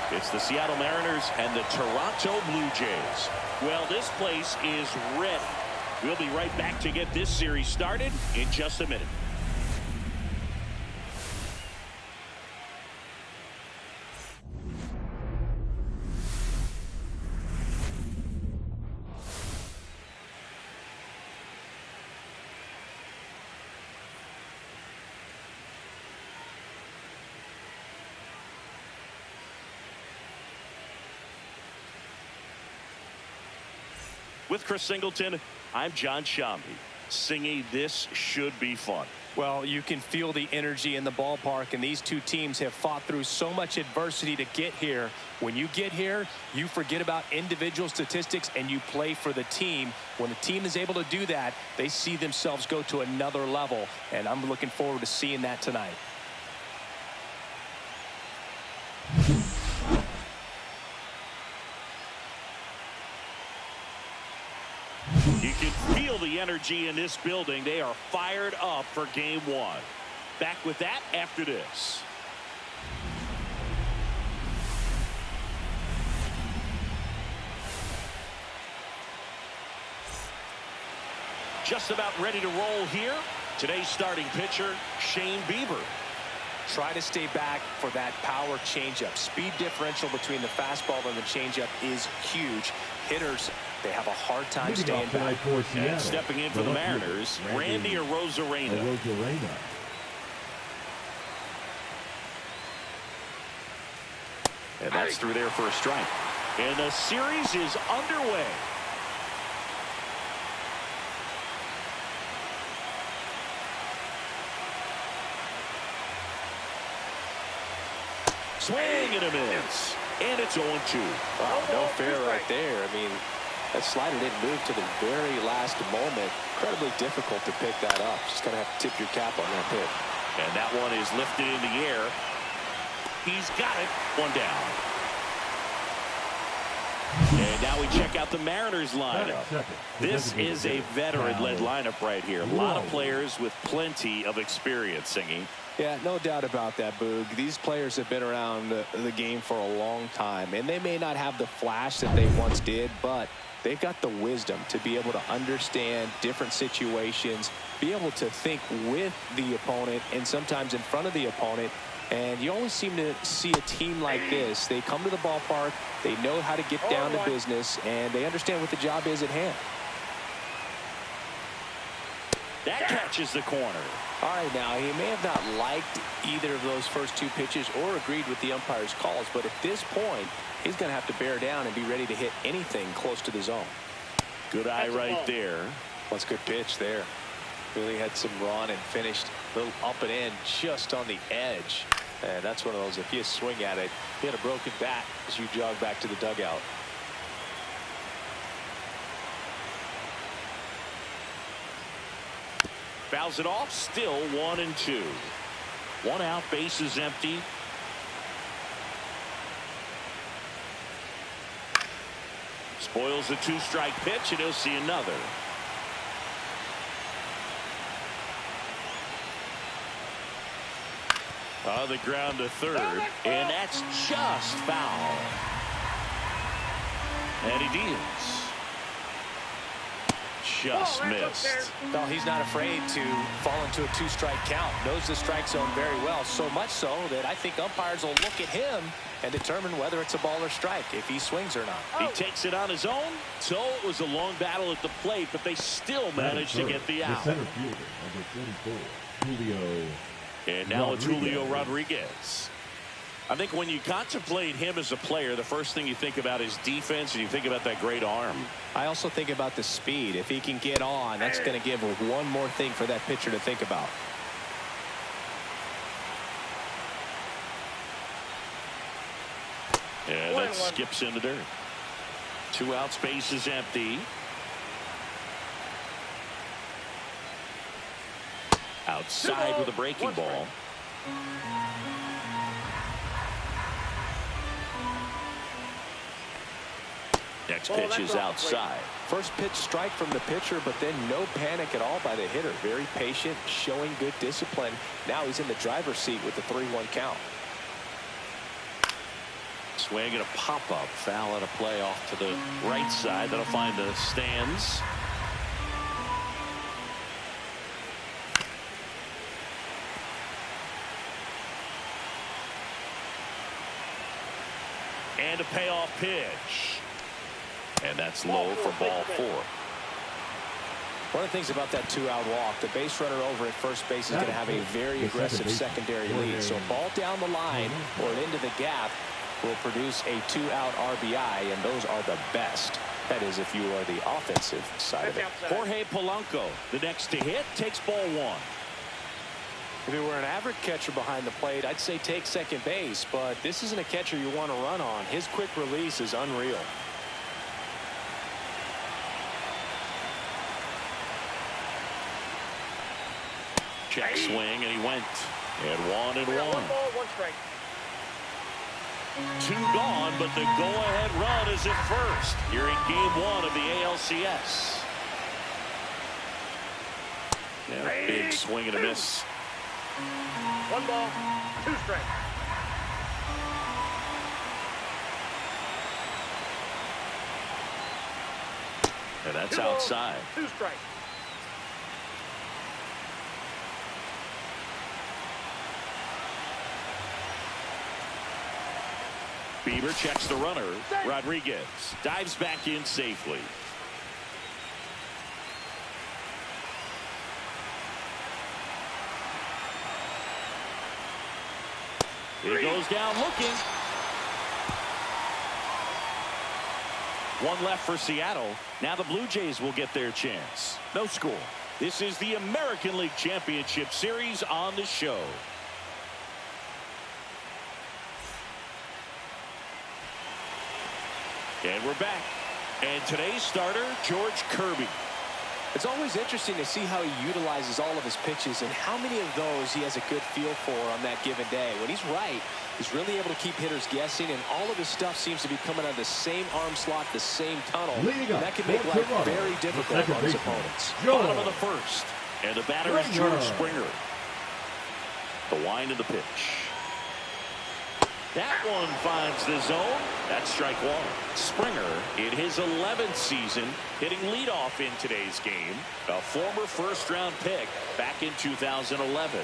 It's the Seattle Mariners and the Toronto Blue Jays. Well, this place is ready. We'll be right back to get this series started in just a minute. With Chris Singleton, I'm John Shambi. Singing, this should be fun. Well, you can feel the energy in the ballpark, and these two teams have fought through so much adversity to get here. When you get here, you forget about individual statistics and you play for the team. When a team is able to do that, they see themselves go to another level, and I'm looking forward to seeing that tonight. You can feel the energy in this building. They are fired up for game one. Back with that after this. Just about ready to roll here. Today's starting pitcher, Shane Bieber. Try to stay back for that power changeup. Speed differential between the fastball and the changeup is huge. Hitters, they have a hard time staying back. And stepping in for the Mariners, Randy Arozarena. And that's through there for a strike. And the series is underway. Swing and a miss. And it's 0-2. Wow, no fair right there. I mean, that slider didn't move to the very last moment. Incredibly difficult to pick that up. Just going to have to tip your cap on that pitch. And that one is lifted in the air. He's got it. One down. And now we check out the Mariners lineup. This is a veteran-led lineup right here. A lot of players with plenty of experience, Singing. Yeah, no doubt about that, Boog. These players have been around the game for a long time, and they may not have the flash that they once did, but they've got the wisdom to be able to understand different situations, be able to think with the opponent and sometimes in front of the opponent. And you always seem to see a team like this. They come to the ballpark, they know how to get down to business, and they understand what the job is at hand. That catches the corner. All right, now, he may have not liked either of those first two pitches or agreed with the umpire's calls, but at this point, he's going to have to bear down and be ready to hit anything close to the zone. Good eye right there. That's a good pitch there. Really had some run and finished a little up and in just on the edge. And that's one of those, if you swing at it, hit a broken bat as you jog back to the dugout. Fouls it off, still 1-2. One out, base is empty. Spoils the two-strike pitch, and he'll see another. On the ground to third, and that's just foul. And he deals. Just missed. No, he's not afraid to fall into a two-strike count. Knows the strike zone very well, so much so that I think umpires will look at him and determine whether it's a ball or strike, if he swings or not. He takes it on his own, so it was a long battle at the plate, but they still managed to get the out. Center fielder, number 44, Julio. And now it's Julio Rodriguez. I think when you contemplate him as a player, the first thing you think about is defense, and you think about that great arm. I also think about the speed. If he can get on, that's going to give one more thing for that pitcher to think about. Yeah, that skips into dirt. 2 outs, base is empty. Outside with a breaking ball. Next pitch is outside. First pitch strike from the pitcher, but then no panic at all by the hitter. Very patient, showing good discipline. Now he's in the driver's seat with the 3-1 count. swing and a pop-up. Foul at a play off to the right side. That'll find the stands. And a payoff pitch. And that's low for ball 4. One of the things about that 2-out walk, the base runner over at first base is going to have a very aggressive secondary lead. So a ball down the line or into the gap will produce a 2-out RBI, and those are the best. That is, if you are the offensive side of it. Jorge Polanco, the next to hit, takes ball 1. If it were an average catcher behind the plate, I'd say take second base, but this isn't a catcher you want to run on. His quick release is unreal. Check swing, and he went. And 1-1. 1 ball, 1 strike. 2 gone, but the go-ahead run is at first here in Game 1 of the ALCS. And a big swing and a miss. 1 ball, 2 strikes. And that's 2 balls, outside. 2 strikes. Bieber checks the runner. Rodriguez dives back in safely. It goes down looking. 1 left for Seattle. Now the Blue Jays will get their chance. No score. This is the American League Championship Series on the show. And we're back. And today's starter, George Kirby. It's always interesting to see how he utilizes all of his pitches and how many of those he has a good feel for on that given day. When he's right, he's really able to keep hitters guessing, and all of his stuff seems to be coming out of the same arm slot, the same tunnel. That can make life very difficult on his opponents. Bottom of the first. And the batter is George Springer. The wind of the pitch. That one finds the zone. That's strike 1. Springer, in his 11th season, hitting leadoff in today's game. A former first-round pick back in 2011.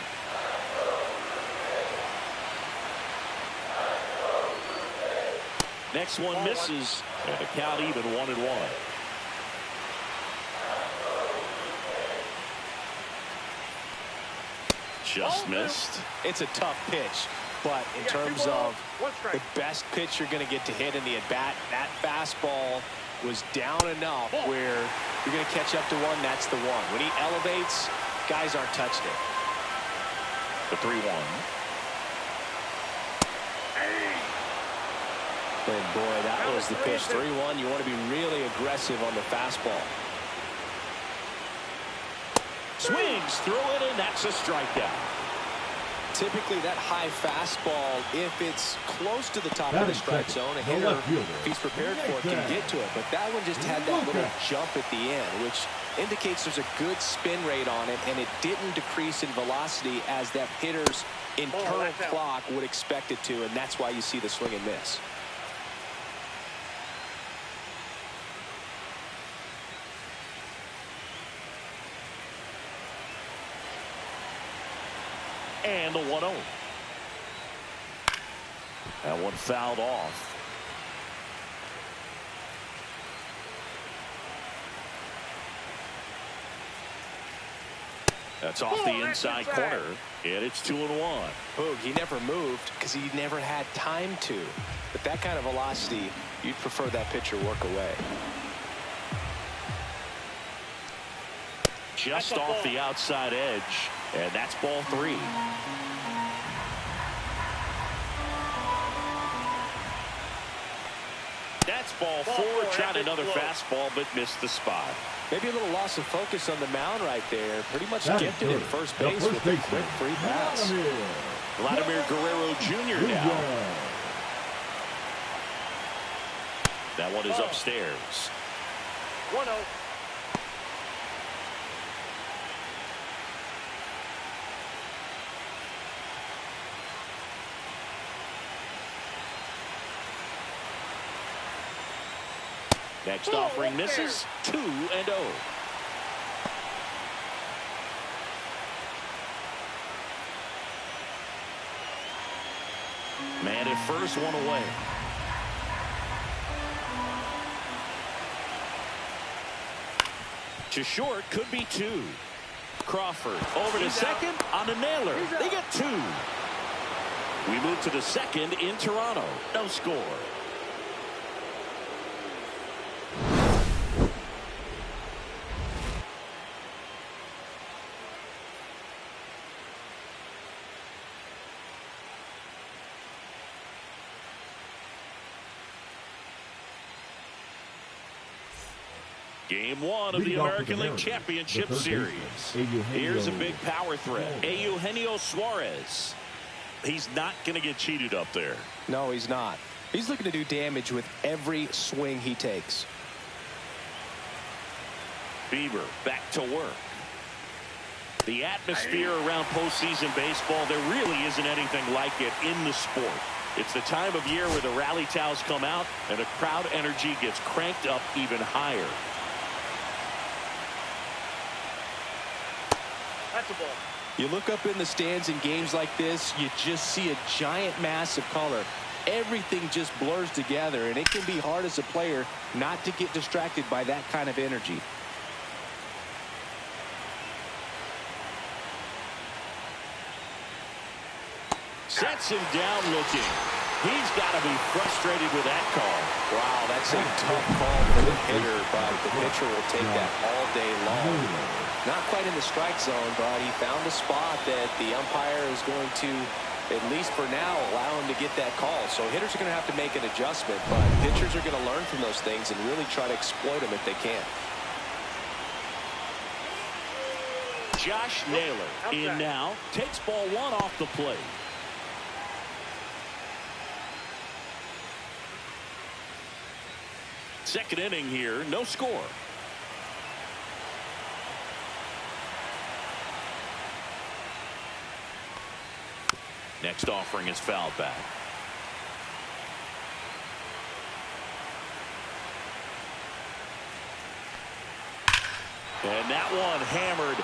Next one misses, and the count even 1-1. Just missed. It's a tough pitch. But in terms of the best pitch you're going to get to hit in the at-bat, that fastball was down enough where you're going to catch up to one. That's the one. When he elevates, guys aren't touching it. The 3-1. And boy, that was the pitch. 3-1. You want to be really aggressive on the fastball. Swings through it, and that's a strikeout. Typically, that high fastball, if it's close to the top of the strike zone, a hitter, if he's prepared for it, can get to it. But that one just had that little jump at the end, which indicates there's a good spin rate on it, and it didn't decrease in velocity as that hitter's internal clock would expect it to, and that's why you see the swing and miss. And the 1-0. That one fouled off. That's off the inside corner. And it's 2-1. Boog, he never moved because he never had time to. But that kind of velocity, you'd prefer that pitcher work away. Just off the outside edge. And that's ball 3. That's ball 4. Tried another fastball, but missed the spot. Maybe a little loss of focus on the mound right there. Pretty much gifted at first base with a quick free pass. Vladimir Guerrero Jr. now. That one is upstairs. 1-0. Next offering misses. 2-0. Man at first, one away. To short, could be 2. Crawford over to second on a nailer. They get 2. We move to the second in Toronto. No score. Game 1 of the American League Championship Series. Here's a big power threat. Eugenio Suarez. He's not going to get cheated up there. No, he's not. He's looking to do damage with every swing he takes. Bieber back to work. The atmosphere around postseason baseball, there really isn't anything like it in the sport. It's the time of year where the rally towels come out and the crowd energy gets cranked up even higher. That's a ball. You look up in the stands in games like this, you just see a giant mass of color. Everything just blurs together, and it can be hard as a player not to get distracted by that kind of energy. Sets him down looking. He's got to be frustrated with that call. Wow, that's a tough call for the hitter, but the pitcher will take that all day long. Not quite in the strike zone, but he found a spot that the umpire is going to, at least for now, allow him to get that call. So hitters are going to have to make an adjustment, but pitchers are going to learn from those things and really try to exploit them if they can. Josh Naylor in now, takes ball 1 off the plate. Second inning here, no score. Next offering is fouled back. And that one hammered.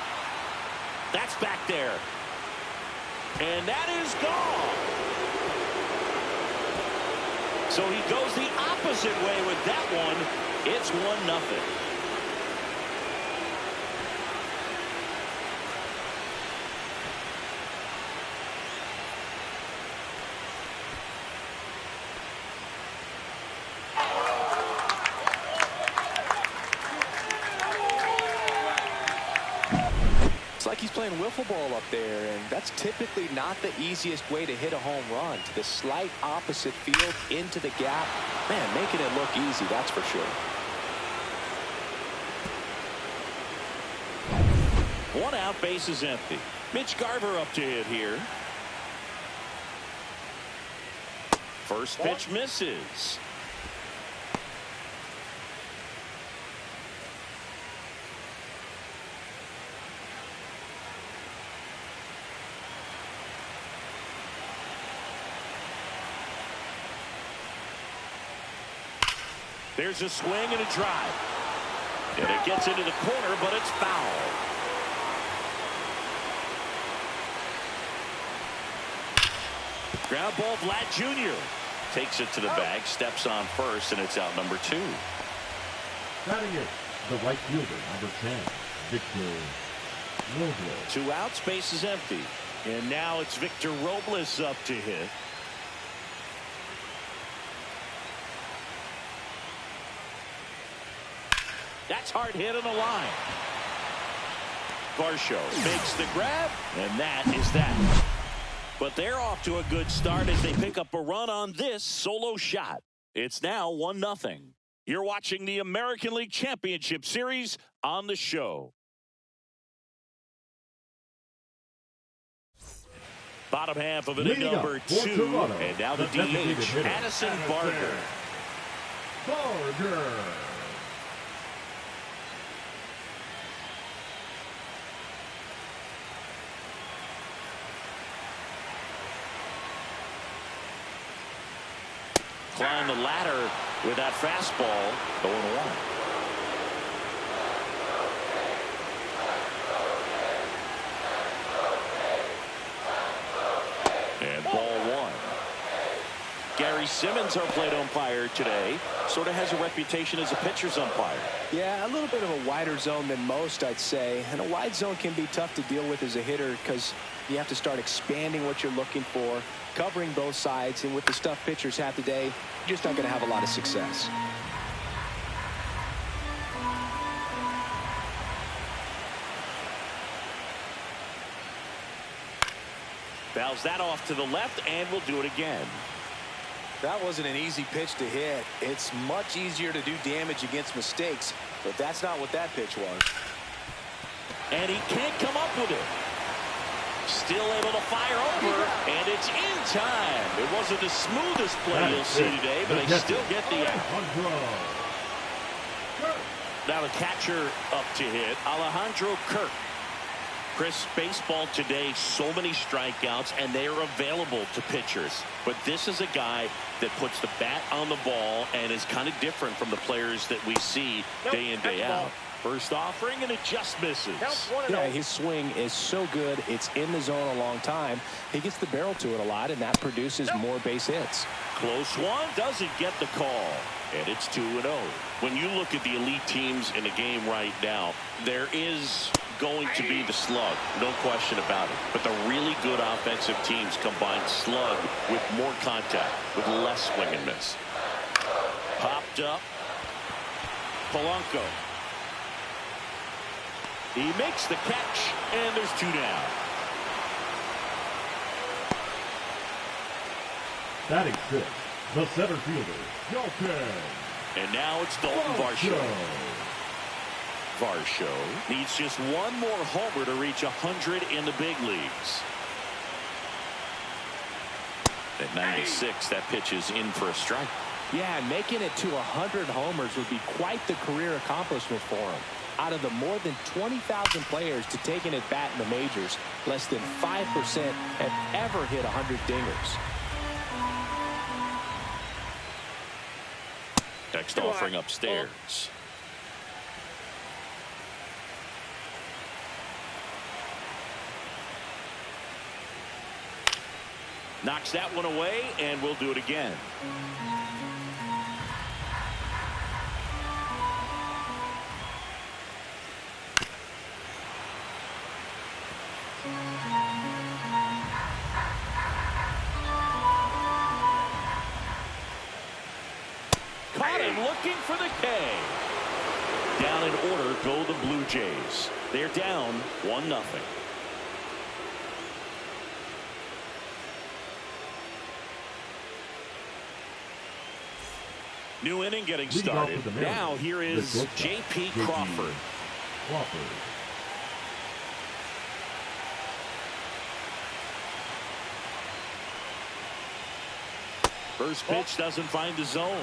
That's back there. And that is gone. So he goes the opposite way with that one. It's 1-0. It's like he's playing wiffle ball up there, and that's typically not the easiest way to hit a home run. To the slight opposite field, into the gap. Man, making it look easy, that's for sure. 1 out, base is empty. Mitch Garver up to hit here. First pitch misses. There's a swing and a drive. And it gets into the corner, but it's foul. Ground ball, Vlad Jr. takes it to the bag, steps on first, and it's out number 2. Batting it, the right fielder, number 10, Victor Robles. 2 outs, base is empty. And now it's Victor Robles up to hit. That's hard hit on the line. Varsho makes the grab, and that is that. But they're off to a good start as they pick up a run on this solo shot. It's now 1-0. You're watching the American League Championship Series on the show. Bottom half of inning number 2. Toronto, And now the DH, Addison Barger. Barger. climb the ladder with that fastball. 0-1. And ball one. Gary Simmons, our plate umpire today, sort of has a reputation as a pitcher's umpire. Yeah, a little bit of a wider zone than most, I'd say. And a wide zone can be tough to deal with as a hitter because you have to start expanding what you're looking for, covering both sides. And with the stuff pitchers have today, you're just not going to have a lot of success. Fouls that off to the left, and we'll do it again. That wasn't an easy pitch to hit. It's much easier to do damage against mistakes, but that's not what that pitch was. And he can't come up with it. Still able to fire over, and it's in time. It wasn't the smoothest play you'll see today, but they still get the out. Now the catcher up to hit, Alejandro Kirk. Chris, baseball today, so many strikeouts, and they are available to pitchers. But this is a guy that puts the bat on the ball and is kind of different from the players that we see day in, day out. First offering, and it just misses. Yeah, his swing is so good. It's in the zone a long time. He gets the barrel to it a lot, and that produces more base hits. Close one, doesn't get the call. And it's 2-0. When you look at the elite teams in the game right now, there is going to be the slug, no question about it. But the really good offensive teams combine slug with more contact, with less swing and miss. Popped up. Polanco. He makes the catch, and there's 2 down. Batting 6, the center fielder, Dalton. And now it's Dalton Varsho. Varsho needs just one more homer to reach 100 in the big leagues. At 96, that pitch is in for a strike. Yeah, and making it to 100 homers would be quite the career accomplishment for him. Out of the more than 20,000 players to take an at-bat in the majors, less than 5% have ever hit 100 dingers. Next offering upstairs. Knocks that one away, and we'll do it again. Caught him looking for the K. Down in order go the Blue Jays. They're down 1-0. New inning getting started. Now here is J.P. Crawford. First pitch doesn't find the zone.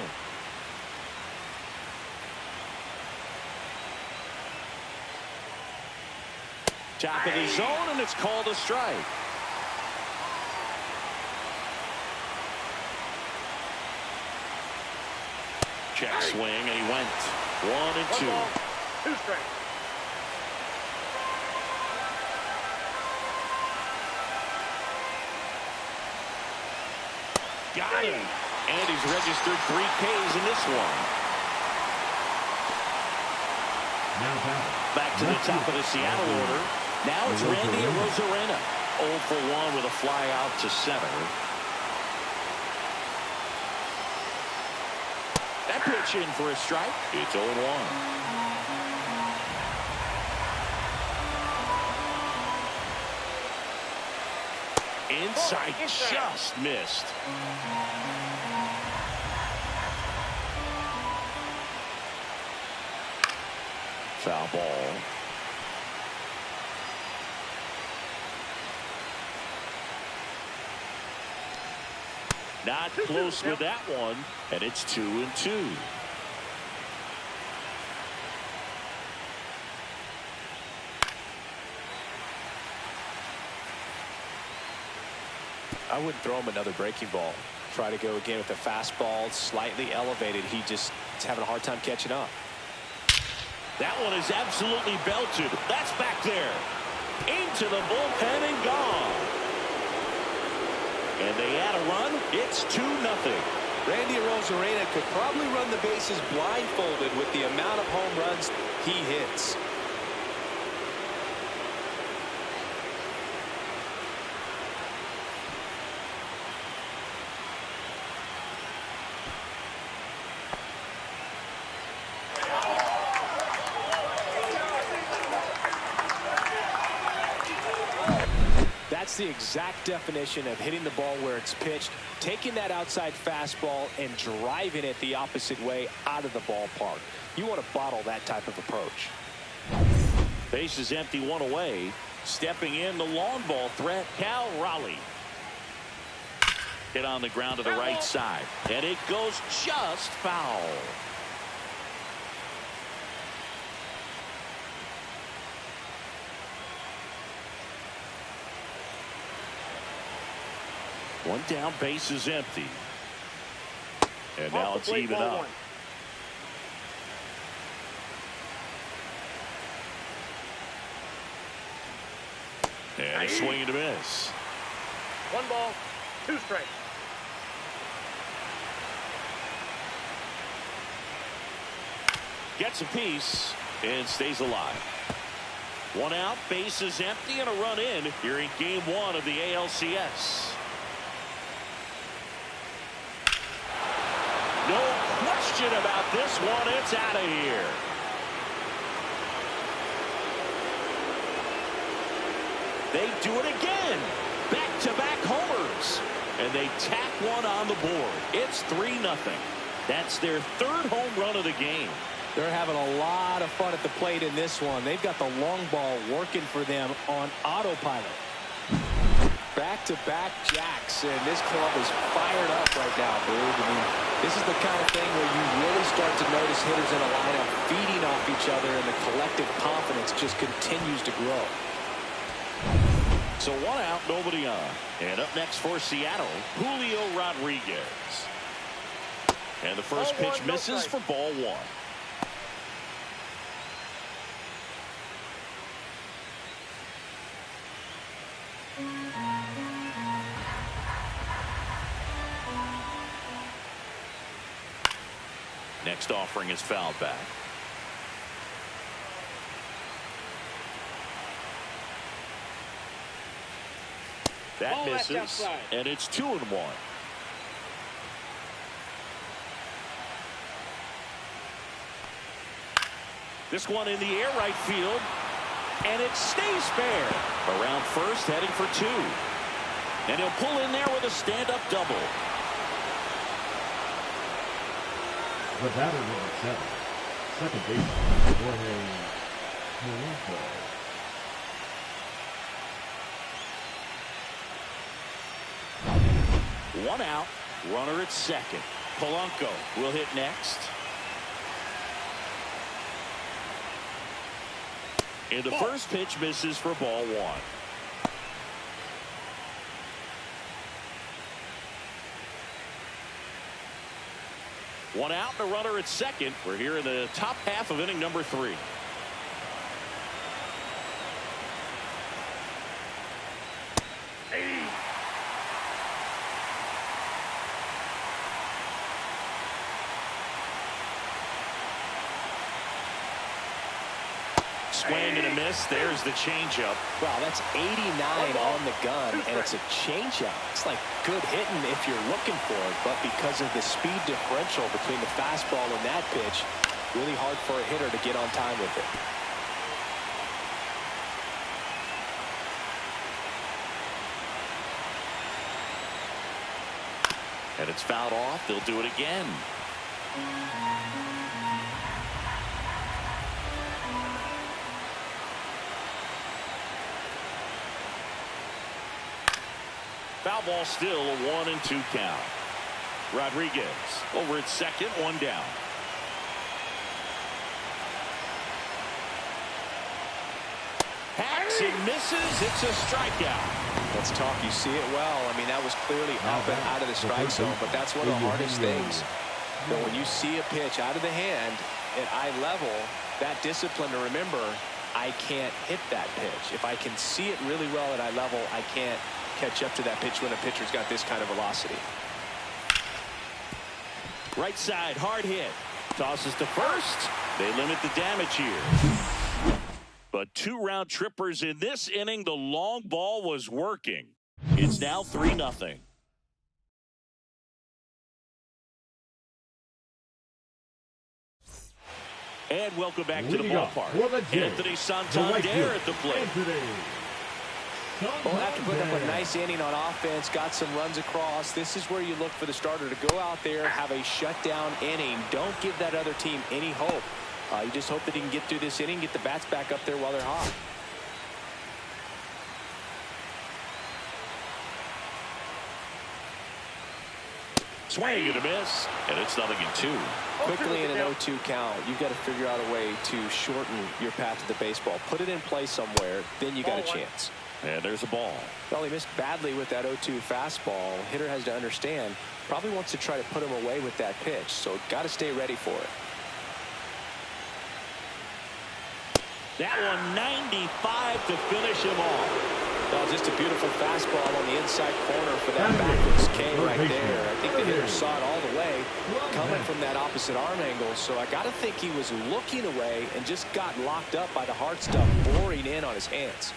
Top of the zone, and it's called a strike. Check swing, and he went 1-2. 2 strikes. Got him. And he's registered 3 Ks in this one. Back to the top of the Seattle order. Now it's Randy Arozarena. 0 for 1 with a fly out to center. That pitch in for a strike. It's 0-1. Inside, just missed. Foul ball. Not close with that one, and it's 2-2. I wouldn't throw him another breaking ball. try to go again with the fastball slightly elevated. He just is having a hard time catching up. That one is absolutely belted. That's back there. Into the bullpen and gone. And they add a run. It's 2-0. Randy Arozarena could probably run the bases blindfolded with the amount of home runs he hits. That's the exact definition of hitting the ball where it's pitched, taking that outside fastball and driving it the opposite way out of the ballpark. You want to bottle that type of approach. Base is empty, 1 away. Stepping in, the long ball threat, Cal Raleigh. Hit on the ground to the right side, and it goes just foul. One down, base is empty. And now it's even up. And a swing and a miss. 1 ball, 2 strikes. Gets a piece and stays alive. 1 out, base is empty, and a run in here in game 1 of the ALCS. No question about this one. It's out of here. They do it again. Back-to-back homers. And they tack one on the board. It's 3-0. That's their 3rd home run of the game. They're having a lot of fun at the plate in this one. They've got the long ball working for them on autopilot. Back-to-back jacks, and this club is fired up right now, dude. I mean, this is the kind of thing where you really start to notice hitters in a lineup feeding off each other, and the collective confidence just continues to grow. So 1 out, nobody on. And up next for Seattle, Julio Rodriguez. And the first pitch misses for ball 1. Next offering is fouled back. That misses, and it's 2-1. This one in the air, right field, and it stays fair. Around first, heading for 2. And he'll pull in there with a stand-up double. The batter number 7, second baseman, Jorge Polanco. One out, runner at second. Polanco will hit next. And the first pitch misses for ball 1. One out and a runner at second. We're here in the top half of inning number 3. Swing and a miss. There's the changeup. Wow, that's 89 on the gun, and it's a changeup. It's like good hitting if you're looking for it, but because of the speed differential between the fastball and that pitch, really hard for a hitter to get on time with it. And it's fouled off. They'll do it again. Foul ball, still a 1-2 count. Rodriguez over at second, 1 down. Hacks and misses. It's a strikeout. Let's talk. You see it well. I mean, that was clearly up and out of the strike zone, but that's one of the hardest things. You know, when you see a pitch out of the hand at eye level, that discipline to remember, I can't hit that pitch. If I can see it really well at eye level, I can't catch up to that pitch when a pitcher's got this kind of velocity. Right side, hard hit. Tosses to first. They limit the damage here. But 2 round trippers in this inning. The long ball was working. It's now 3-0. And welcome back to the ballpark. Anthony Santander at the plate. Well, after putting up a nice inning on offense, got some runs across, this is where you look for the starter to go out there, have a shutdown inning. Don't give that other team any hope. You just hope that he can get through this inning, get the bats back up there while they're hot. Swing and a miss, and it's 0-2. Quickly in an 0-2 count, you've got to figure out a way to shorten your path to the baseball. Put it in play somewhere, then you got a chance. And there's a ball. Well, he missed badly with that 0-2 fastball. Hitter has to understand, probably wants to try to put him away with that pitch, so got to stay ready for it. That one 95 to finish him off. Well, just a beautiful fastball on the inside corner for that backwards K right there. I think the hitter saw it all the way coming from that opposite arm angle, so I got to think he was looking away and just got locked up by the hard stuff boring in on his hands.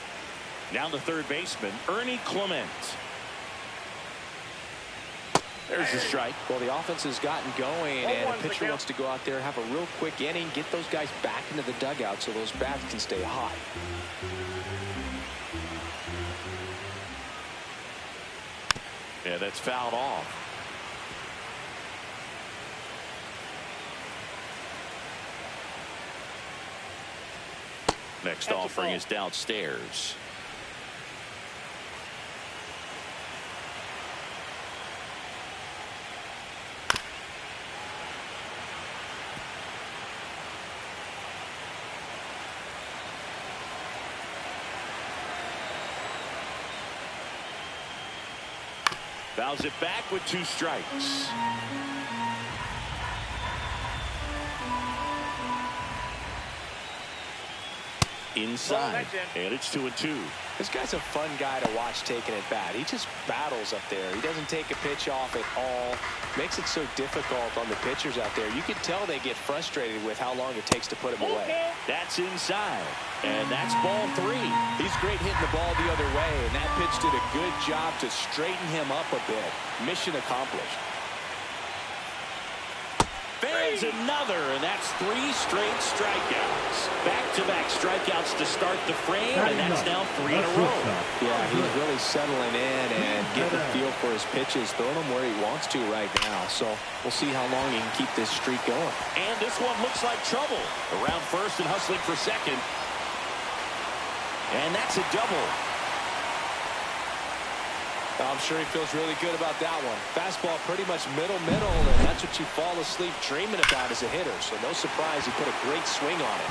Now the third baseman, Ernie Clement. There's the strike. Well, the offense has gotten going, and the pitcher wants to go out there, have a real quick inning, get those guys back into the dugout so those bats can stay hot. Yeah, that's fouled off. Next offering is downstairs. Fouls it back with 2 strikes. Inside, and it's 2-2. This guy's a fun guy to watch taking at bat. He just battles up there. He doesn't take a pitch off at all. Makes it so difficult on the pitchers out there. You can tell they get frustrated with how long it takes to put him away. That's inside, and that's ball 3. He's great hitting the ball the other way, and that pitch did a good job to straighten him up a bit. Mission accomplished. There's another, and that's 3 straight strikeouts. Back-to-back strikeouts to start the frame, and that's now 3 in a row. Yeah, he's really settling in and getting a feel for his pitches, throwing them where he wants to right now. So we'll see how long he can keep this streak going. And this one looks like trouble. Around first and hustling for second. And that's a double. I'm sure he feels really good about that one. Fastball pretty much middle, and that's what you fall asleep dreaming about as a hitter. So no surprise he put a great swing on it.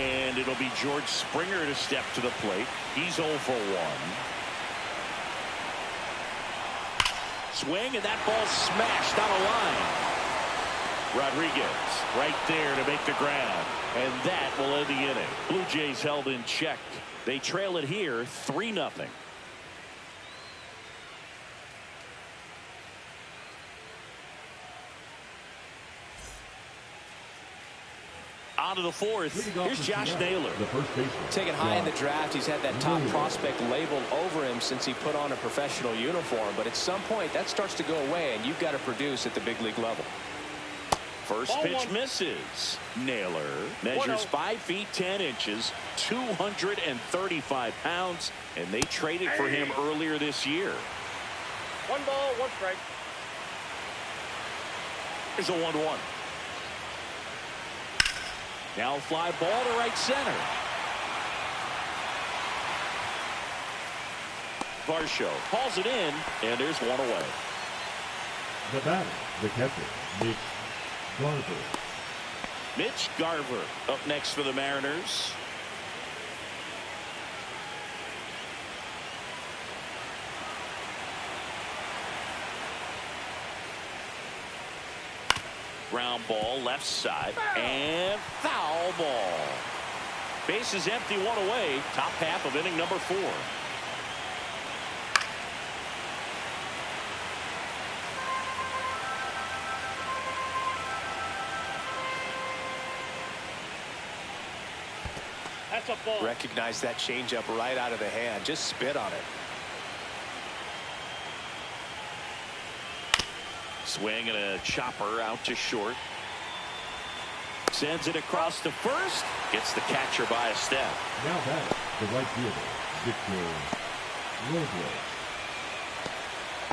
And it'll be George Springer to step to the plate. He's 0 for 1. Swing, and that ball smashed out of line. Rodriguez right there to make the grab, and that will end the inning. Blue Jays held in check. They trail it here 3-0. On to the 4th. Here's Josh Naylor. Taken high in the draft, he's had that top prospect labeled over him since he put on a professional uniform. But at some point, that starts to go away, and you've got to produce at the big league level. First pitch misses. Naylor measures 5 feet 10 inches, 235 pounds, and they traded for him earlier this year. 1 ball, 1 strike. Here's a 1-1. Now fly ball to right center. Varsho calls it in, and there's one away. The batter, the catcher, Mitch Garver. Mitch Garver up next for the Mariners. Ground ball left side and foul ball. Base is empty, one away. Top half of inning number 4. That's a ball. Recognize that changeup right out of the hand. Just spit on it. Swing and a chopper out to short. Sends it across to first. Gets the catcher by a step. Now back, the right fielder, Victor Robles.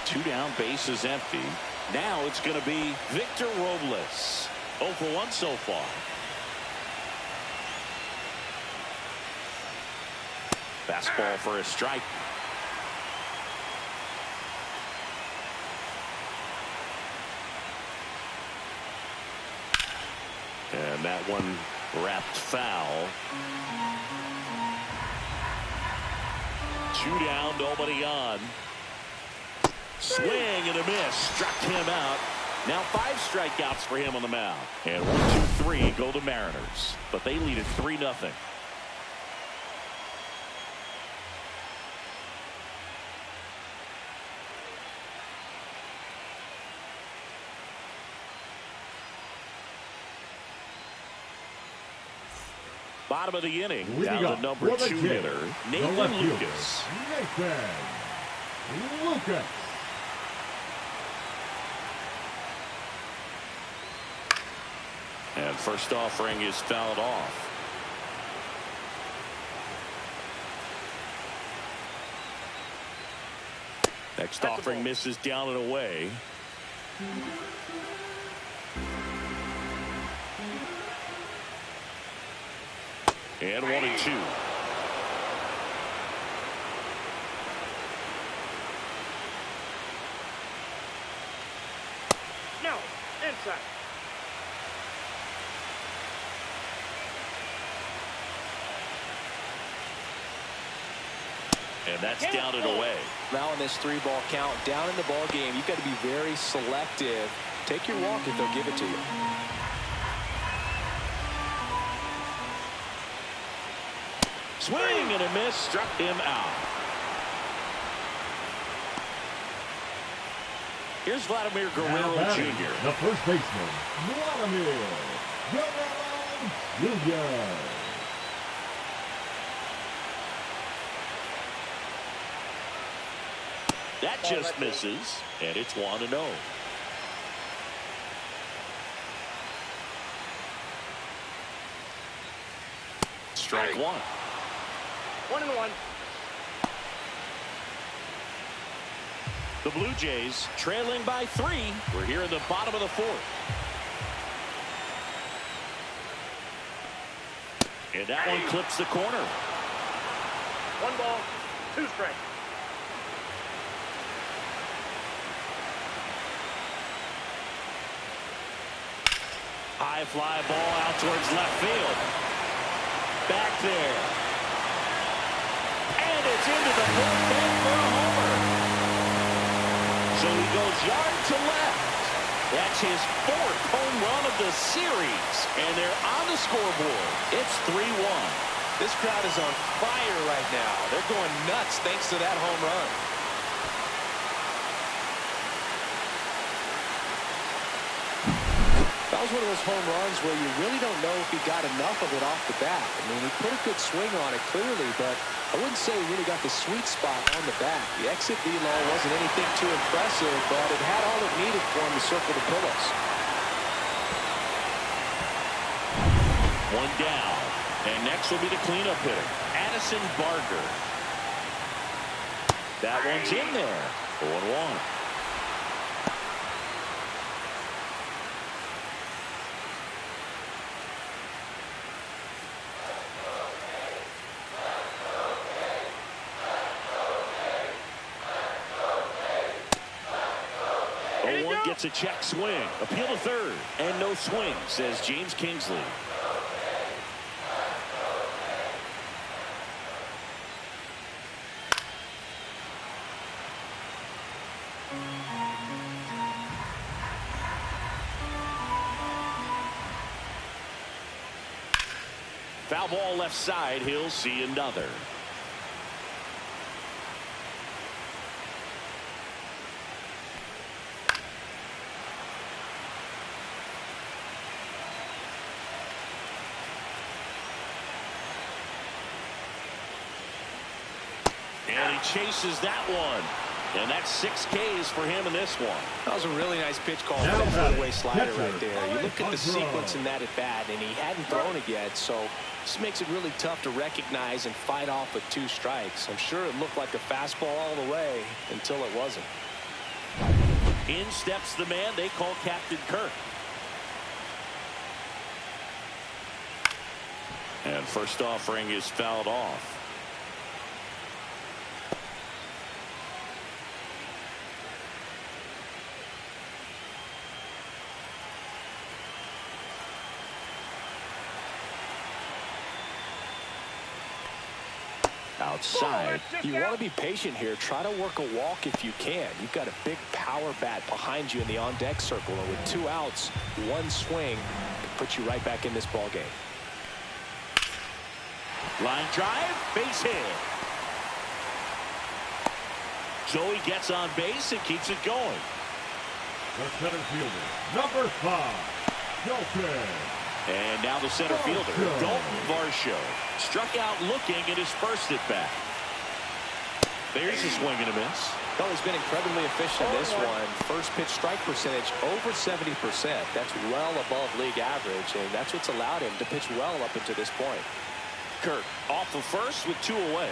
2 down, base is empty. Now it's going to be Victor Robles. 0 for 1 so far. Fastball for a strike. And that one wrapped foul. 2 down, nobody on. Swing and a miss. Struck him out. Now 5 strikeouts for him on the mound. And 1, 2, 3 go the Mariners. But they lead it 3-0. Bottom of the inning, down to number 2 hitter, Nathan Lucas. And first offering is fouled off. Next offering misses down and away. And 1 and 2. No, inside. And that's down and away. Now in this 3-ball count, down in the ball game, you've got to be very selective. Take your walk if they'll give it to you. Swing and a miss, struck him out. Here's Vladimir Guerrero Jr. The first baseman, Vladimir Guerrero Jr. That just misses, and it's 1-0. Strike 1. 1-1. The Blue Jays trailing by 3. We're here in the bottom of the 4th. And that one clips the corner. 1 ball, 2 strikes. High fly ball out towards left field. Back there. And it's into the bullpen for a homer. So he goes yard to left. That's his 4th home run of the series. And they're on the scoreboard. It's 3-1. This crowd is on fire right now. They're going nuts thanks to that home run. That was one of those home runs where you really don't know if he got enough of it off the bat. I mean, he put a good swing on it clearly, but I wouldn't say he really got the sweet spot on the bat. The exit velo wasn't anything too impressive, but it had all it needed for him to circle the pillows. 1 down. And next will be the cleanup hitter, Addison Barger. That one's in there. 0-1. gets a check swing. Appeal to third. And no swing, says James Kingsley. Foul ball left side. He'll see another. And he chases that one. And that's 6 Ks for him in this one. That was a really nice pitch call for that four-way slider right there. You look at the sequence in that at bat, and he hadn't thrown it yet, so this makes it really tough to recognize and fight off with 2 strikes. I'm sure it looked like a fastball all the way until it wasn't. In steps the man they call Captain Kirk. And first offering is fouled off. Outside. You want to be patient here. Try to work a walk if you can. You've got a big power bat behind you in the on-deck circle, and with 2 outs, 1 swing can put you right back in this ball game. Line drive, base hit. Joey gets on base and keeps it going. The center fielder, number 5, Dalton. And now the center fielder, Dalton Varsho, struck out looking at his first at bat. There's a swing and a miss. Well, he's been incredibly efficient in this one. First pitch strike percentage over 70%. That's well above league average, and that's what's allowed him to pitch well up until this point. Kirk off of first with 2 away.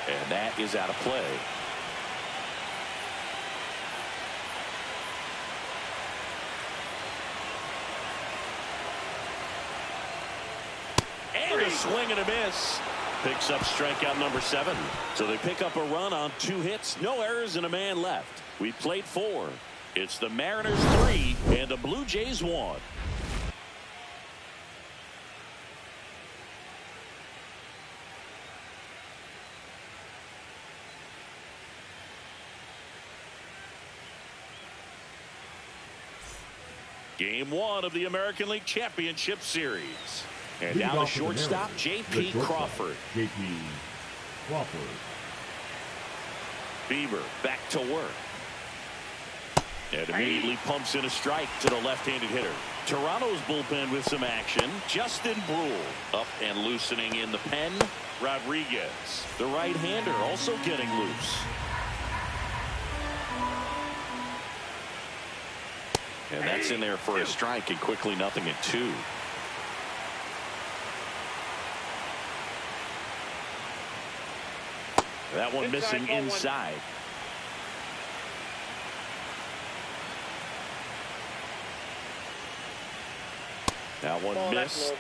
And that is out of play. And a swing and a miss. Picks up strikeout number 7. So they pick up a run on 2 hits, no errors, and a man left. We played 4. It's the Mariners 3 and the Blue Jays 1. Game 1 of the American League Championship Series. And now the shortstop, J.P. Crawford. J.P. Crawford. Bieber back to work. And immediately pumps in a strike to the left-handed hitter. Toronto's bullpen with some action. Justin Brule up and loosening in the pen. Rodriguez, the right-hander, also getting loose. And that's in there for a strike, and quickly nothing at 2. That one missing inside. That one missed.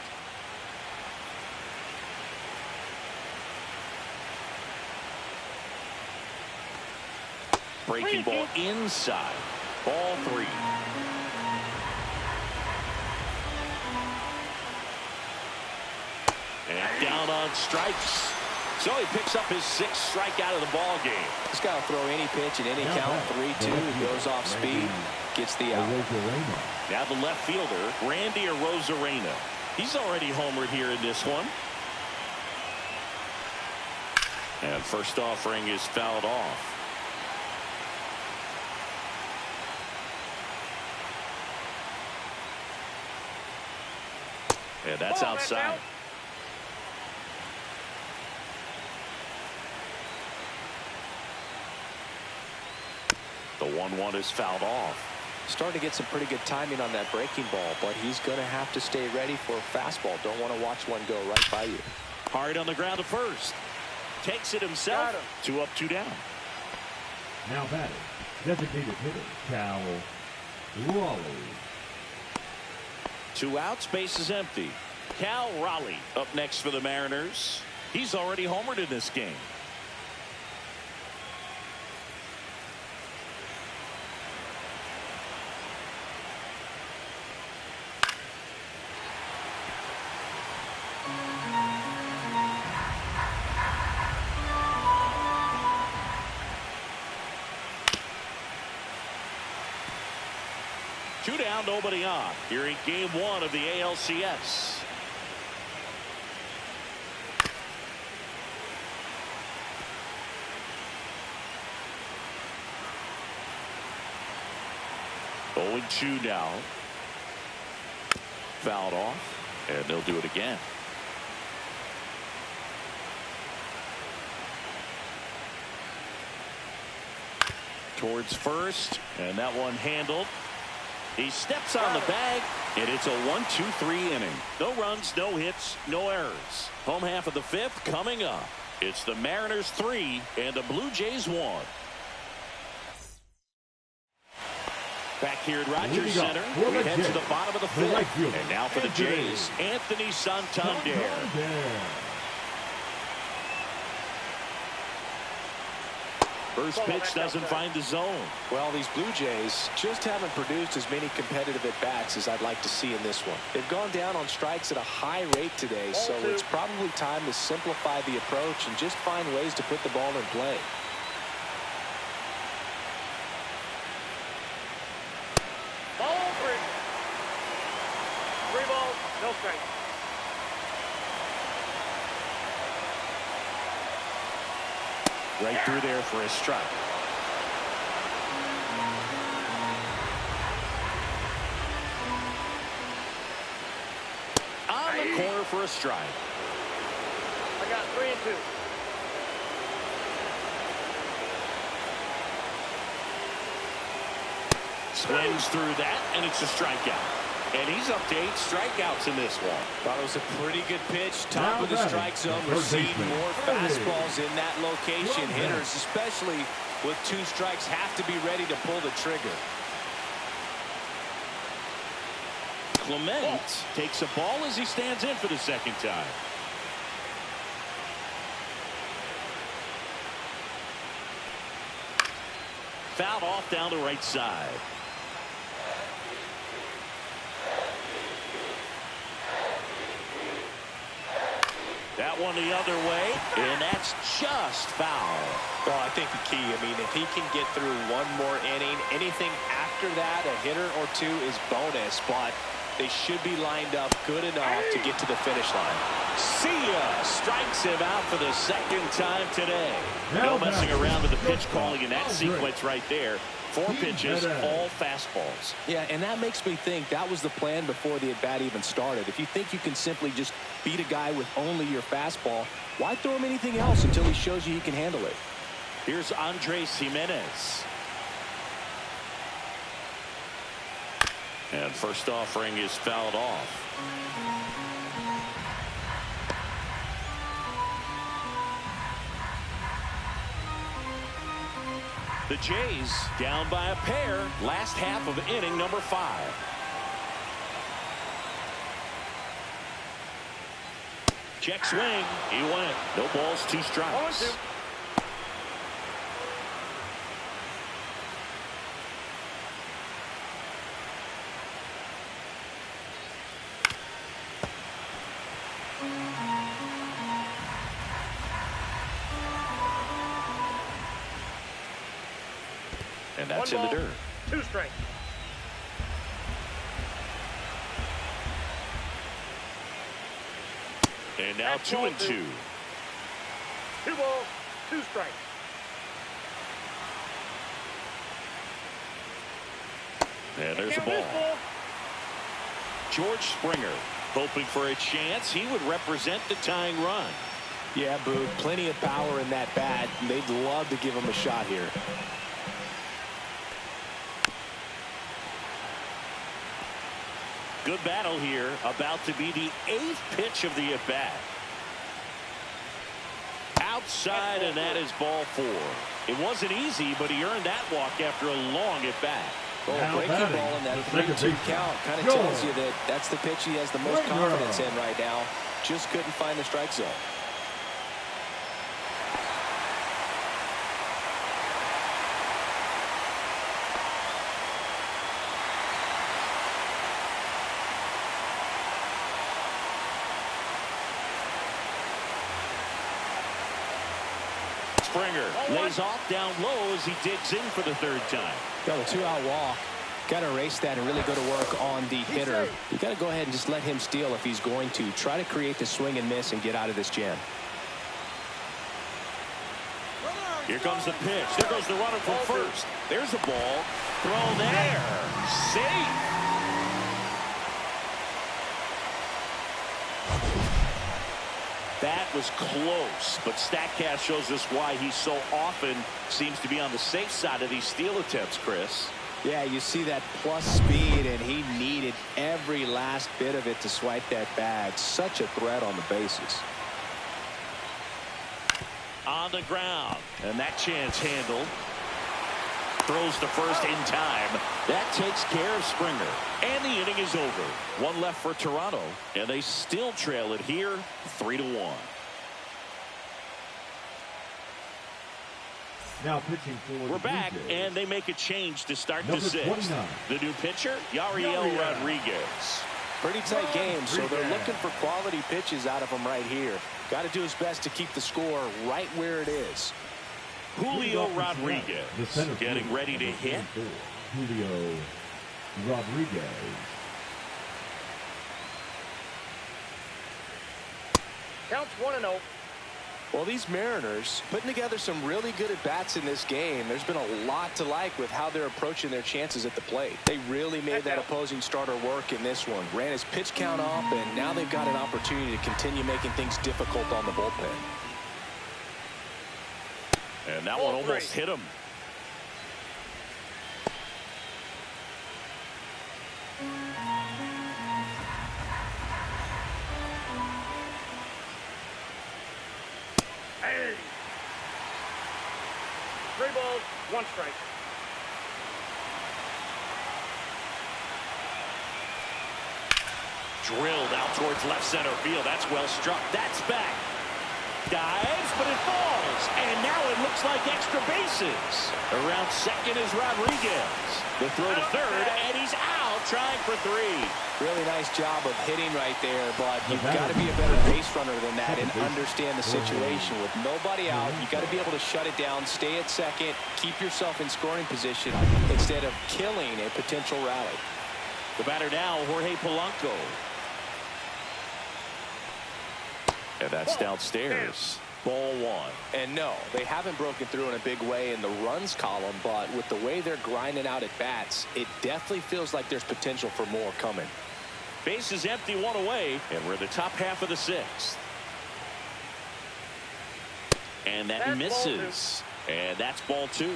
Breaking ball inside. Ball 3. And down on strikes. So he picks up his 6th strikeout of the ball game. He's got to throw any pitch at any count. 3-2. He goes off speed. Gets the out. Now the left fielder, Randy Arozarena. He's already homered here in this one. And first offering is fouled off. And that's outside. The 1-1 is fouled off. Starting to get some pretty good timing on that breaking ball, but he's going to have to stay ready for a fastball. Don't want to watch one go right by you. Hard on the ground to first. Takes it himself. 2 up, 2 down. Now batting, designated hitter, Cal Raleigh. 2 outs, base is empty. Cal Raleigh up next for the Mariners. He's already homered in this game. 2 down, nobody on. Here in game 1 of the ALCS. Oh, 2 now. Fouled off, and they'll do it again. Towards first, and that one handled. He steps on the bag, and it's a 1-2-3 inning. No runs, no hits, no errors. Home half of the 5th coming up. It's the Mariners 3 and the Blue Jays 1. Back here at Rogers Center, we head to the bottom of the 5th. And now for the Jays, Anthony Santander. First pitch doesn't find the zone. Well, these Blue Jays just haven't produced as many competitive at-bats as I'd like to see in this one. They've gone down on strikes at a high rate today, so it's probably time to simplify the approach and just find ways to put the ball in play. Ball 3. 3 balls, no strikes. Right through there for a strike. On the corner for a strike. I got 3 and 2. Swings through that, and it's a strikeout. And he's up to 8 strikeouts in this one. Thought it was a pretty good pitch. Top of the strike zone. We're seeing more fastballs in that location. Hitters, especially with 2 strikes, have to be ready to pull the trigger. Clement takes a ball as he stands in for the 2nd time. Fouled off down the right side. That one the other way, and that's just foul. Well, I think the key, I mean, if he can get through one more inning, anything after that, a hitter or 2 is bonus, but they should be lined up good enough to get to the finish line. See ya! Strikes him out for the 2nd time today. No messing around with the pitch calling in that sequence right there. 4 pitches, all fastballs. Yeah, and that makes me think that was the plan before the at-bat even started. If you think you can simply just beat a guy with only your fastball, why throw him anything else until he shows you he can handle it? Here's Andres Jimenez. And first offering is fouled off. The Jays down by a pair. Last half of inning number 5. Check swing. He went. No balls, 2 strikes. And that's in the dirt. 2 strikes. And now 2 and 2. 2 balls, 2 strikes. And there's a ball. George Springer hoping for a chance. He would represent the tying run. Yeah, Boog, plenty of power in that bat. They'd love to give him a shot here. Good battle here. About to be the 8th pitch of the at-bat. Outside, and that is ball 4. It wasn't easy, but he earned that walk after a long at-bat. Well, breaking ball in that 3-2 count kind of tells you that that's the pitch he has the most confidence in right now. Just couldn't find the strike zone. Springer lays off down low as he digs in for the 3rd time. Got a 2-out walk. Got to erase that and really go to work on the hitter. You got to go ahead and just let him steal if he's going to. Try to create the swing and miss and get out of this jam. Here comes the pitch. There goes the runner from first. There's a ball. Throw there. Safe. That was close, but StatCast shows us why he so often seems to be on the safe side of these steal attempts, Chris. Yeah, you see that plus speed, and he needed every last bit of it to swipe that bag. Such a threat on the bases. On the ground, and that chance handled. Throws to first in time. That takes care of Springer, and the inning is over. One left for Toronto, and they still trail it here 3-1. Now pitching for We're back, and they make a change to start the sixth. 29. The new pitcher, Yariel Rodriguez. Pretty tight game, so they're looking for quality pitches out of him right here. Got to do his best to keep the score right where it is. Julio Rodriguez getting ready to hit. Julio Rodriguez. Counts 1-0. Well, these Mariners putting together some really good at-bats in this game. There's been a lot to like with how they're approaching their chances at the plate. They really made that opposing starter work in this one. Ran his pitch count up, and now they've got an opportunity to continue making things difficult on the bullpen. And that one almost hit him. Hey. 3 balls, 1 strike. Drilled out towards left center field. That's well struck. That's back. Dives, but it falls. And now it looks like extra bases. Around second is Rodriguez. The throw to third, and he's out trying for 3. Really nice job of hitting right there, but you've got to be a better base runner than that and understand the situation. With nobody out, you've got to be able to shut it down, stay at second, keep yourself in scoring position instead of killing a potential rally. The batter now, Jorge Polanco. And that's downstairs. Ball 1. And no, they haven't broken through in a big way in the runs column, but with the way they're grinding out at bats, it definitely feels like there's potential for more coming. Base is empty, 1 away, and we're in the top half of the 6th. And that misses. And that's ball 2.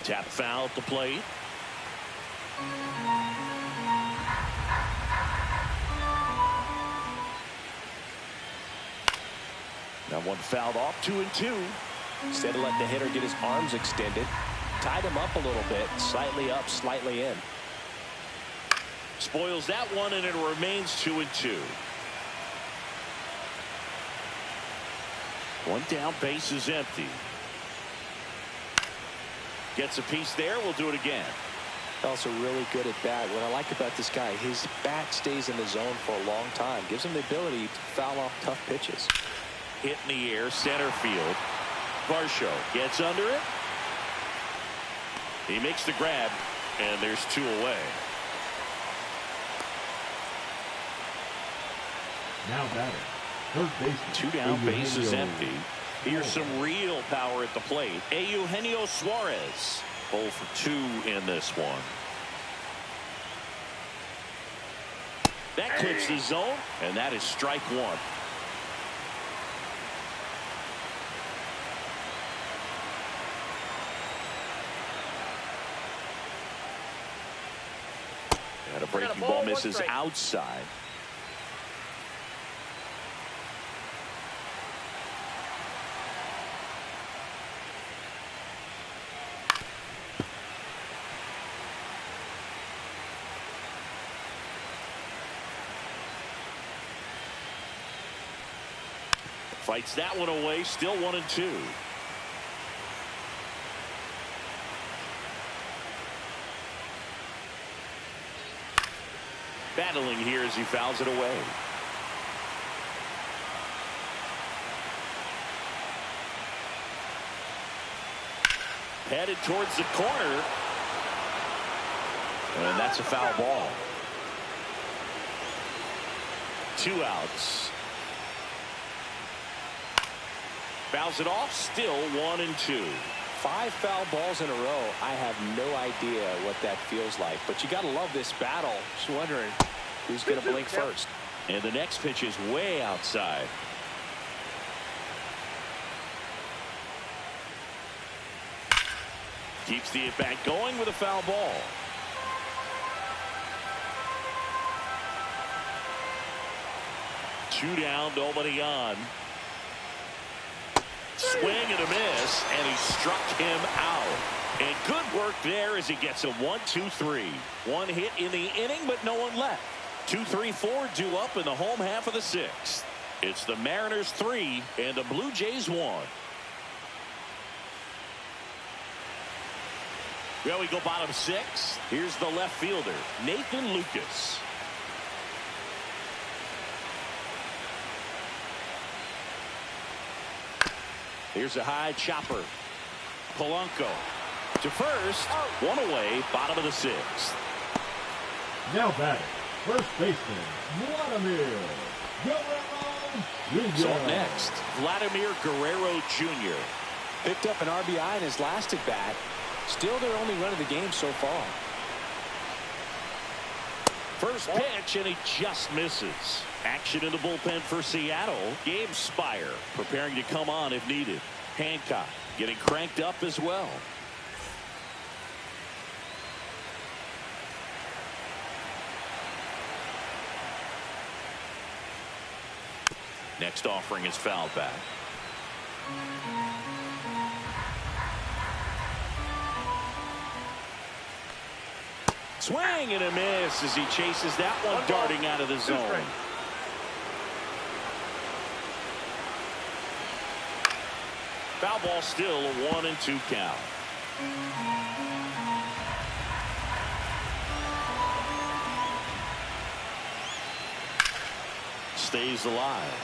Tap foul at the plate. That one fouled off, 2-2. Instead of letting the hitter get his arms extended, tied him up a little bit, slightly up, slightly in. Spoils that one, and it remains 2-2. One down, base is empty. Gets a piece there. We'll do it again. Also really good at bat. What I like about this guy, his bat stays in the zone for a long time. Gives him the ability to foul off tough pitches. Hit in the air, center field. Varsho gets under it. He makes the grab, and there's 2 away. Now batting. Third baseman. 2 down, base is empty. Here's some real power at the plate. Eugenio Suarez. 0 for 2 in this one. That clips the zone, and that is strike 1. And a breaking ball misses outside. Fights that one away, still 1-2. Battling here as he fouls it away. Headed towards the corner. And that's a foul ball. 2 outs. Fouls it off, still 1-2. 5 foul balls in a row. I have no idea what that feels like, but you got to love this battle. Just wondering who's going to blink first. And the next pitch is way outside. Keeps the at-bat going with a foul ball. Two down, nobody on. Swing and a miss, and he struck him out. And good work there as he gets a 1-2-3. One hit in the inning, but no one left. 2-3-4 due up in the home half of the 6th. It's the Mariners 3 and the Blue Jays 1. Well, we go bottom 6. Here's the left fielder, Nathan Lucas. Here's a high chopper. Polanco to first. One away, bottom of the 6th. Now batting, first baseman, Vladimir Guerrero Jr. So up next, Vladimir Guerrero Jr. Picked up an RBI in his last at bat. Still their only run of the game so far. First pitch, and he just misses. Action in the bullpen for Seattle. Gabe Spire preparing to come on if needed. Hancock getting cranked up as well. Next offering is fouled back. Swing and a miss as he chases that one darting out of the zone. Foul ball, still a 1-2 count. Stays alive.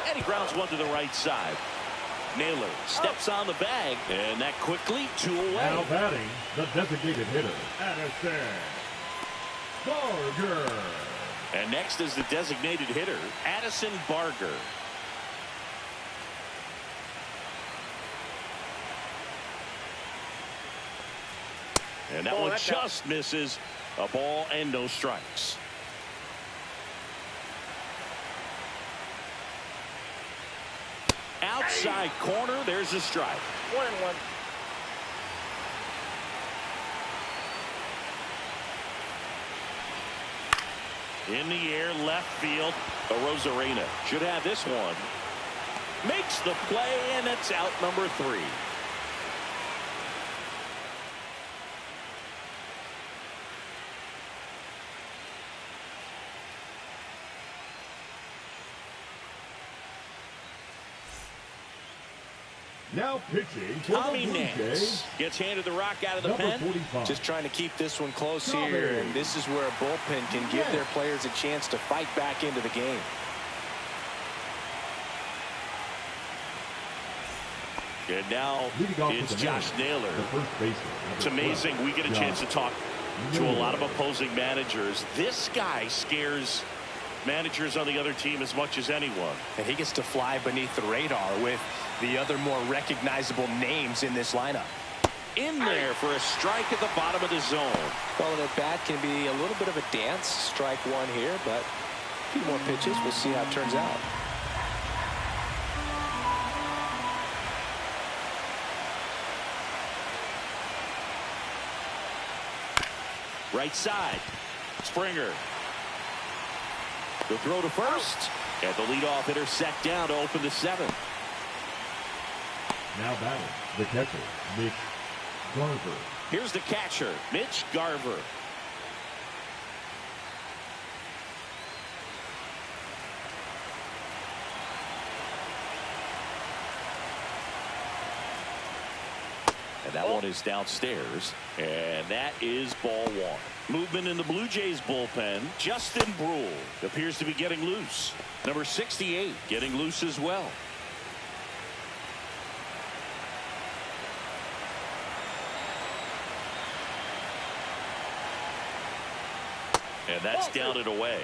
And he grounds one to the right side. Naylor steps on the bag, and that quickly 2 away. Now batting, the designated hitter, Addison Barger. And next is the designated hitter, Addison Barger. And that one just misses. A ball and no strikes. Outside corner, there's a strike. 1-1. In the air, left field. Rosarena should have this one. Makes the play, and it's out number 3. Now pitching for Tommy the Blue Nance Jays, gets handed the rock out of the number pen. 45. Just trying to keep this one close here, and this is where a bullpen can give their players a chance to fight back into the game. And now it's Josh Naylor. It's amazing we get a chance to talk to a lot of opposing managers. This guy scares managers on the other team as much as anyone. And he gets to fly beneath the radar with the other more recognizable names in this lineup. In there for a strike at the bottom of the zone. Well, that bat can be a little bit of a dance. Strike one here, but a few more pitches. We'll see how it turns out. Right side. Springer. The throw to first. And the leadoff hitter set down to open the 7th. Now batting, the catcher, Mitch Garver. Here's the catcher, Mitch Garver. And that one is downstairs. And that is ball 1. Movement in the Blue Jays bullpen. Justin Brule appears to be getting loose. Number 68 getting loose as well. And that's down and away.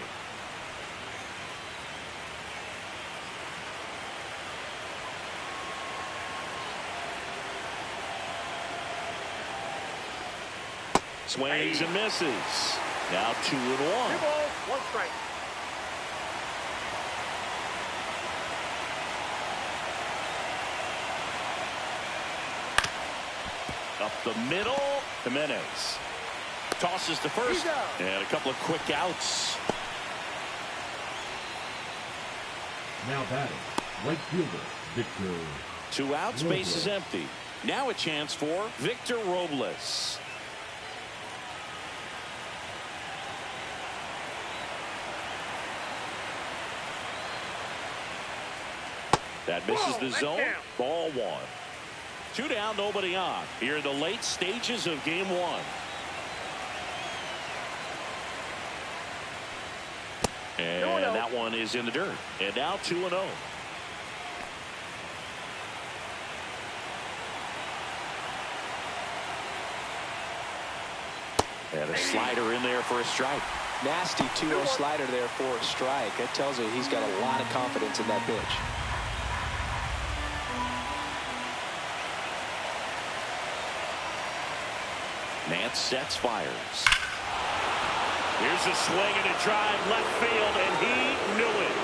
Swings and misses. Now 2-1. 2 balls, 1 strike. Up the middle. Jimenez tosses to first. And a couple of quick outs. Now batting, right fielder, Victor. 2 outs, Robles. base is empty. Now a chance for Victor Robles. That misses the zone. Ball 1. 2 down, nobody on. Here in the late stages of game 1. And that one is in the dirt. And now 2-0. And a slider in there for a strike. Nasty 2-0 slider there for a strike. That tells you he's got a lot of confidence in that pitch. Nance sets, fires. Here's a swing and a drive left field, and he knew it.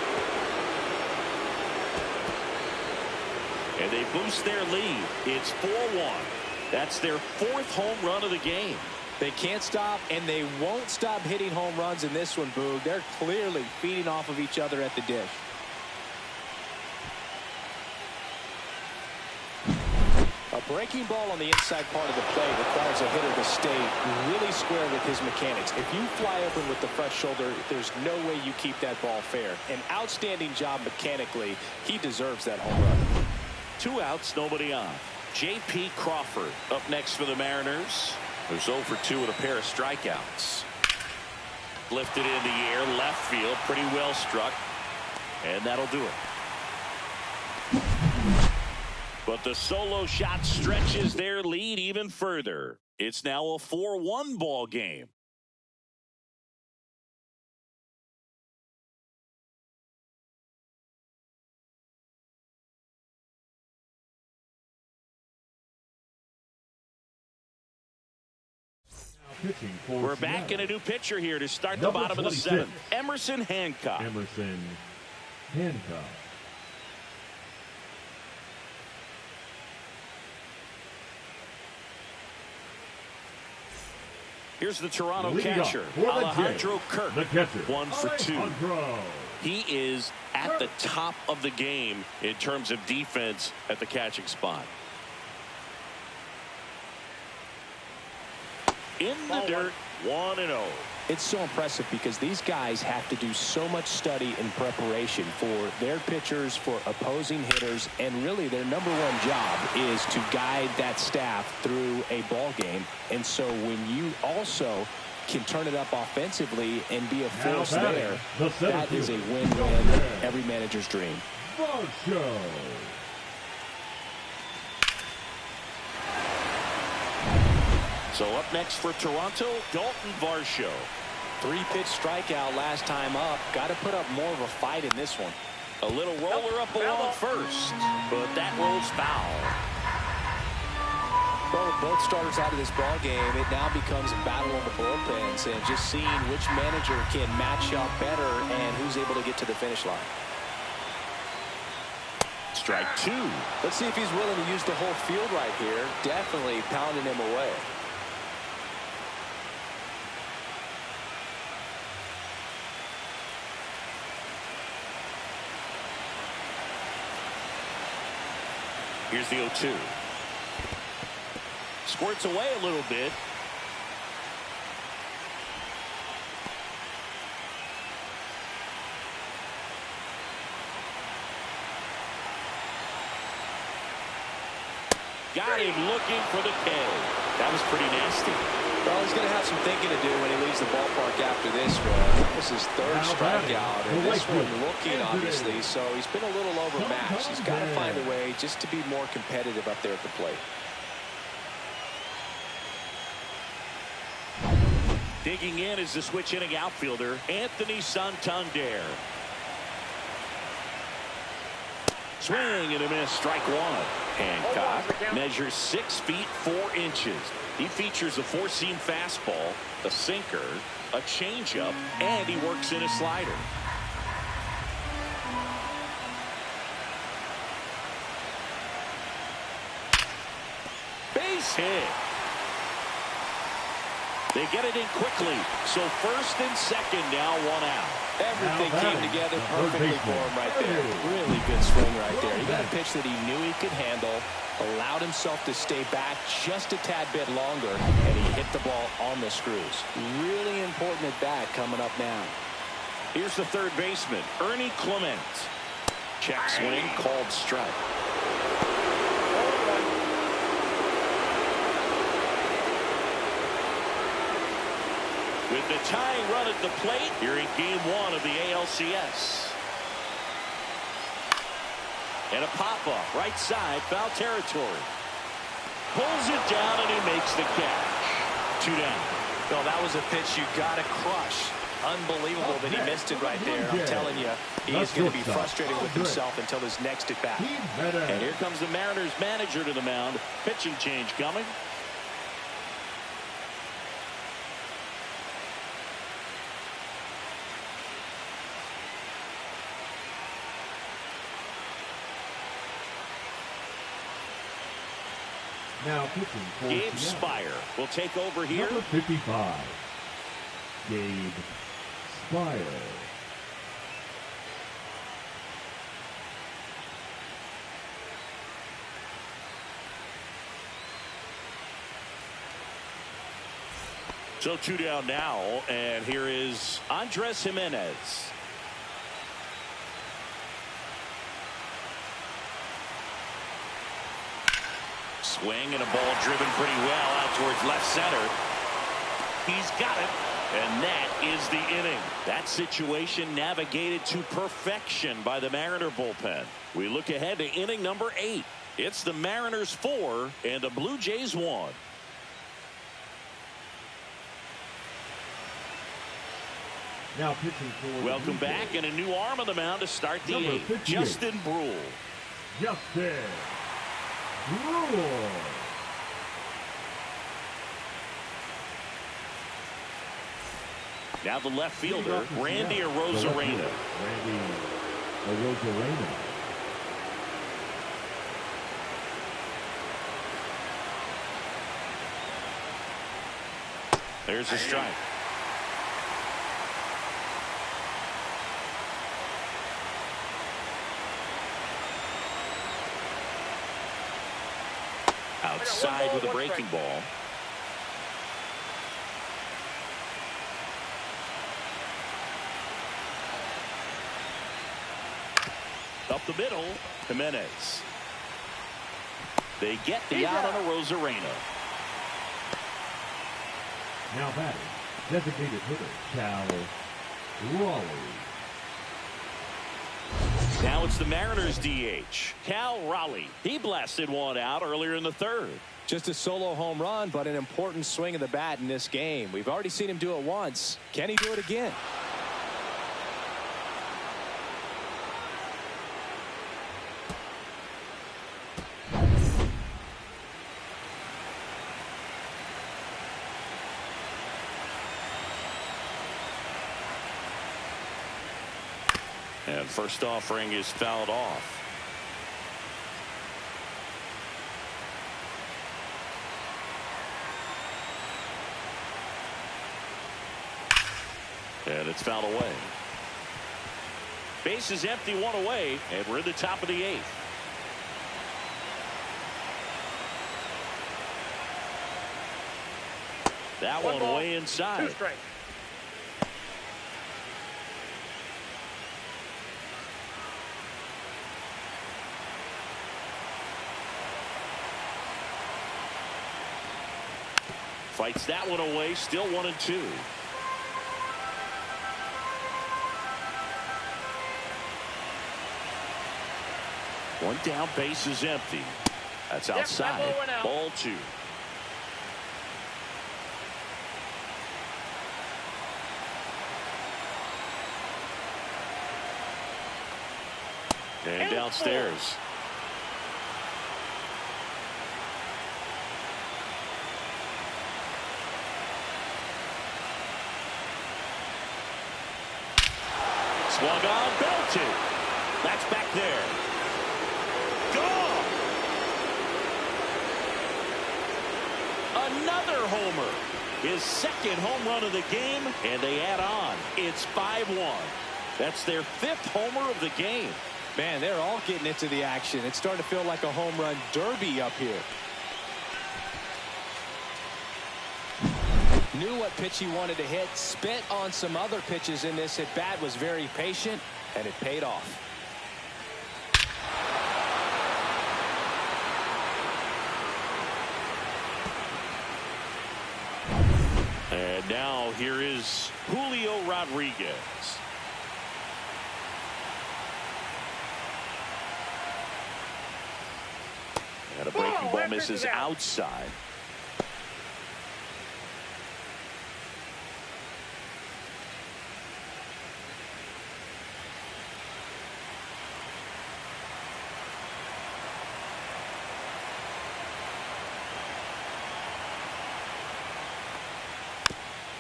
And they boost their lead. It's 4-1. That's their 4th home run of the game. They can't stop, and they won't stop hitting home runs in this one, Boog. They're clearly feeding off of each other at the dish. A breaking ball on the inside part of the plate requires a hitter to stay really square with his mechanics. If you fly open with the fresh shoulder, there's no way you keep that ball fair. An outstanding job mechanically. He deserves that home run. 2 outs, nobody on. J.P. Crawford up next for the Mariners. Who's 0 for 2 with a pair of strikeouts. Lifted in the air, left field, pretty well struck. And that'll do it. But the solo shot stretches their lead even further. It's now a 4-1 ball game. We're back in a new pitcher here to start the bottom of the 7th. Emerson Hancock. Emerson Hancock. Here's the Toronto Leading catcher, Alejandro Kirk, 1 for 2. He is at the top of the game in terms of defense at the catching spot. In the dirt, 1-0. It's so impressive because these guys have to do so much study and preparation for their pitchers, for opposing hitters, and really their #1 job is to guide that staff through a ball game. And so when you also can turn it up offensively and be a force there, that is a win-win, every manager's dream. The Show. So up next for Toronto, Dalton Varsho. 3-pitch strikeout last time up. Got to put up more of a fight in this one. A little roller up along first, but that rolls foul. Both starters out of this ball game, it now becomes a battle on the bullpens and just seeing which manager can match up better and who's able to get to the finish line. Strike 2. Let's see if he's willing to use the whole field right here. Definitely pounding him away. Here's the 0-2. Squirts away a little bit. Got him looking for the K. That was pretty nasty. Well, he's going to have some thinking to do when he leaves leaves the ballpark after this one. That was his third strikeout, and this one looking obviously, so he's been a little overmatched. He's got to find a way just to be more competitive up there at the plate. Digging in is the switch inning outfielder, Anthony Santander. Swing and a miss, strike one. Hancock measures 6 feet 4 inches. He features a 4-seam fastball, a sinker, a changeup, and he works in a slider. Base hit. They get it in quickly. So first and second, now 1 out. Everything came together perfectly for him right there. Really good swing right there. He got a pitch that he knew he could handle, allowed himself to stay back just a tad bit longer, and he hit the ball on the screws. Really important at bat coming up now. Here's the third baseman, Ernie Clement. Check swing, called strike. With the tying run at the plate here in game 1 of the ALCS. And a pop-up right side, foul territory. Pulls it down and he makes the catch. 2 down. No, that was a pitch you got to crush. Unbelievable that he missed it right there. I'm telling you, he's going to be frustrated with himself until his next at bat. And here comes the Mariners manager to the mound. Pitching change coming. Now pitching for Gabe Seattle. Spire will take over here. Number 55, Gabe Spire. So 2 down now, and here is Andres Jimenez. Swing and a ball driven pretty well out towards left center. He's got it, and that is the inning. That situation navigated to perfection by the Mariner bullpen. We look ahead to inning number 8. It's the Mariners 4 and the Blue Jays 1. Now pitching for Welcome back, and a new arm on the mound to start the 8th. Justin Brule. Justin Brule. Now the left fielder, Randy Arozarena. Randy Arozarena. There's a strike. Outside with a breaking ball. Up the middle, Jimenez. They get the out on Arozarena. Now batting, designated hitter Cal Raleigh. Now it's the Mariners DH, Cal Raleigh. He blasted one out earlier in the 3rd. Just a solo home run, but an important swing of the bat in this game. We've already seen him do it once. Can he do it again? And first offering is fouled off. And it's fouled away. Base is empty, 1 away, and we're in the top of the 8th. That one way inside. 2 strikes. Fights that one away, still 1-2. One down, base is empty. That's outside. Ball 2. And downstairs. Swung on, belted. That's back there. Gone. Another homer. His second home run of the game, and they add on. It's 5-1. That's their 5th homer of the game. Man, they're all getting into the action. It's starting to feel like a home run derby up here. Knew what pitch he wanted to hit, spit on some other pitches in this at bat, was very patient, and it paid off. And now here is Julio Rodriguez. And a breaking ball misses outside.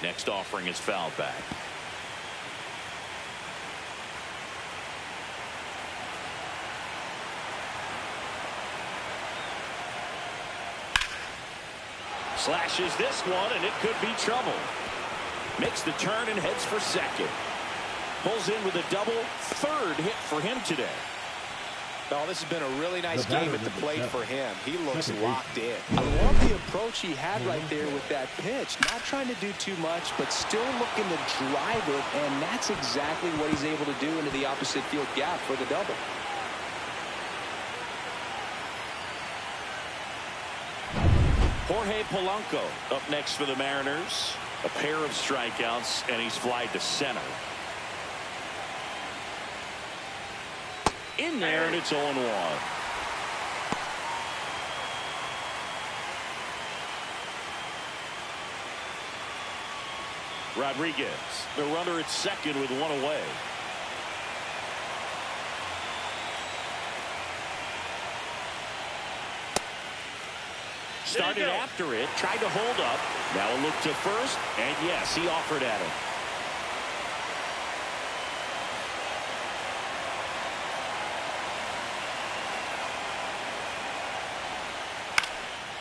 Next offering is fouled back. Slashes this one, and it could be trouble. Makes the turn and heads for second. Pulls in with a double. 3rd hit for him today. Oh, this has been a really nice game at the plate for him. He looks locked in. I love the approach he had right there with that pitch. Not trying to do too much, but still looking to drive it, and that's exactly what he's able to do into the opposite field gap for the double. Jorge Polanco up next for the Mariners. A pair of strikeouts, and he's flied to center. In there, and it's 0-1. Rodriguez, the runner at second with 1 away. Started after it, tried to hold up. Now a look to first, and yes, he offered at him.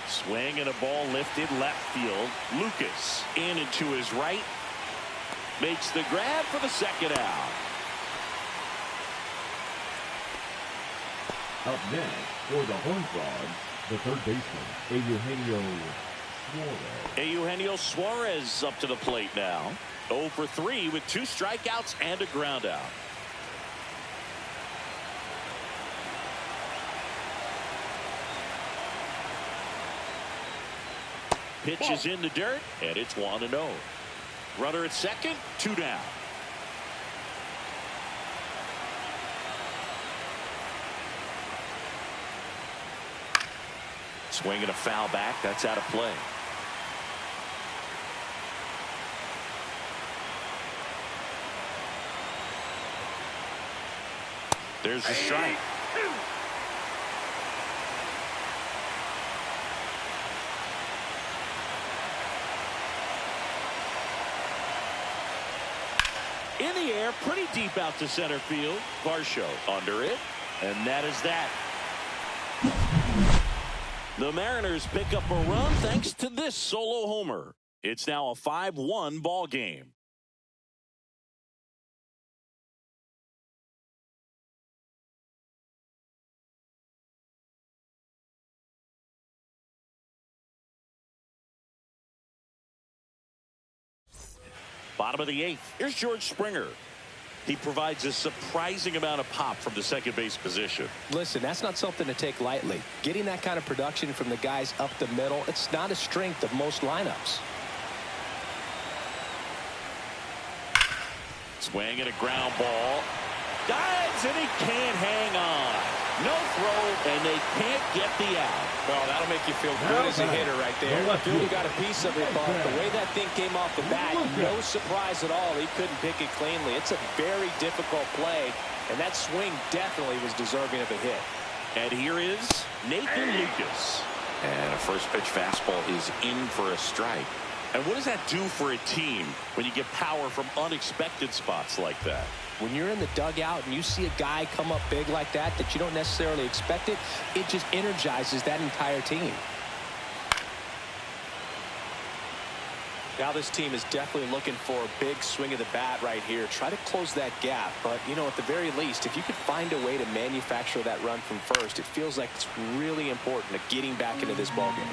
Swing and a ball lifted left field. Lucas in and to his right. Makes the grab for the second out. Up next for the Horned Frogs, the third baseman, Eugenio Suarez up to the plate now. 0 for 3 with 2 strikeouts and a ground out. Pitch is in the dirt, and it's 1-0. Runner at second, 2 down. Swing and a foul back. That's out of play. There's the strike. In the air, pretty deep out to center field. Varsho under it, and that is that. The Mariners pick up a run thanks to this solo homer. It's now a 5-1 ball game. Bottom of the 8th. Here's George Springer. He provides a surprising amount of pop from the second base position. Listen, that's not something to take lightly. Getting that kind of production from the guys up the middle, it's not a strength of most lineups. Swing and a ground ball. Dives, and he can't hang on. No throw, and they can't get the out. Well, that'll make you feel good as a hitter right there. Feel you got a piece of it, but the way that thing came off the bat, no surprise at all. He couldn't pick it cleanly. It's a very difficult play, and that swing definitely was deserving of a hit. And here is Nathan Lucas. And a first pitch fastball is in for a strike. And what does that do for a team when you get power from unexpected spots like that? When you're in the dugout and you see a guy come up big like that you don't necessarily expect it, it just energizes that entire team. Now this team is definitely looking for a big swing of the bat right here. Try to close that gap. But, you know, at the very least, if you could find a way to manufacture that run from first, it feels like it's really important to getting back into this ballgame.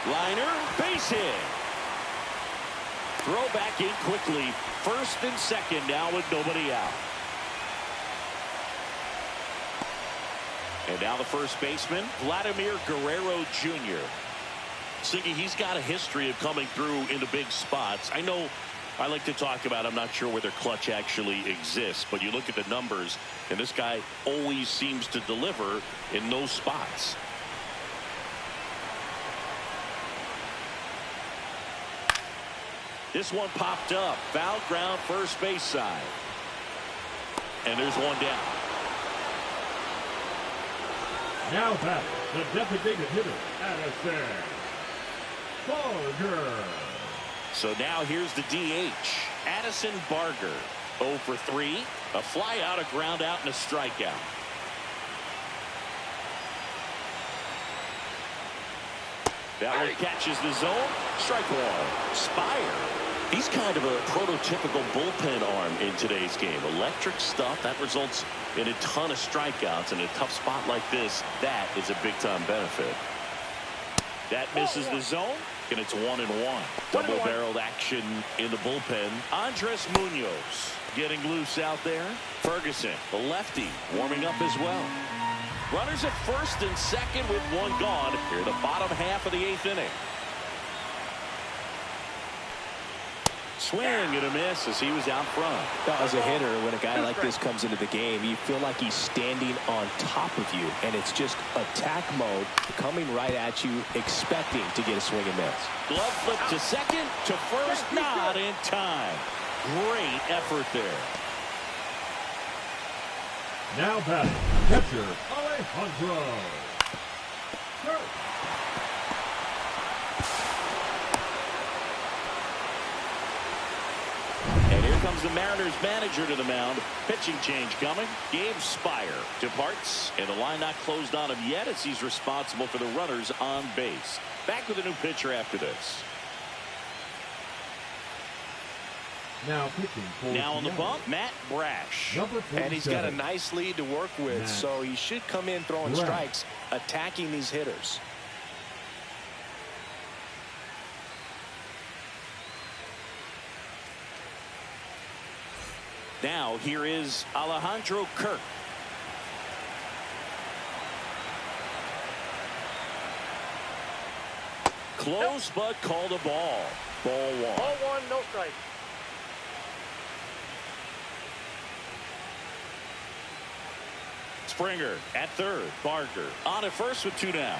Liner, base hit. Throw back in quickly. First and second now with nobody out. And now the first baseman, Vladimir Guerrero Jr. Siggy, he's got a history of coming through into big spots. I know I like to talk about, I'm not sure where their clutch actually exists, but you look at the numbers, and this guy always seems to deliver in those spots. This one popped up. Foul ground, first base side. And there's one down. Now back, the designated hitter, Addison Barger. So now here's the DH, Addison Barger. 0 for 3. A fly out, a ground out, and a strikeout. That one catches the zone. Strike one. Spire. He's kind of a prototypical bullpen arm in today's game. Electric stuff that results in a ton of strikeouts. In a tough spot like this, that is a big-time benefit. That misses the zone, and it's 1-1. Double-barreled action in the bullpen. Andres Munoz getting loose out there. Ferguson, the lefty, warming up as well. Runners at first and second with one gone here in the bottom half of the 8th inning. Swing and a miss as he was out front. As a hitter, when a guy like this comes into the game, you feel like he's standing on top of you, and it's just attack mode coming right at you, expecting to get a swing and miss. Glove flip to second, to first, not in time. Great effort there. Now batting, catcher Alejandro. And here comes the Mariners manager to the mound. Pitching change coming. Gabe Spire departs, and the line not closed on him yet as he's responsible for the runners on base. Back with a new pitcher after this. Now pitching for now on the bump, Matt Brash. And he's got a nice lead to work with, so he should come in throwing strikes, attacking these hitters. Now here is Alejandro Kirk. Close, but called a ball. Ball one. Ball one, no strike. Springer at third. Barger on at first with 2 down.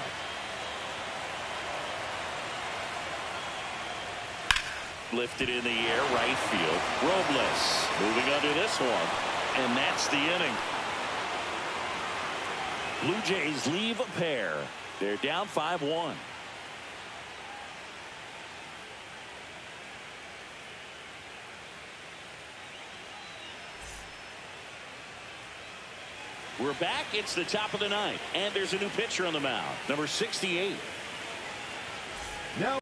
Lifted in the air, right field. Robles moving under this one, and that's the inning. Blue Jays leave a pair. They're down 5-1. We're back. It's the top of the 9th, and there's a new pitcher on the mound, number 68. Now.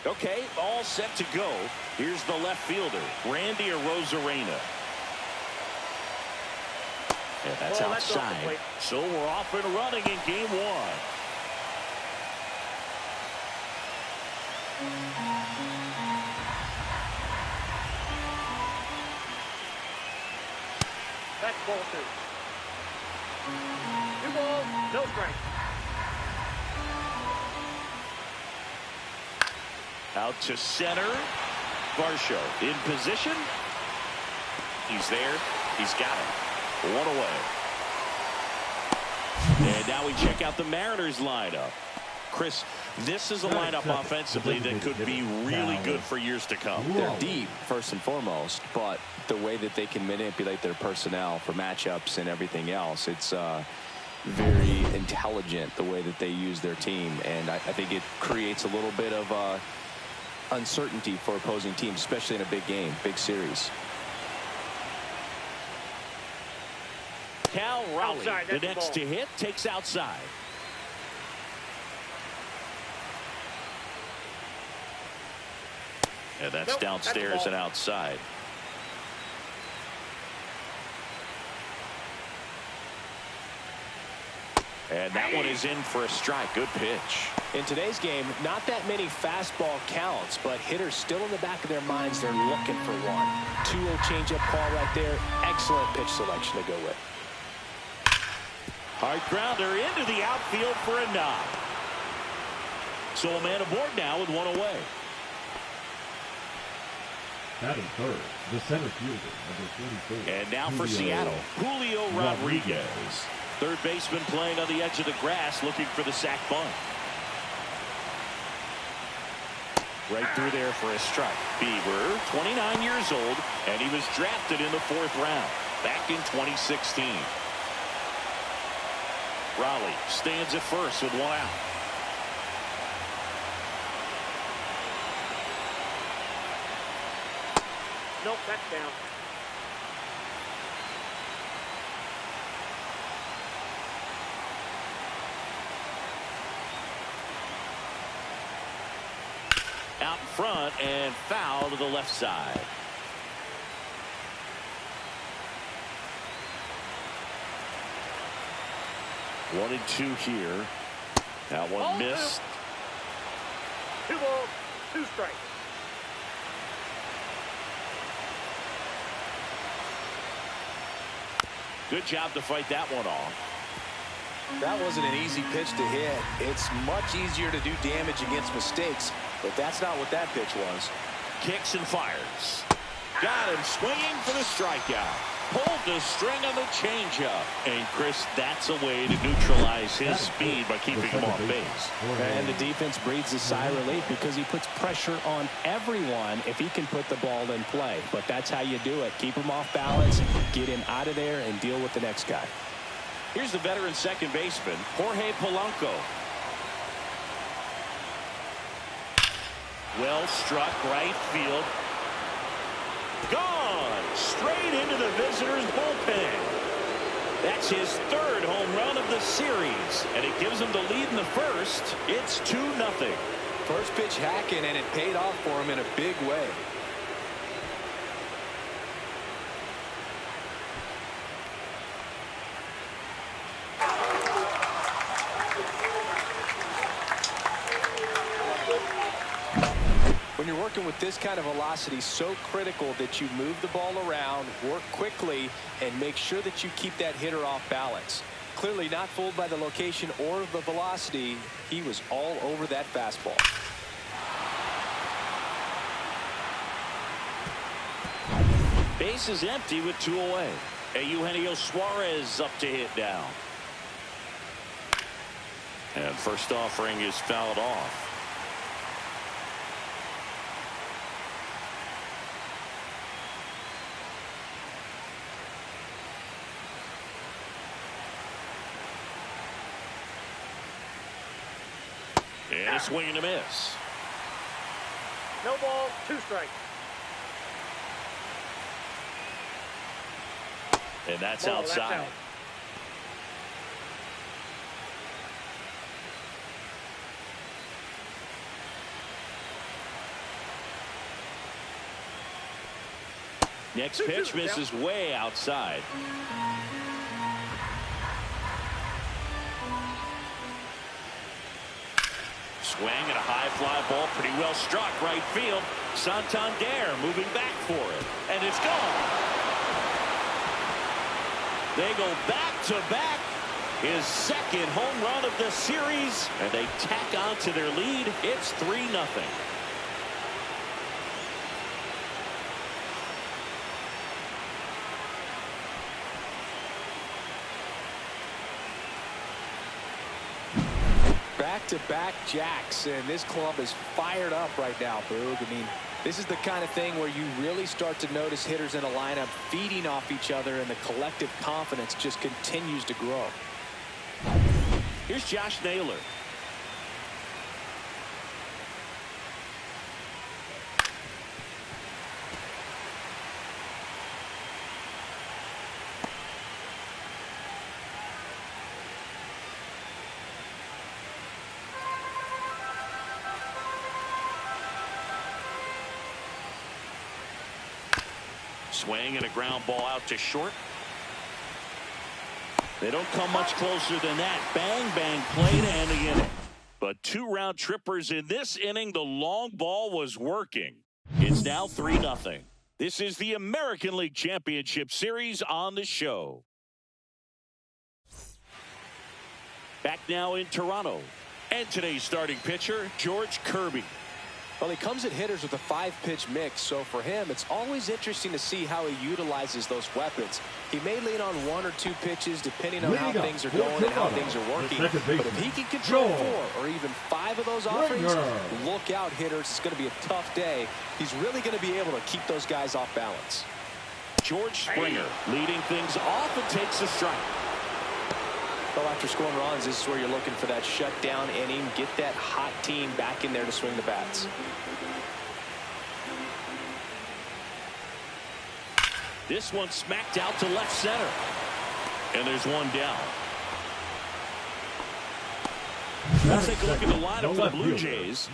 Okay, all set to go. Here's the left fielder, Randy Arozarena. And that's outside. So we're off and running in game 1. Ball 2. 2 balls, no strikes. Out to center. Varsho in position. He's there. He's got it. 1 away. And now we check out the Mariners lineup. Chris, this is a lineup offensively that could be really good for years to come. They're deep, first and foremost, but the way that they can manipulate their personnel for matchups and everything else, it's very intelligent the way that they use their team. And I think it creates a little bit of uncertainty for opposing teams, especially in a big game, big series. Cal Raleigh, the next to hit, takes outside. And that's downstairs and outside. And that one is in for a strike. Good pitch. In today's game, not that many fastball counts, but hitters still in the back of their minds, they're looking for one. 2-0 changeup call right there. Excellent pitch selection to go with. Hard grounder into the outfield for a knock. So a man aboard now with 1 away. Batting third, the center fielder, number 44. And now for Seattle, Julio Rodriguez. Third baseman playing on the edge of the grass, looking for the sac bunt. Right through there for a strike. Bieber, 29 years old, and he was drafted in the 4th round back in 2016. Raleigh stands at first with 1 out. Nope, that's down. Out in front and foul to the left side. One and 2 here. That one Ball missed. 2 balls, 2 strikes. Good job to fight that one off. That wasn't an easy pitch to hit. It's much easier to do damage against mistakes, but that's not what that pitch was. Kicks and fires. Got him swinging for the strikeout. Pulled the string on the changeup. And Chris, that's a way to neutralize his speed by keeping him off base. And the defense breathes a sigh of relief because he puts pressure on everyone if he can put the ball in play. But that's how you do it. Keep him off balance, get him out of there, and deal with the next guy. Here's the veteran second baseman, Jorge Polanco. Well struck right field. Gone straight into the visitors' bullpen. That's his 3rd home run of the series, and it gives him the lead in the 1st. It's 2-0. First pitch hacking, and it paid off for him in a big way. When you're working with this kind of velocity, so critical that you move the ball around, work quickly, and make sure that you keep that hitter off balance. Clearly not fooled by the location or the velocity. He was all over that fastball. Base is empty with 2 away. Eugenio Suarez up to hit now. And first offering is fouled off. And a swing and a miss. No balls, 2 strikes. And that's Ball, outside. that's out. Next pitch misses way outside. Swing and a high fly ball, pretty well struck right field. Santander moving back for it, and it's gone. They go back-to-back. His second home run of the series, and they tack on to their lead. It's 3-0. Back-to-back jacks, and this club is fired up right now, Boog. I mean, this is the kind of thing where you really start to notice hitters in a lineup feeding off each other, and the collective confidence just continues to grow. Here's Josh Naylor. Swing and a ground ball out to short. They don't come much closer than that. Bang, bang play to end the inning. But 2 round trippers in this inning. The long ball was working. It's now 3-0. This is the American League Championship Series on the show. Back now in Toronto. And today's starting pitcher, George Kirby. Well, he comes at hitters with a 5-pitch mix, so for him, it's always interesting to see how he utilizes those weapons. He may lean on 1 or 2 pitches depending on how things are going and how things are working. But if he can control 4 or even 5 of those offerings, look out, hitters. It's going to be a tough day. He's really going to be able to keep those guys off balance. George Springer leading things off and takes a strike. Well, after scoring runs, this is where you're looking for that shutdown inning. Get that hot team back in there to swing the bats. This one smacked out to left center. And there's one down. Let's take a look at the lineup for the Blue Jays.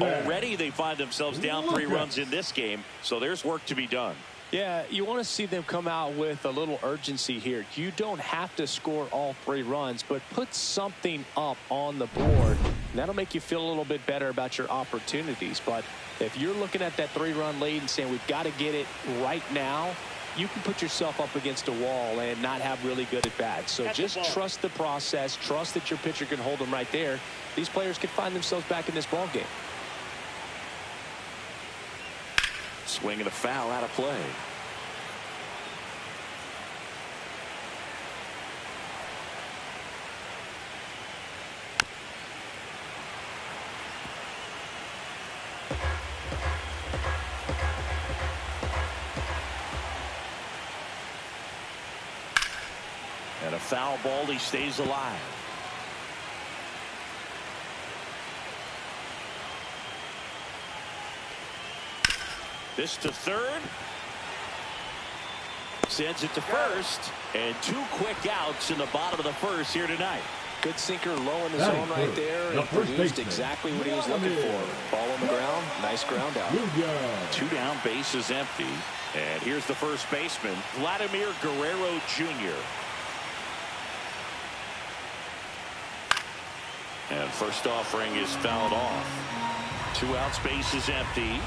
Already they find themselves down 3 runs in this game, so there's work to be done. Yeah, you want to see them come out with a little urgency here. You don't have to score all 3 runs, but put something up on the board. That'll make you feel a little bit better about your opportunities. But if you're looking at that 3-run lead and saying we've got to get it right now, you can put yourself up against a wall and not have really good at-bats. So just trust the process. Trust that your pitcher can hold them right there. These players can find themselves back in this ball game. Swing and a foul out of play. And a foul ball. He stays alive. This to third. Sends it to first. And 2 quick outs in the bottom of the first here tonight. Good sinker low in the zone right there. And produced exactly what he was looking for. Ball on the ground. Nice ground out. 2 down, bases empty. And here's the first baseman, Vladimir Guerrero Jr. And first offering is fouled off. 2 outs, bases empty.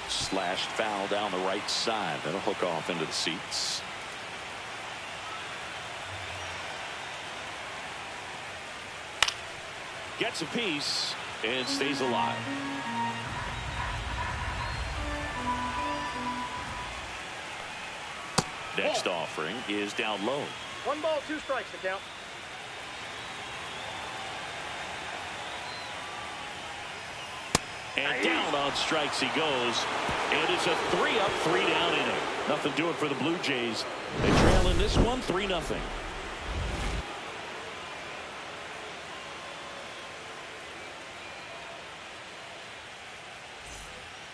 Slashed foul down the right side. That'll hook off into the seats. Gets a piece and stays alive. Next offering is down low. 1 ball, 2 strikes to count. And down on strikes he goes. And it's a 3-up, 3-down inning. Nothing doing for the Blue Jays. They trail in this one 3-0.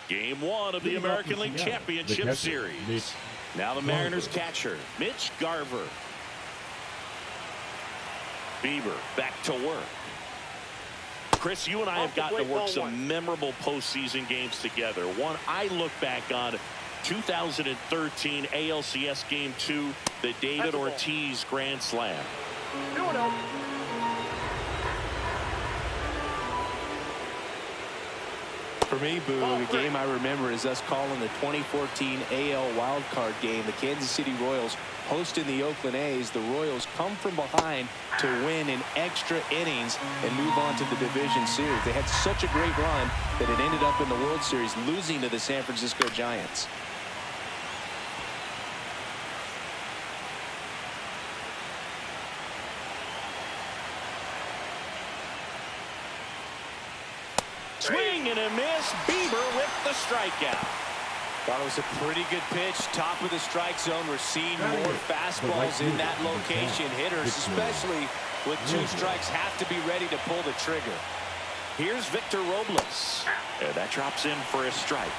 Game 1 of the American League Championship Series. Now the Mariners catcher, Mitch Garver. Bieber back to work. Chris, you and I have gotten to work some memorable postseason games together. One I look back on, 2013 ALCS Game 2, the David Ortiz Grand Slam. 2-0. For me, Boo, the game I remember is us calling the 2014 AL wildcard game. The Kansas City Royals hosting the Oakland A's. The Royals come from behind to win in extra innings and move on to the division series. They had such a great run that it ended up in the World Series losing to the San Francisco Giants. Swing and a miss. Bieber with the strikeout. Thought it was a pretty good pitch. Top of the strike zone. We're seeing more fastballs in that location. Hitters, especially with 2 strikes, have to be ready to pull the trigger. Here's Victor Robles. And that drops in for a strike.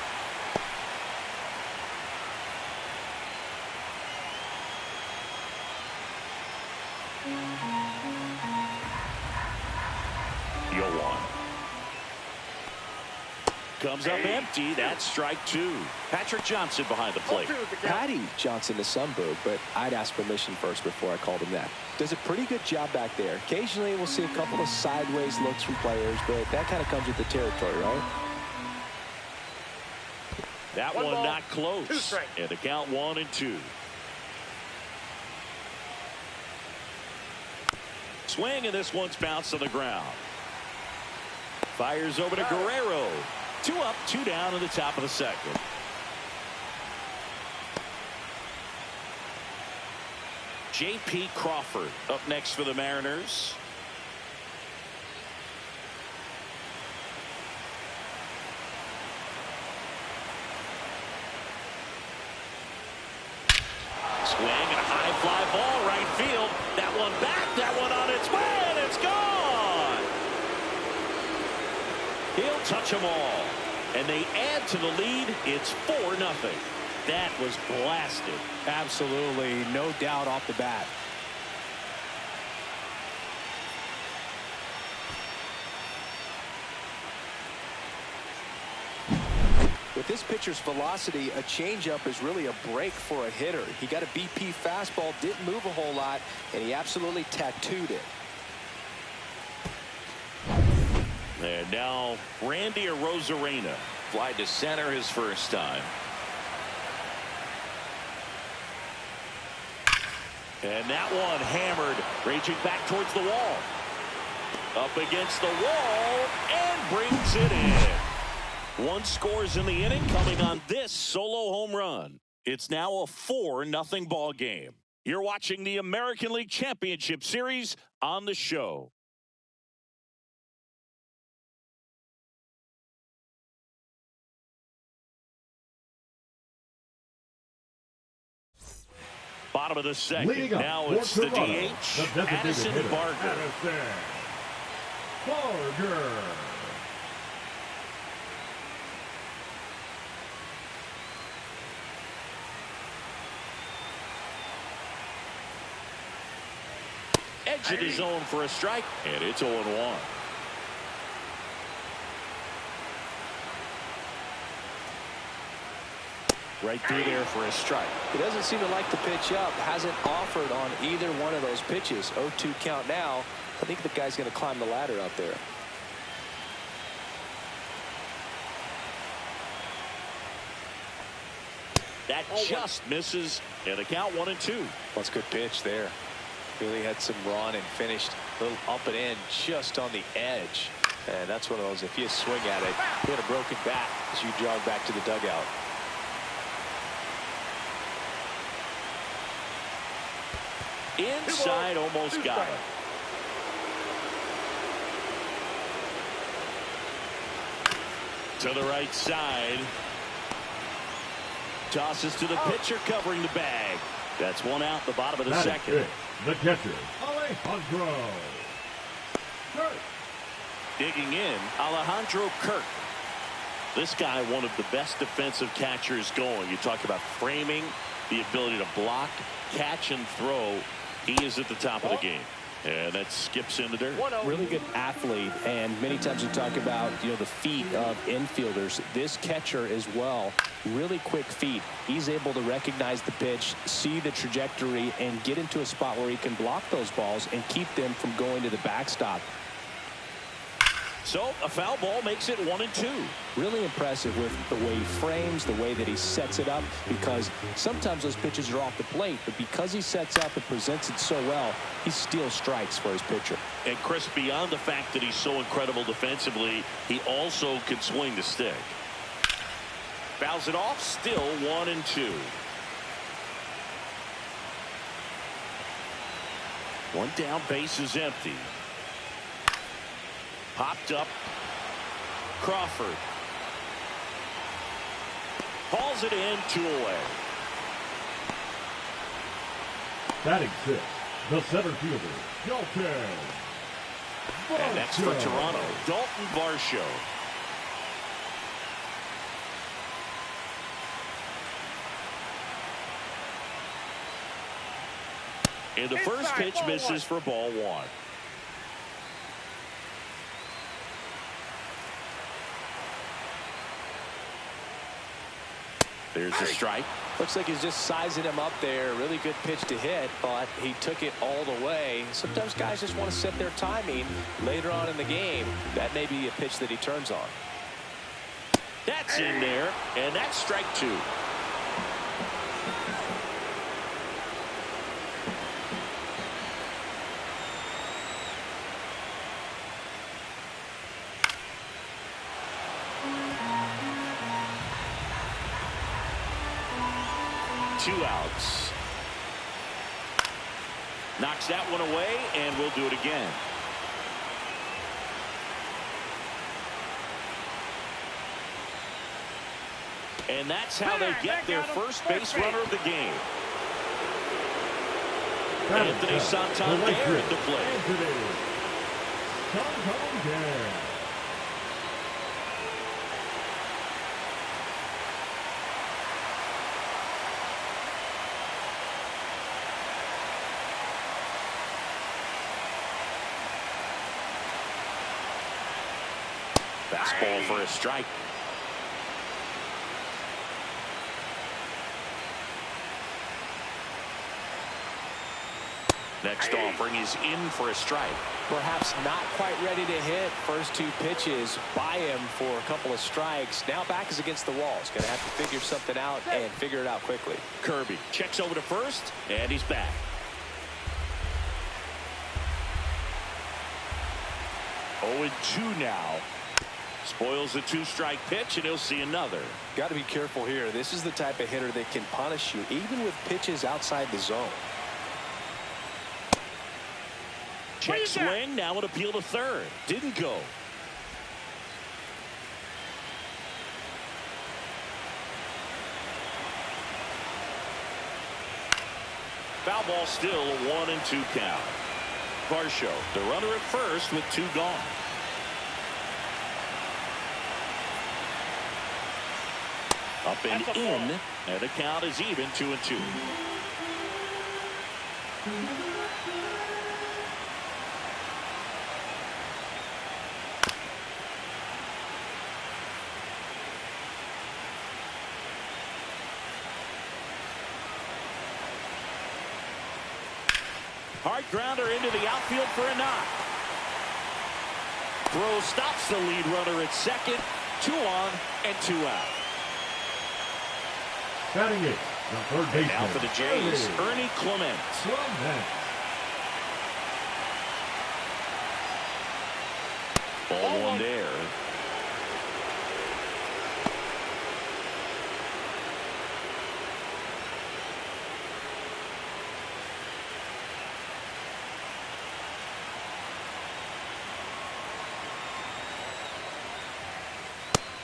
Comes up empty. That's strike 2. Patrick Johnson behind the plate. Patty Johnson to some, Boo, but I'd ask permission first before I called him that. Does a pretty good job back there. Occasionally we'll see a couple of sideways looks from players, but that kind of comes with the territory, right? That one not close. And the count 1-2. Swing, and this one's bounced on the ground. Fires over to Guerrero. 2 up, 2 down in the top of the second. J.P. Crawford up next for the Mariners. Swing and a high fly ball right field. That one back, that one on its way, and it's gone. He'll touch them all. And they add to the lead. It's 4-0. That was blasted. Absolutely. No doubt off the bat. With this pitcher's velocity, a changeup is really a break for a hitter. He got a BP fastball, didn't move a whole lot, and he absolutely tattooed it. And now Randy Arozarena. Fly to center his first time. And that one hammered, raging back towards the wall. Up against the wall and brings it in. 1 scores in the inning, coming on this solo home run. It's now a 4-0 ball game. You're watching the American League Championship Series on the show. Bottom of the second. Now it's the DH, Addison Barger. Edge of his zone for a strike, and it's 0-1. Right through there for a strike. He doesn't seem to like the pitch up. Hasn't offered on either one of those pitches. 0-2 count now. I think the guy's going to climb the ladder out there. That just misses, and the count 1-2. That's a good pitch there. Really had some run and finished a little up and in just on the edge. And that's one of those, if you swing at it, you had a broken bat as you jog back to the dugout. Inside, almost got it. To the right side. Tosses to the pitcher, covering the bag. That's 1 out, the bottom of the second. The catcher, Alejandro Kirk. Digging in, Alejandro Kirk. This guy, one of the best defensive catchers going. You talk about framing, the ability to block, catch, and throw. He is at the top of the game. And that skips in the dirt. Really good athlete, and many times we talk about, the feet of infielders. This catcher as well, really quick feet. He's able to recognize the pitch, see the trajectory, and get into a spot where he can block those balls and keep them from going to the backstop. So a foul ball makes it 1-2. Really impressive with the way he frames, the way that he sets it up, because sometimes those pitches are off the plate, but because he sets up and presents it so well, he steals strikes for his pitcher. And Chris, beyond the fact that he's so incredible defensively, he also can swing the stick. Fouls it off, still 1-2. One down, base is empty. Popped up. Crawford. Hauls it in, 2 away. Batting 6, the center fielder, Dalton. And that's for Toronto, Dalton Varsho. And the first pitch misses for ball 1. There's the strike. Looks like he's just sizing him up there. Really good pitch to hit, but he took it all the way. Sometimes guys just want to set their timing later on in the game. That may be a pitch that he turns on. That's in there, and that's strike 2. Two outs. Knocks that one away, and we'll do it again. And that's how they get their first base runner of the game. Anthony Santander at the plate. Santander. Fastball for a strike. Next offering is in for a strike. Perhaps not quite ready to hit. First 2 pitches by him for a couple of strikes. Now back is against the wall. He's going to have to figure something out and figure it out quickly. Kirby checks over to first, and he's back. Oh, 2 now. Spoils a 2-strike pitch, and he'll see another. Got to be careful here. This is the type of hitter that can punish you, even with pitches outside the zone. Check swing, now an appeal to third. Didn't go. Foul ball, still a 1-2 count. Varsho, the runner at first with 2 gone. Up and in, and the count is even, 2-2. Hard grounder into the outfield for a knock. Throw stops the lead runner at second. 2 on and 2 out. Batting 8, the third baseman. Now for the Jays, Ernie Clement. Ball 1 there.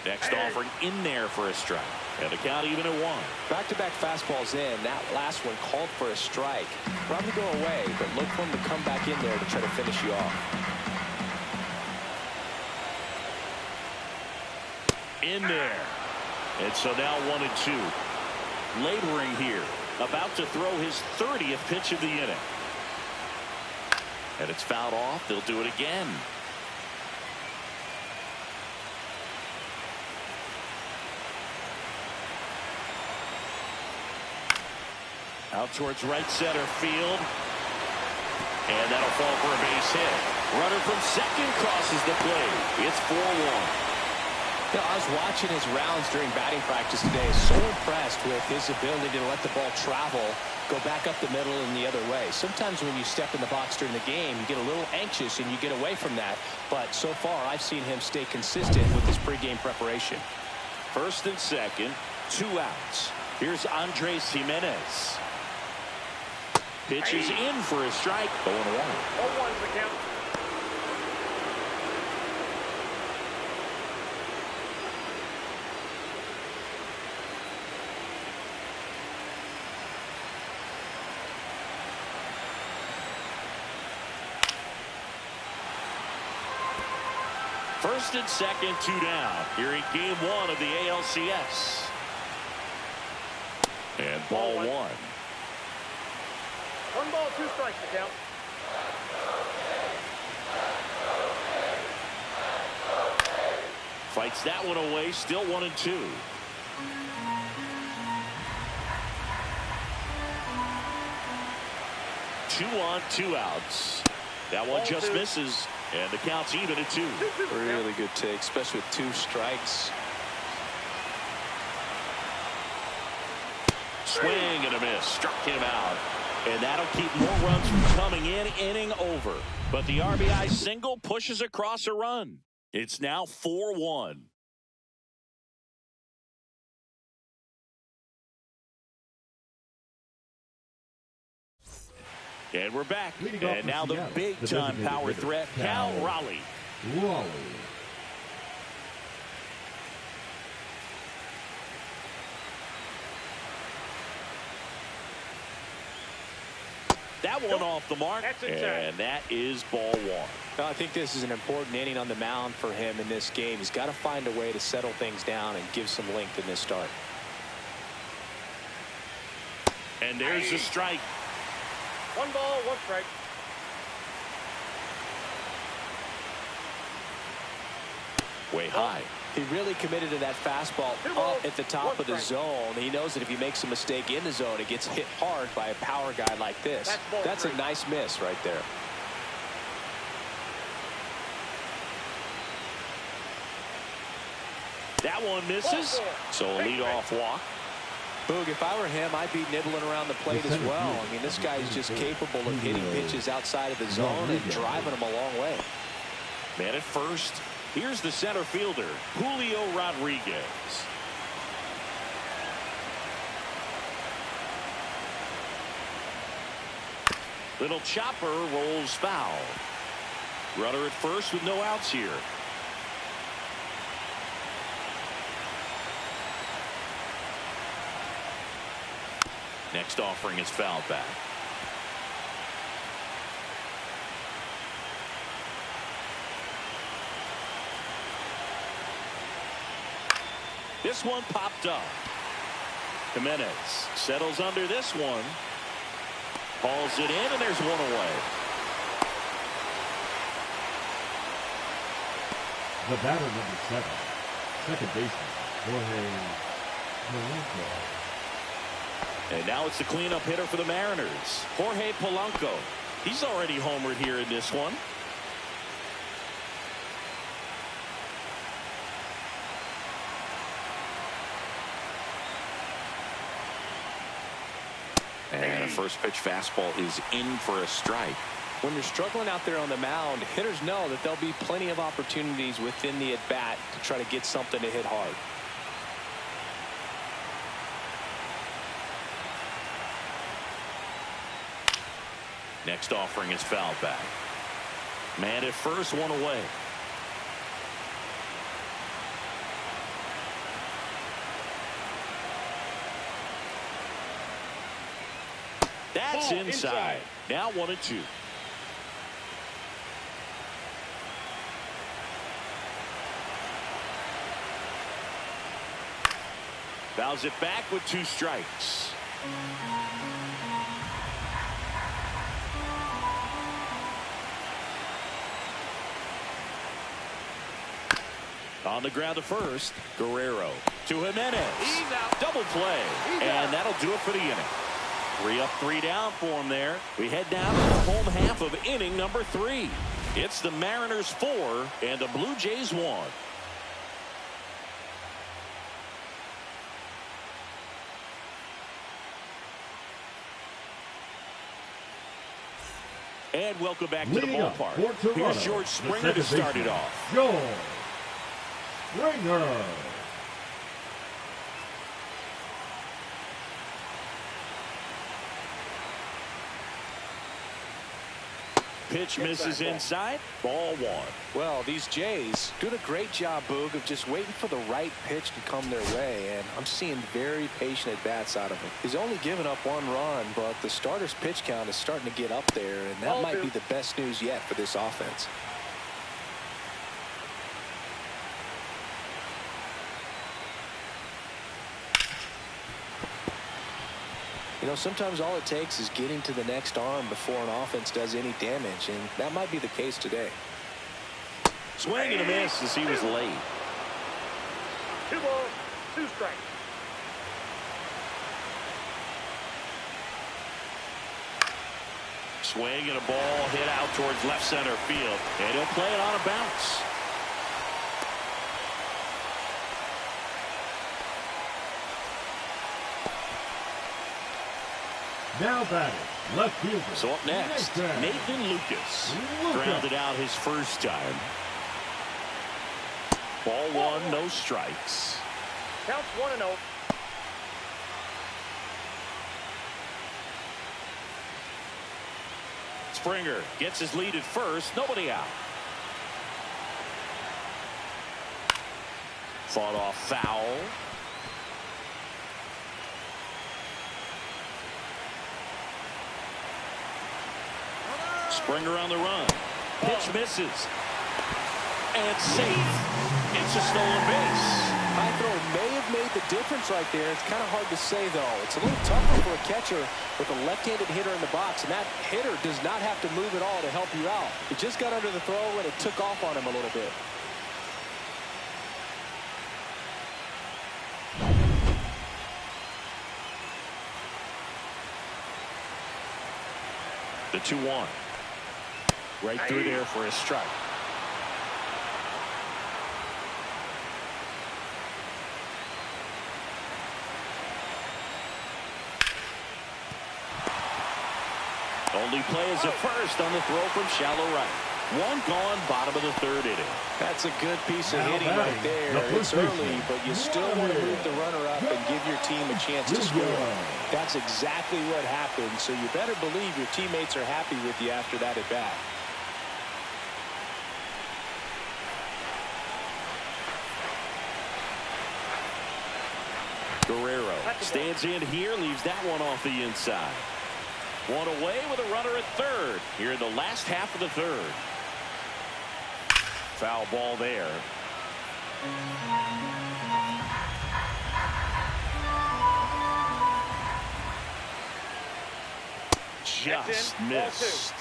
Next offering in there for a strike. And the count even at 1. Back-to-back fastballs in. That last one called for a strike. Probably go away, but look for him to come back in there to try to finish you off. In there. And so now 1-2. Laboring here. About to throw his 30th pitch of the inning. And it's fouled off. They'll do it again. Out towards right center field. And that'll fall for a base hit. Runner from second crosses the plate. It's 4-1. You know, I was watching his rounds during batting practice today. So impressed with his ability to let the ball travel, go back up the middle and the other way. Sometimes when you step in the box during the game, you get a little anxious and you get away from that. But so far, I've seen him stay consistent with his pregame preparation. First and second, 2 outs. Here's Andres Jimenez. Pitch is in for a strike. 0-1. 0-1's the count. First and second, 2 down. Here in game 1 of the ALCS. And ball 1. 1 ball, 2 strikes to count. Fights that one away, still 1-2. Two on, 2 outs. That one just misses, and the count's even at 2. Really good take, especially with 2 strikes. Swing and a miss, struck him out. And that'll keep more runs from coming in, inning over. But the RBI single pushes across a run. It's now 4-1. And we're back. And now the big-time power threat, Cal Raleigh. That one off the mark, and that is ball 1. Well, I think this is an important inning on the mound for him in this game. He's got to find a way to settle things down and give some length in this start. And there's the strike. 1 ball, 1 strike. Way high. He really committed to that fastball up at the top of the zone. He knows that if he makes a mistake in the zone, it gets hit hard by a power guy like this. That's a nice miss right there. That one misses. So a leadoff walk. Boog, if I were him, I'd be nibbling around the plate as well. I mean, this guy's just capable of hitting pitches outside of the zone and driving them a long way. Man at first. Here's the center fielder, Julio Rodriguez. Little chopper rolls foul. Runner at first with no outs here. Next offering is fouled back. This one popped up. Jimenez settles under this one. Hauls it in, and there's one away. The batter, number 7, second baseman, Jorge Polanco. And now it's the cleanup hitter for the Mariners, Jorge Polanco. He's already homered here in this one. And a first pitch fastball is in for a strike. When you're struggling out there on the mound, hitters know that there'll be plenty of opportunities within the at-bat to try to get something to hit hard. Next offering is fouled back. Man at first, one away. That's inside. Now 1-2. Fouls it back with 2 strikes. On the ground to first, Guerrero to Jimenez. Double play, and that'll do it for the inning. 3 up, 3 down for him there. We head down to the home half of inning number 3. It's the Mariners 4 and the Blue Jays 1. And welcome back to the ballpark. Here's George Springer to start it off. George Springer. Pitch misses inside. Ball 1. Well, these Jays doing a great job, Boog, of just waiting for the right pitch to come their way, and I'm seeing very patient at-bats out of him. He's only given up 1 run, but the starter's pitch count is starting to get up there, and that might be the best news yet for this offense. You know, sometimes all it takes is getting to the next arm before an offense does any damage, and that might be the case today. Swing and a miss as he was late. 2 balls, 2 strikes. Swing and a ball hit out towards left center field, and he'll play it on a bounce. Now batting, left fielder. So up next, Nathan Lucas. Grounded out his first time. Ball 1, no strikes. Counts 1-0. Springer gets his lead at first, nobody out. Fought off foul. Springer on the run. Pitch misses. And safe. It's a stolen base. High throw may have made the difference right there. It's kind of hard to say, though. It's a little tougher for a catcher with a left-handed hitter in the box, and that hitter does not have to move at all to help you out. It just got under the throw, and it took off on him a little bit. The 2-1. Right through there for a strike. Only play is a first on the throw from shallow right. 1 gone, bottom of the 3rd inning. That's a good piece of hitting right there. It's early, but you still want to move the runner up and give your team a chance to score. That's exactly what happened, so you better believe your teammates are happy with you after that at bat. Guerrero stands in here, leaves that one off the inside. 1 away with a runner at 3rd here in the last half of the 3rd. Foul ball there. Just missed.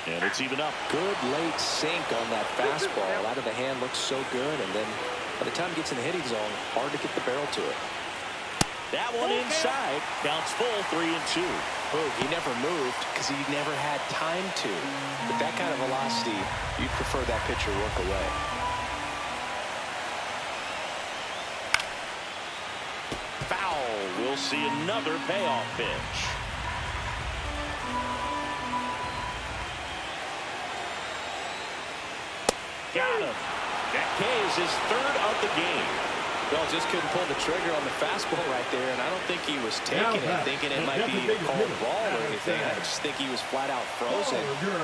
And it's even up. Good late sink on that fastball. Out of the hand looks so good, and then by the time it gets in the hitting zone, hard to get the barrel to it. That one inside. Counts full, 3-2. Oh, he never moved because he never had time to. With that kind of velocity, you'd prefer that pitcher work away. Foul. We'll see another payoff pitch. Got him. That K is his 3rd of the game. Well, just couldn't pull the trigger on the fastball right there, and I don't think he was taking it, thinking it might be a called ball or anything. I just think he was flat out frozen.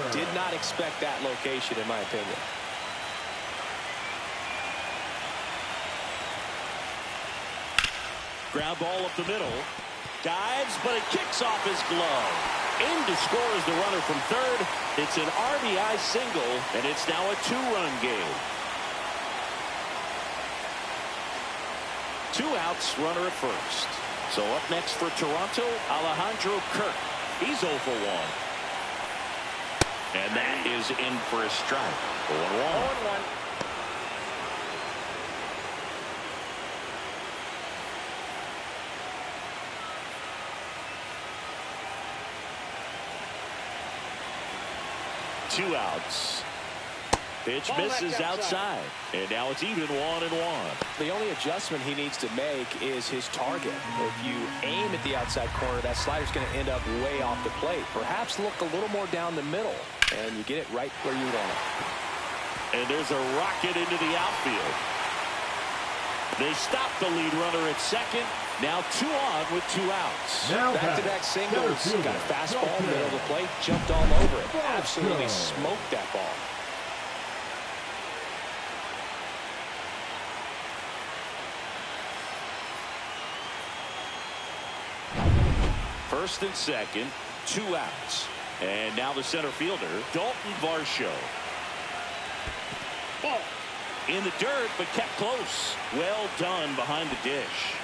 Did not expect that location, in my opinion. Ground ball up the middle. Dives, but it kicks off his glove. In to score is the runner from 3rd. It's an RBI single, and it's now a 2-run game. 2 outs, runner at 1st. So up next for Toronto, Alejandro Kirk. He's 0 for 1. And that is in for a strike. 0-1. 2 outs. Pitch misses outside. And now it's even 1-1. The only adjustment he needs to make is his target. If you aim at the outside corner, that slider's going to end up way off the plate. Perhaps look a little more down the middle, and you get it right where you want it. And there's a rocket into the outfield. They stop the lead runner at second. Now 2 on with 2 outs. Back-to-back singles. Got a fastball, middle of the plate, jumped all over it. Absolutely smoked that ball. First and second, 2 outs. And now the center fielder, Dalton Varsho. Ball. In the dirt, but kept close. Well done behind the dish.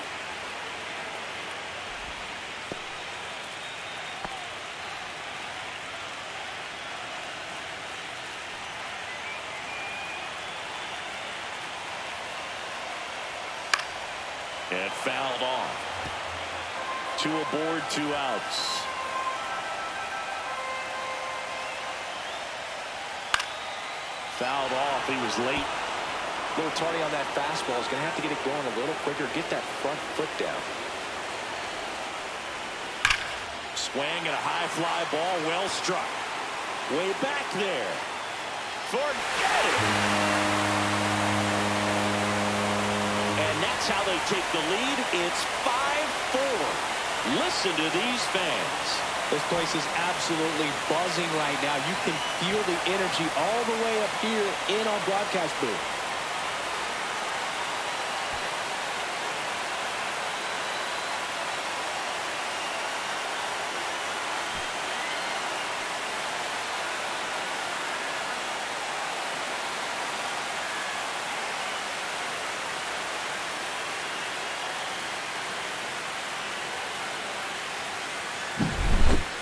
And fouled off. 2 aboard, 2 outs. Fouled off. He was late. A little tardy on that fastball. Is going to have to get it going a little quicker. Get that front foot down. Swing and a high fly ball. Well struck. Way back there. Forget it. And that's how they take the lead. It's 5-4. Listen to these fans. This place is absolutely buzzing right now. You can feel the energy all the way up here in our broadcast booth.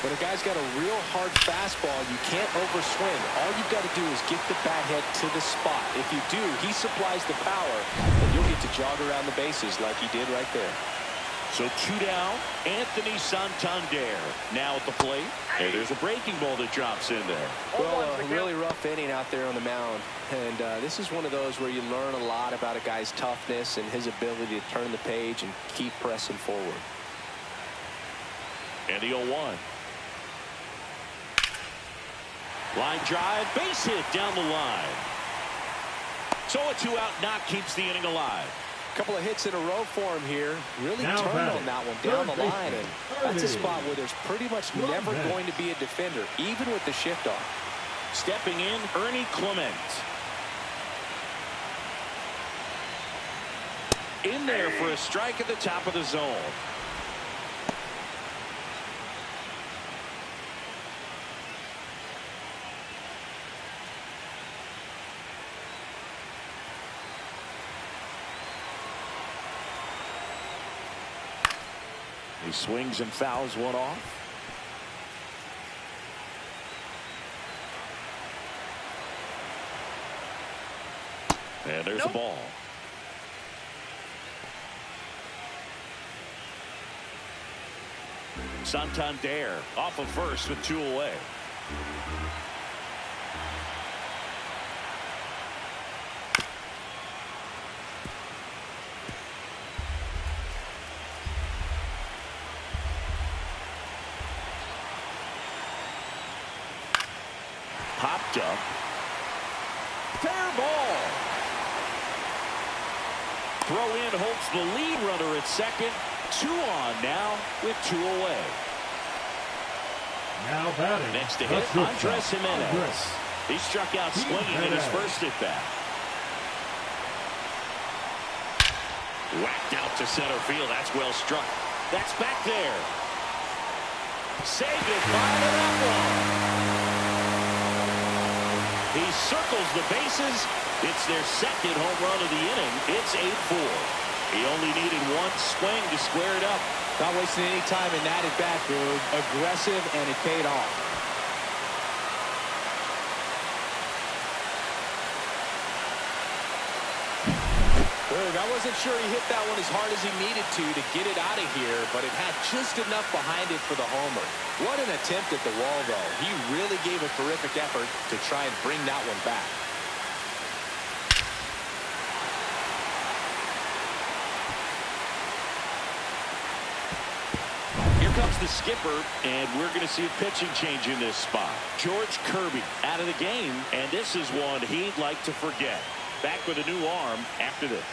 When a guy's got a real hard fastball, you can't overswing. All you've got to do is get the bat head to the spot. If you do, he supplies the power, and you'll get to jog around the bases like he did right there. So 2 down, Anthony Santander now at the plate. Hey, there's a breaking ball that drops in there. Well, a really rough inning out there on the mound. And this is one of those where you learn a lot about a guy's toughness and his ability to turn the page and keep pressing forward. And the 0-1. Line drive, base hit down the line. So a 2-out knock keeps the inning alive. A couple of hits in a row for him here. Really turned on that one down the line. And that's a spot where there's pretty much never going to be a defender, even with the shift off. Stepping in, Ernie Clement. In there for a strike at the top of the zone. He swings and fouls one off. And there's the ball. Santander off of first with 2 away. Popped up. Fair ball. Throw in holds the lead runner at second. 2 on now with 2 away. Now batting. Next to hit, Andres Jimenez. He struck out swinging in his first at bat. Whacked out to center field. That's well struck. That's back there. Say goodbye to that one. He circles the bases. It's their second home run of the inning. It's 8-4. He only needed 1 swing to square it up. Not wasting any time in that at bat, Boog. Aggressive, and it paid off. Boog, I wasn't sure he hit that one as hard as he needed to get it out of here, but it had just enough behind it for the homer. What an attempt at the wall, though. He really gave a terrific effort to try and bring that one back. Comes the skipper, and we're going to see a pitching change in this spot. George Kirby out of the game, and this is one he'd like to forget. Back with a new arm after this.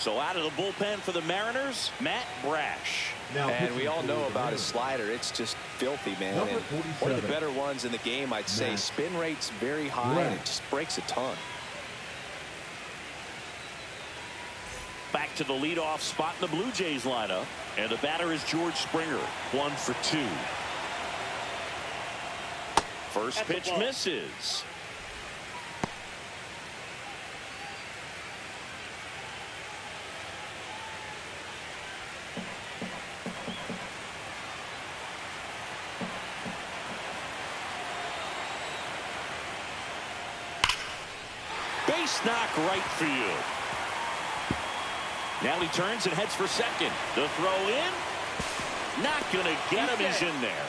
So out of the bullpen for the Mariners, Matt Brash. And we all know about his slider. It's just filthy, man. And one of the better ones in the game, I'd say. Spin rate's very high, and it just breaks a ton. Back to the leadoff spot in the Blue Jays lineup. And the batter is George Springer, 1 for 2. First pitch misses. Base knock right field. Now he turns and heads for second. The throw in. Not going to get him. He's in there.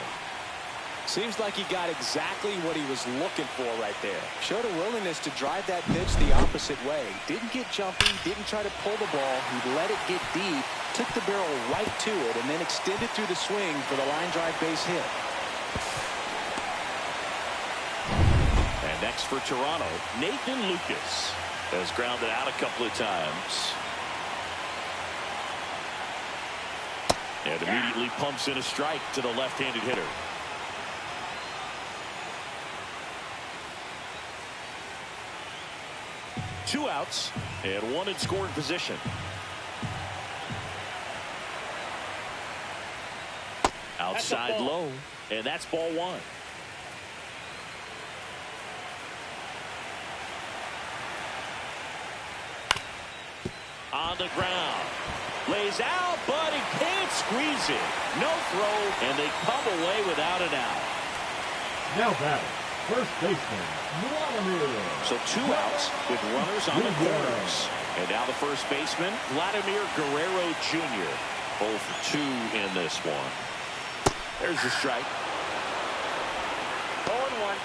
Seems like he got exactly what he was looking for right there. Showed a willingness to drive that pitch the opposite way. Didn't get jumpy. Didn't try to pull the ball. He let it get deep. Took the barrel right to it and then extended through the swing for the line drive base hit. Next for Toronto, Nathan Lucas has grounded out a couple of times. And immediately pumps in a strike to the left-handed hitter. Two outs and one in scoring position. Outside low, and that's ball 1. On the ground. Lays out, but he can't squeeze it. No throw, and they come away without an out. Now batting, first baseman, Vladimir. So 2 outs with runners on the corners. And now the first baseman, Vladimir Guerrero Jr. 0 for 2 in this one. There's the strike. 0-1.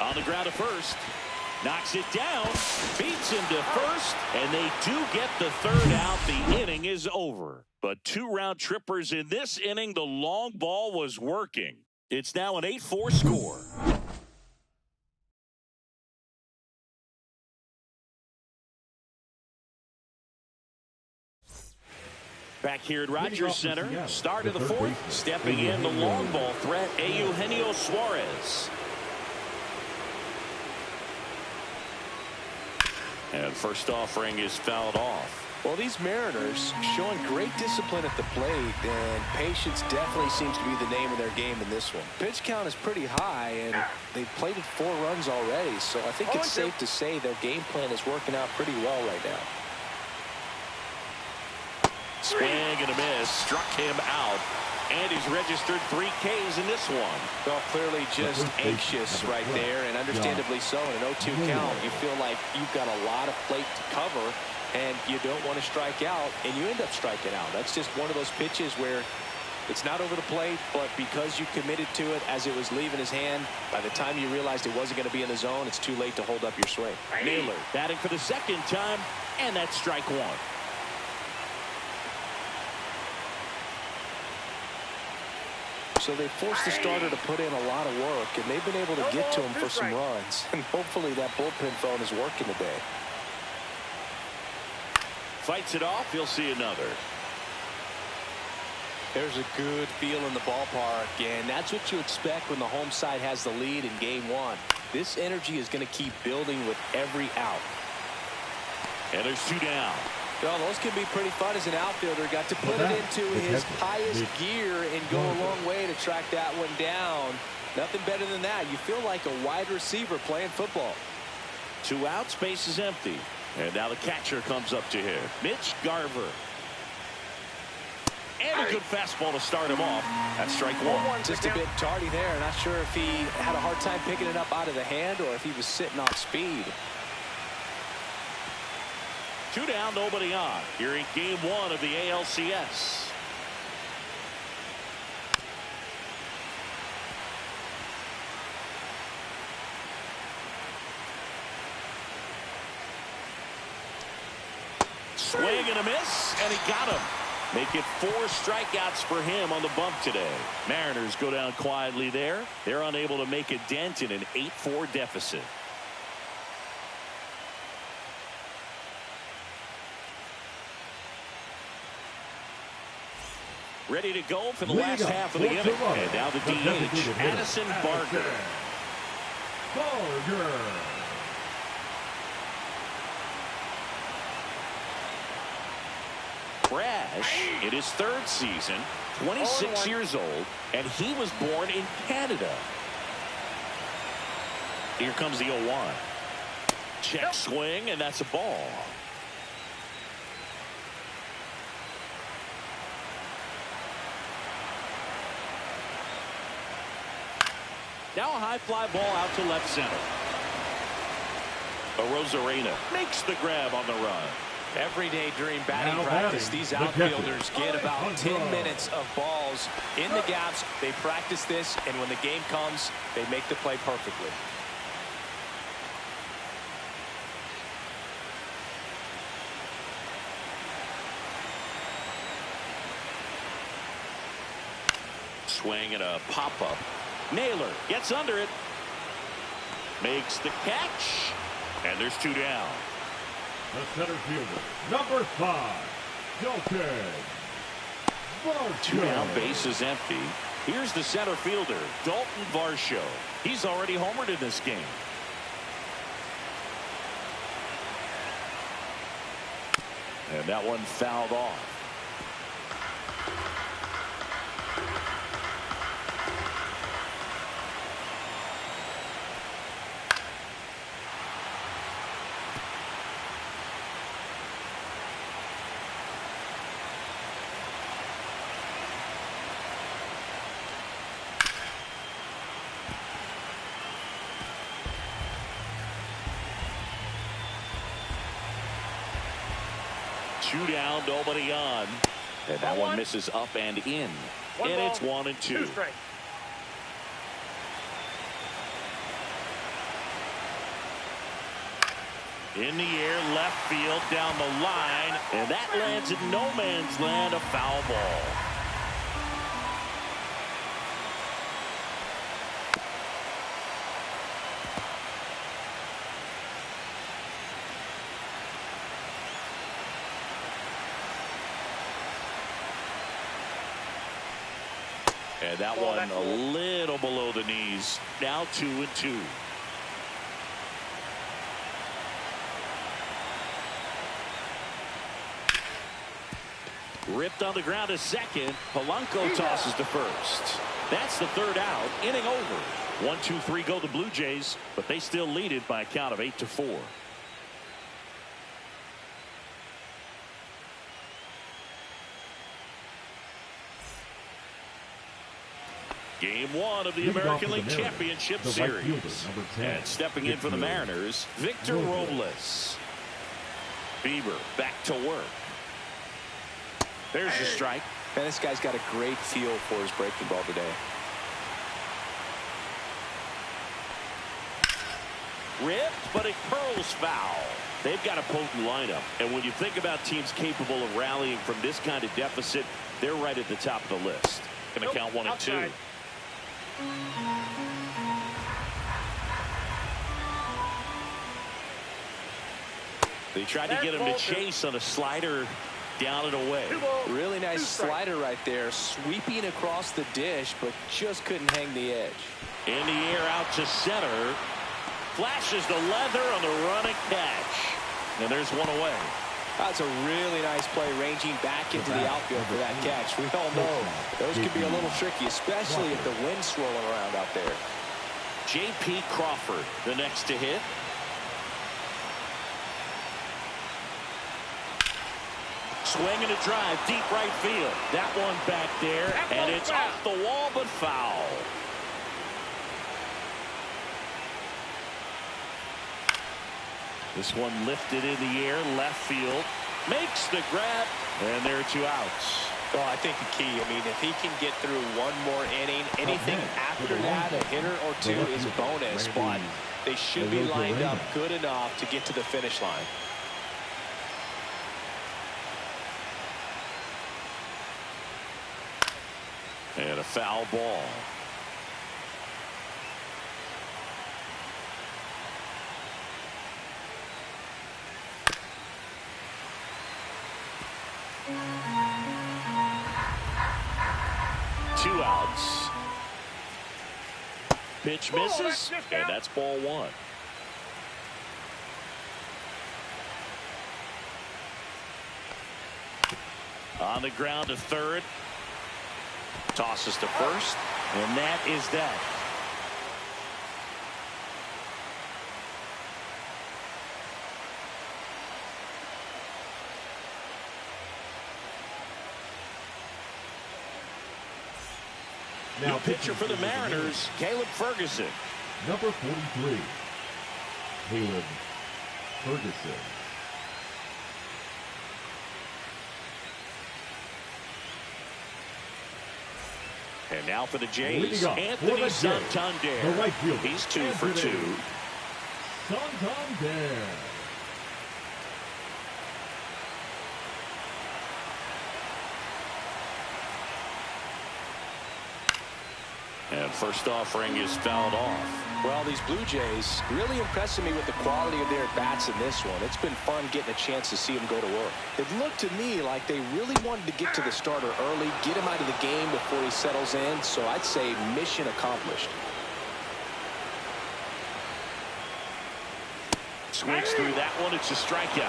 On the ground to first. Knocks it down. Beats him to first. And they do get the 3rd out. The inning is over. But 2 round trippers in this inning. The long ball was working. It's now an 8-4 score. Back here at Rogers Center. Start of the 4th. Stepping in the long ball threat, Eugenio Suarez. And first offering is fouled off. Well, these Mariners showing great discipline at the plate, and patience definitely seems to be the name of their game in this one. Pitch count is pretty high, and they've plated 4 runs already, so I think it's safe to say their game plan is working out pretty well right now. Swing and a miss. Struck him out. And he's registered 3 Ks in this one. Well, clearly just anxious right there, and understandably so. In an 0-2 count, you feel like you've got a lot of plate to cover, and you don't want to strike out, and you end up striking out. That's just one of those pitches where it's not over the plate, but because you committed to it as it was leaving his hand, by the time you realized it wasn't going to be in the zone, it's too late to hold up your swing. Naylor batting for the 2nd time, and that's strike 1. So they forced the starter to put in a lot of work, and they've been able to get to him for some runs. And hopefully that bullpen phone is working today. Fights it off. He'll see another. There's a good feel in the ballpark, and that's what you expect when the home side has the lead in game 1. This energy is going to keep building with every out. And there's 2 down. Well, those can be pretty fun as an outfielder. Got to put it into his highest gear and go a long way to track that one down. Nothing better than that. You feel like a wide receiver playing football. 2 outs, base is empty. And now the catcher comes up to him. Mitch Garver. And a good fastball to start him off. That's strike 1. Just a bit tardy there. Not sure if he had a hard time picking it up out of the hand or if he was sitting off speed. 2 down, nobody on. Here in game 1 of the ALCS. Swing and a miss, and he got him. Make it 4 strikeouts for him on the bump today. Mariners go down quietly there. They're unable to make a dent in an 8-4 deficit. Ready to go for the last half of the inning. And now the DH, Addison Barger. Brash in his 3rd season, 26 years old, and he was born in Canada. Here comes the 0-1. Check swing, and that's a ball. Now a high fly ball out to left center. Rosarena makes the grab on the run. Every day during batting practice, these outfielders get about 10 minutes of balls in the gaps. They practice this, and when the game comes, they make the play perfectly. Swing and a pop-up. Naylor gets under it. Makes the catch. And there's 2 down. The center fielder, number 5, Dalton. 2 down, base is empty. Here's the center fielder, Dalton Varsho. He's already homered in this game. And that one fouled off. Two down, nobody on. And that one misses up and in. And it's 1-2. 2 strikes. In the air, left field, down the line. And that lands in no man's land, a foul ball. And that one a little below the knees. Now 2-2. Ripped on the ground to second. Polanco tosses to first. That's the 3rd out. Inning over. 1-2-3 go the Blue Jays, but they still lead it by a count of 8-4. Game 1 of the American League Championship Series. And stepping in for the Mariners, Victor Robles. Bieber back to work. There's a strike. Man, this guy's got a great feel for his breaking ball today. Ripped, but it curls foul. They've got a potent lineup. And when you think about teams capable of rallying from this kind of deficit, they're right at the top of the list. Going to count 1-2. They tried to get him to chase on a slider down and away. Really nice slider right there, sweeping across the dish, but just couldn't hang the edge. In the air out to center. Flashes the leather on the running catch. And there's one away. That's a really nice play, ranging back into the outfield for that catch. We all know those can be a little tricky, especially if the wind's swirling around out there. J.P. Crawford, the next to hit. Swing and a drive, deep right field. That one back there, and it's off the wall, but foul. This one lifted in the air, left field. Makes the grab, and there are 2 outs. Oh, I think the key, I mean, if he can get through one more inning, anything after that, a hitter or 2 is bonus, but they should be lined up good enough to get to the finish line. And a foul ball. Two outs. Pitch misses, and that's ball 1. On the ground to third. Tosses to first, and that is that. Now New pitcher for the Mariners, Caleb Ferguson. Number 43, Caleb Ferguson. And now for the Jays, Leading off Anthony for the Jays, Santander. the right fielder, He's 2 for 2. Santander. And first offering is fouled off. Well, these Blue Jays really impressing me with the quality of their bats in this one. It's been fun getting a chance to see them go to work. It looked to me like they really wanted to get to the starter early, get him out of the game before he settles in. So I'd say mission accomplished. Swings through that one. It's a strikeout.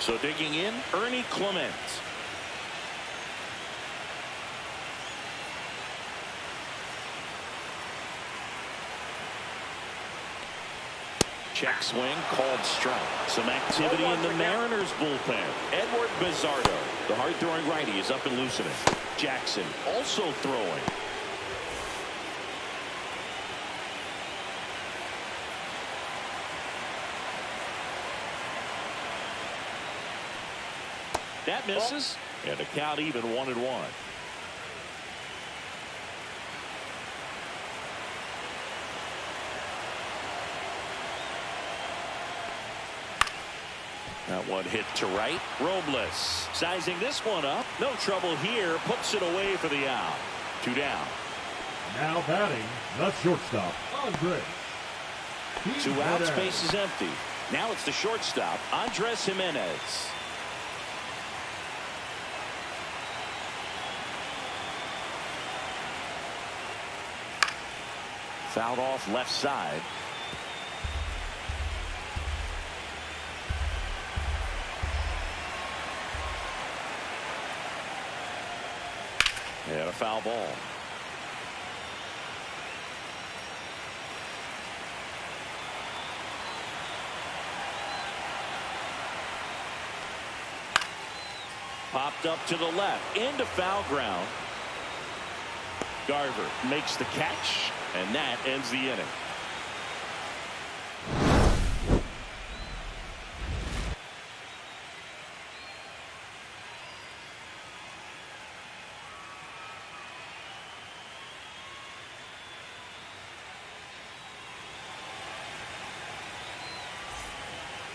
So digging in, Ernie Clement. Check swing, called strike. Some activity in the Mariners bullpen. Edward Bizzardo, the hard-throwing righty, is up and loosening. Jackson also throwing. That misses, and the count even 1-1. That one hit to right. Robles sizing this one up. No trouble here. Puts it away for the out. 2 down. Now batting, the shortstop, Andres. 2 outs, base is empty. Now it's the shortstop, Andres Jimenez. Fouled off left side. And a foul ball. Popped up to the left into foul ground. Garver makes the catch, and that ends the inning.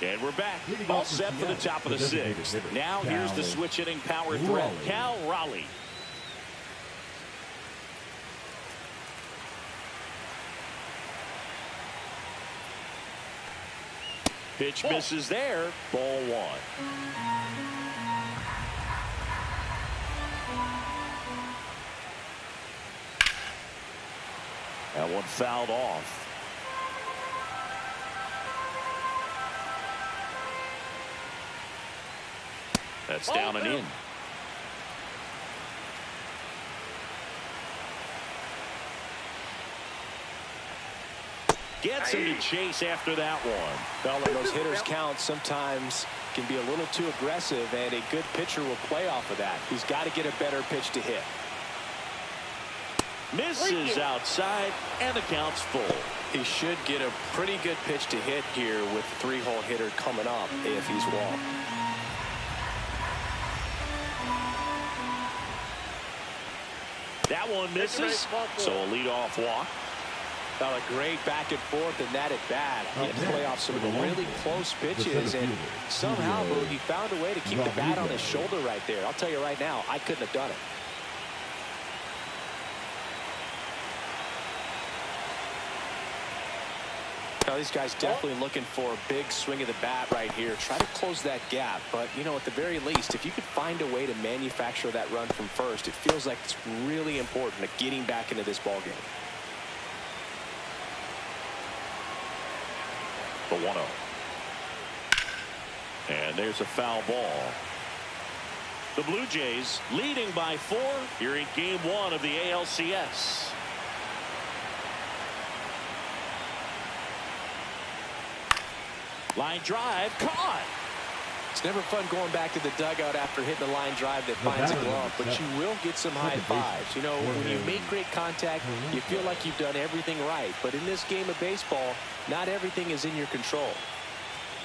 And we're back, all set for the top of the 6th. Now here's the switch hitting power threat, Cal Raleigh. Pitch misses there, ball 1. That one fouled off. That's down and in. Gets him to chase after that one. Well, those hitters count sometimes can be a little too aggressive, and a good pitcher will play off of that. He's got to get a better pitch to hit. Misses outside, and the count's full. He should get a pretty good pitch to hit here with the three-hole hitter coming up if he's walked. That one misses, so a leadoff walk. Well, a great back and forth, and that at bat. He had to play off some of the really close pitches, and somehow, Boog, he found a way to keep the bat on his shoulder right there. I'll tell you right now, I couldn't have done it. Now, these guys definitely looking for a big swing of the bat right here. Try to close that gap, but, you know, at the very least, if you could find a way to manufacture that run from first, it feels like it's really important to getting back into this ballgame. The 1-0. And there's a foul ball. The Blue Jays leading by 4 here in Game 1 of the ALCS. Line drive caught. It's never fun going back to the dugout after hitting a line drive that finds a glove, but you will get some high fives. You know, when you make great contact, you feel like you've done everything right. But in this game of baseball, not everything is in your control.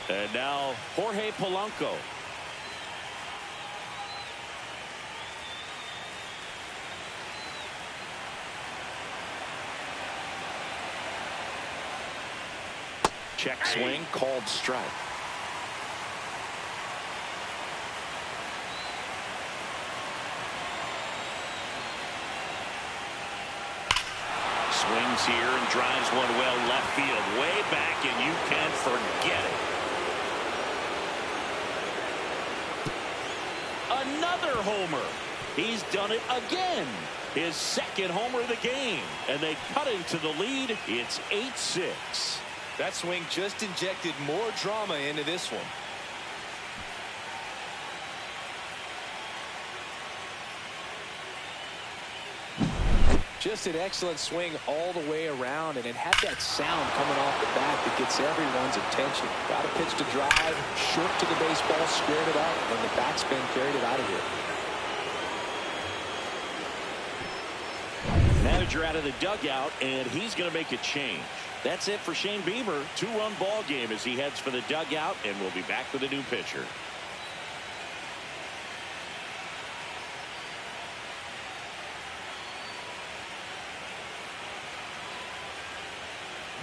And now Jorge Polanco. Check swing, called strike. Swings here and drives one well left field, way back, and you can forget it. Another homer. He's done it again. His second homer of the game, and they cut into the lead. It's 8-6. That swing just injected more drama into this one. Just an excellent swing all the way around, and it had that sound coming off the bat that gets everyone's attention. Got a pitch to drive, short to the baseball, squared it up, and the backspin carried it out of here. Manager out of the dugout, and he's going to make a change. That's it for Shane Bieber. 2-run ball game as he heads for the dugout, and we'll be back with a new pitcher.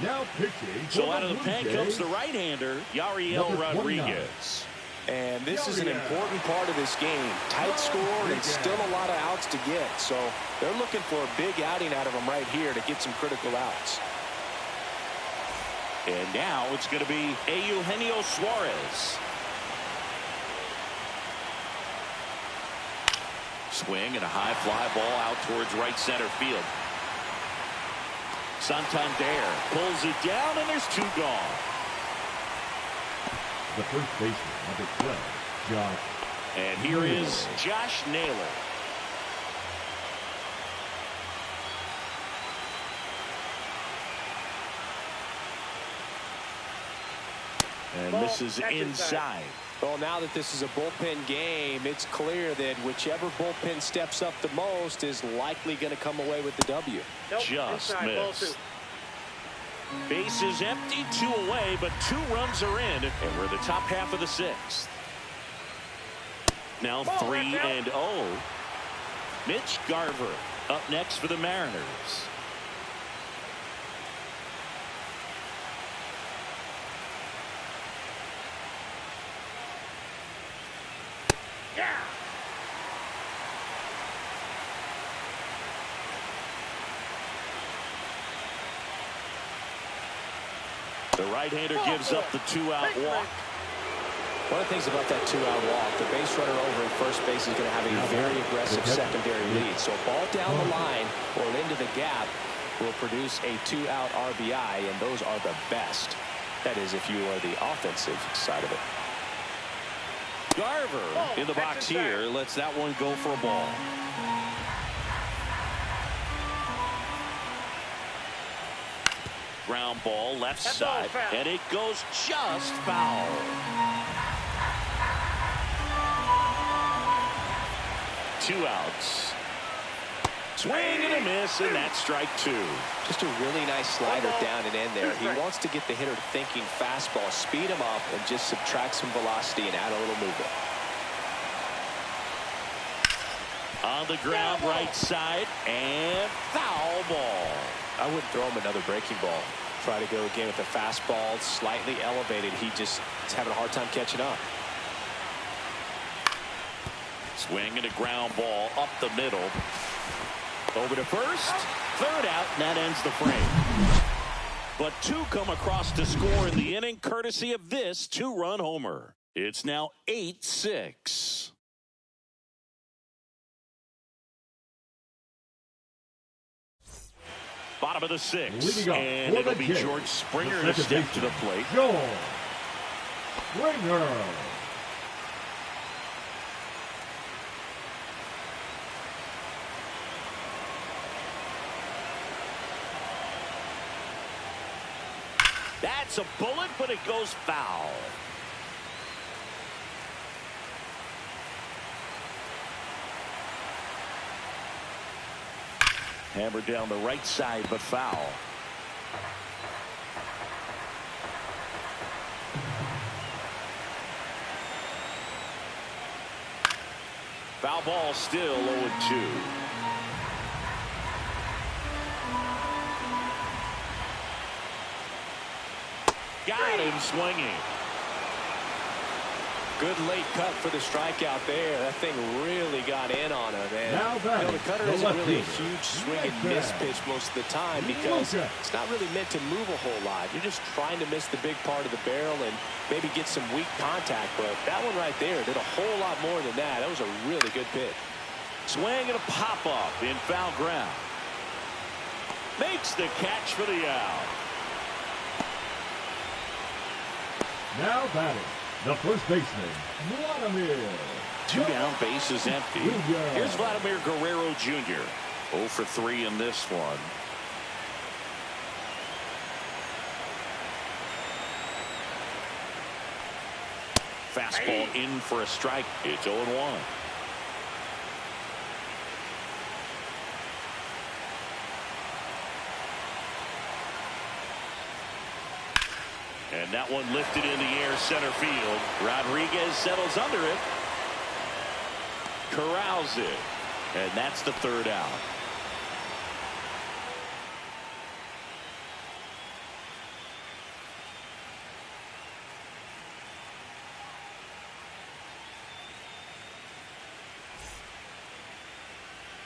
Now pitching. So out of the pen comes the right-hander, Yariel Rodriguez. And this is an important part of this game. Tight score and still a lot of outs to get. So they're looking for a big outing out of him right here to get some critical outs. And now it's going to be Eugenio Suarez. Swing and a high fly ball out towards right center field. Santander pulls it down, and there's 2 gone. The first baseman, number 12, Josh. And here is Josh Naylor. And this is inside. Well, now that this is a bullpen game, it's clear that whichever bullpen steps up the most is likely going to come away with the W. Just missed. Base is empty, 2 away, but 2 runs are in, and we're the top half of the 6th. Now 3-0. Mitch Garver up next for the Mariners. The right-hander gives up the 2-out walk. One of the things about that 2-out walk, the base runner over at first base is going to have a very aggressive secondary lead. So a ball down the line or into the gap will produce a 2-out RBI, and those are the best. That is, if you are the offensive side of it. Garver in the box here lets that one go for a ball. Ground ball left side, and it goes just foul. Two outs. Swing and a miss, and that's strike two. Just a really nice slider down and in there. He wants to get the hitter thinking fastball, speed him up, and just subtract some velocity and add a little movement. On the ground, right side, and foul ball. I wouldn't throw him another breaking ball. Try to go again with a fastball, slightly elevated. He just is having a hard time catching up. Swing and a ground ball up the middle. Over to first. Third out, and that ends the frame. But two come across to score in the inning, courtesy of this two-run homer. It's now 8-6. Bottom of the sixth, and it'll be George Springer to step to the plate. George Springer. That's a bullet, but it goes foul. Hammered down the right side, but foul. Foul ball, still 0-2. Got him swinging. Good late cut for the strikeout there. That thing really got in on him. And the cutter isn't really a huge swing and miss pitch most of the time because it's not really meant to move a whole lot. You're just trying to miss the big part of the barrel and maybe get some weak contact. But that one right there did a whole lot more than that. That was a really good pitch. Swing and a pop-up in foul ground. Makes the catch for the out. Now batting, the first baseman, Vladimir. Two down, bases empty. Here's Vladimir Guerrero Jr. 0 for 3 in this one. Fastball in for a strike. It's 0-1. And that one lifted in the air, center field. Rodriguez settles under it. Corrals it. And that's the third out.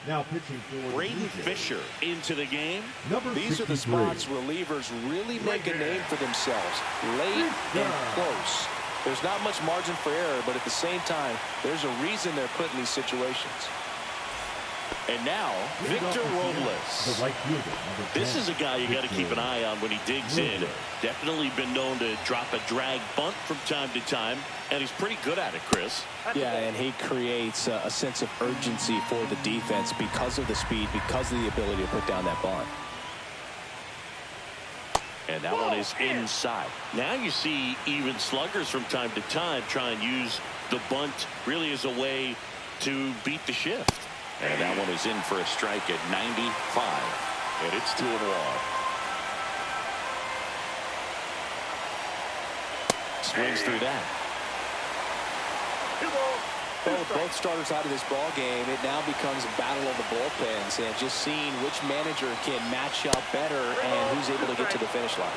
Now pitching for Braden Fisher into the game. These are the spots relievers really make a name for themselves. Late and close. There's not much margin for error, but at the same time, there's a reason they're put in these situations. And now, Victor Robles. This is a guy you got to keep an eye on when he digs in. Definitely been known to drop a drag bunt from time to time, and he's pretty good at it, Chris. Yeah, and he creates a sense of urgency for the defense because of the speed, because of the ability to put down that bunt. And that one is inside. Now you see even sluggers from time to time try and use the bunt really as a way to beat the shift. And that one is in for a strike at 95. And it's 2-1. Swings through that. Well, with both starters out of this ball game, it now becomes a battle of the bullpens and just seeing which manager can match up better and who's able to get to the finish line.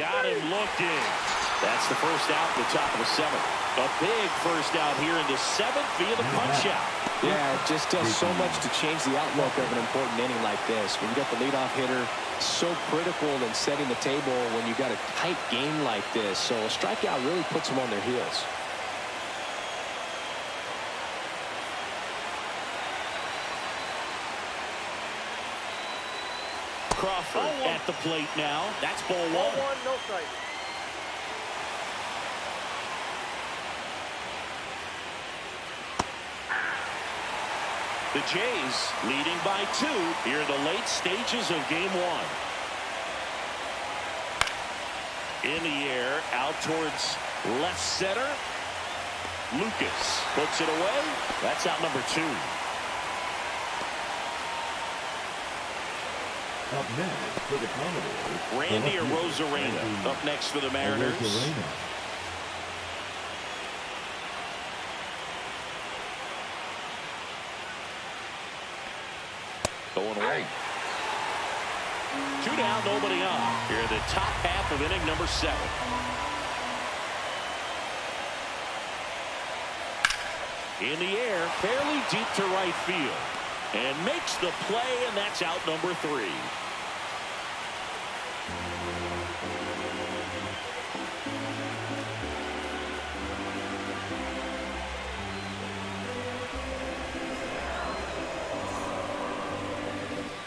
Got him looking. That's the first out in the top of the seventh. A big first out here in the seventh via the punch out. Yeah, it just does so much to change the outlook of an important inning like this. When you got the leadoff hitter, so critical in setting the table when you got a tight game like this. So a strikeout really puts them on their heels. Crawford at the plate now. That's ball one. Ball one, no strike. The Jays leading by 2 here in the late stages of game 1. In the air, out towards left center. Lucas puts it away. That's out number 2. Up next for the Commodores, Randy Arozarena up next for the Mariners. Going away. 2 down, nobody on. Here in the top half of inning number 7. In the air, fairly deep to right field. And makes the play, and that's out number 3.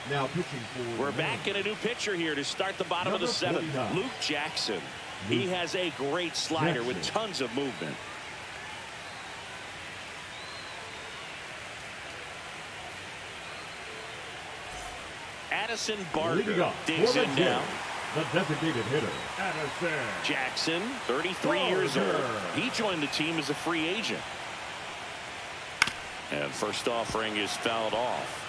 Now pitching for We're back in a new pitcher here to start the bottom of the 7th. Luke Jackson. He has a great slider with tons of movement. Addison Barger digs in now. The designated hitter, Addison Jackson, 33 years old. He joined the team as a free agent. And first offering is fouled off.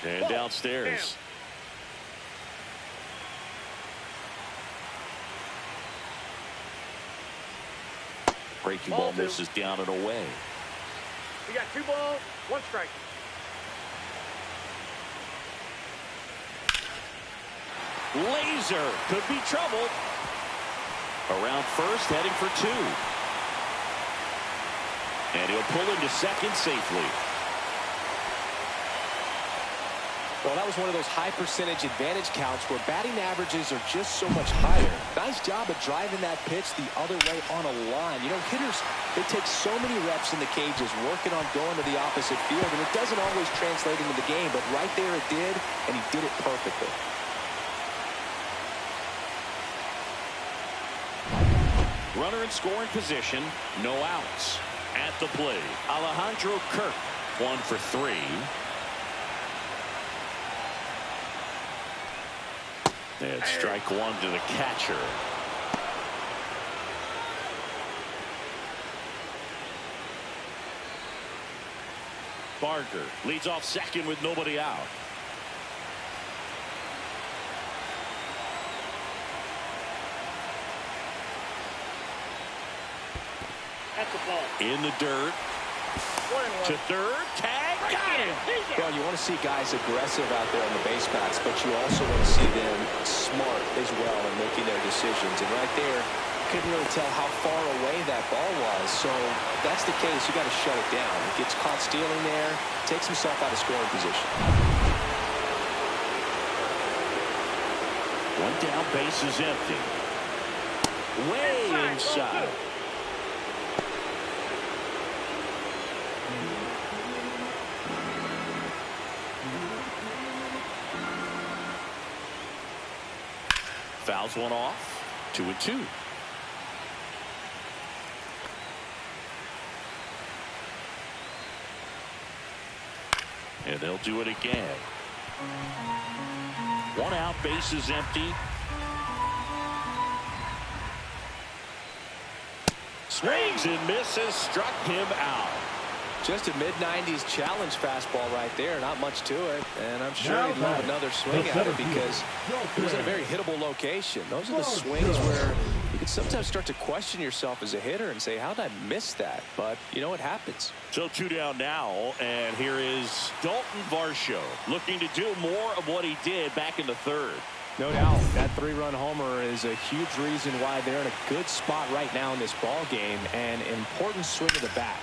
And downstairs. Breaking ball misses down and away. We got 2 balls, 1 strike. Laser could be trouble. Around first, heading for 2. And he'll pull into second safely. Well, that was one of those high percentage advantage counts where batting averages are just so much higher. Nice job of driving that pitch the other way on a line. You know, hitters, they take so many reps in the cages working on going to the opposite field, and it doesn't always translate into the game, but right there it did, and he did it perfectly. Runner in scoring position, no outs. At the plate, Alejandro Kirk, 1 for 3. And strike 1 to the catcher. Barger leads off second with nobody out. That's the ball. In the dirt. 1-1. To third. Tag. Got it. Well, you want to see guys aggressive out there on the base paths, but you also want to see them smart as well in making their decisions. And right there, couldn't really tell how far away that ball was. So if that's the case, you got to shut it down. He gets caught stealing there, takes himself out of scoring position. 1 down, base is empty. Way inside. Fouls 1 off. 2-2. And they'll do it again. 1 out, base is empty. Swings and misses, struck him out. Just a mid-90s challenge fastball right there. Not much to it. And I'm sure he'd love another swing at it because it was in a very hittable location. Those are the swings where you can sometimes start to question yourself as a hitter and say, how did I miss that? But, you know, it happens. So 2 down now, and here is Dalton Varsho looking to do more of what he did back in the 3rd. No doubt. That 3-run homer is a huge reason why they're in a good spot right now in this ball game, and an important swing of the bat.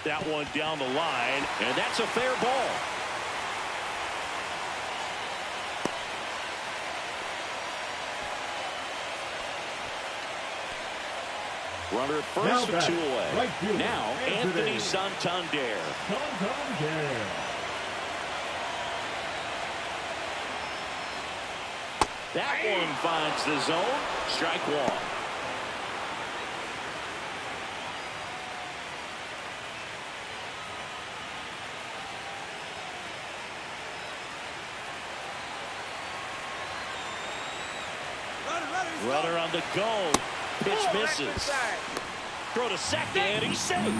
That one down the line, and that's a fair ball. Runner at first Now with back, 2 away. right fielder, Now Anthony Anthony Santander. Santander. That one finds the zone. Strike 1. Runner on the go. Pitch misses. Throw to second. He's safe.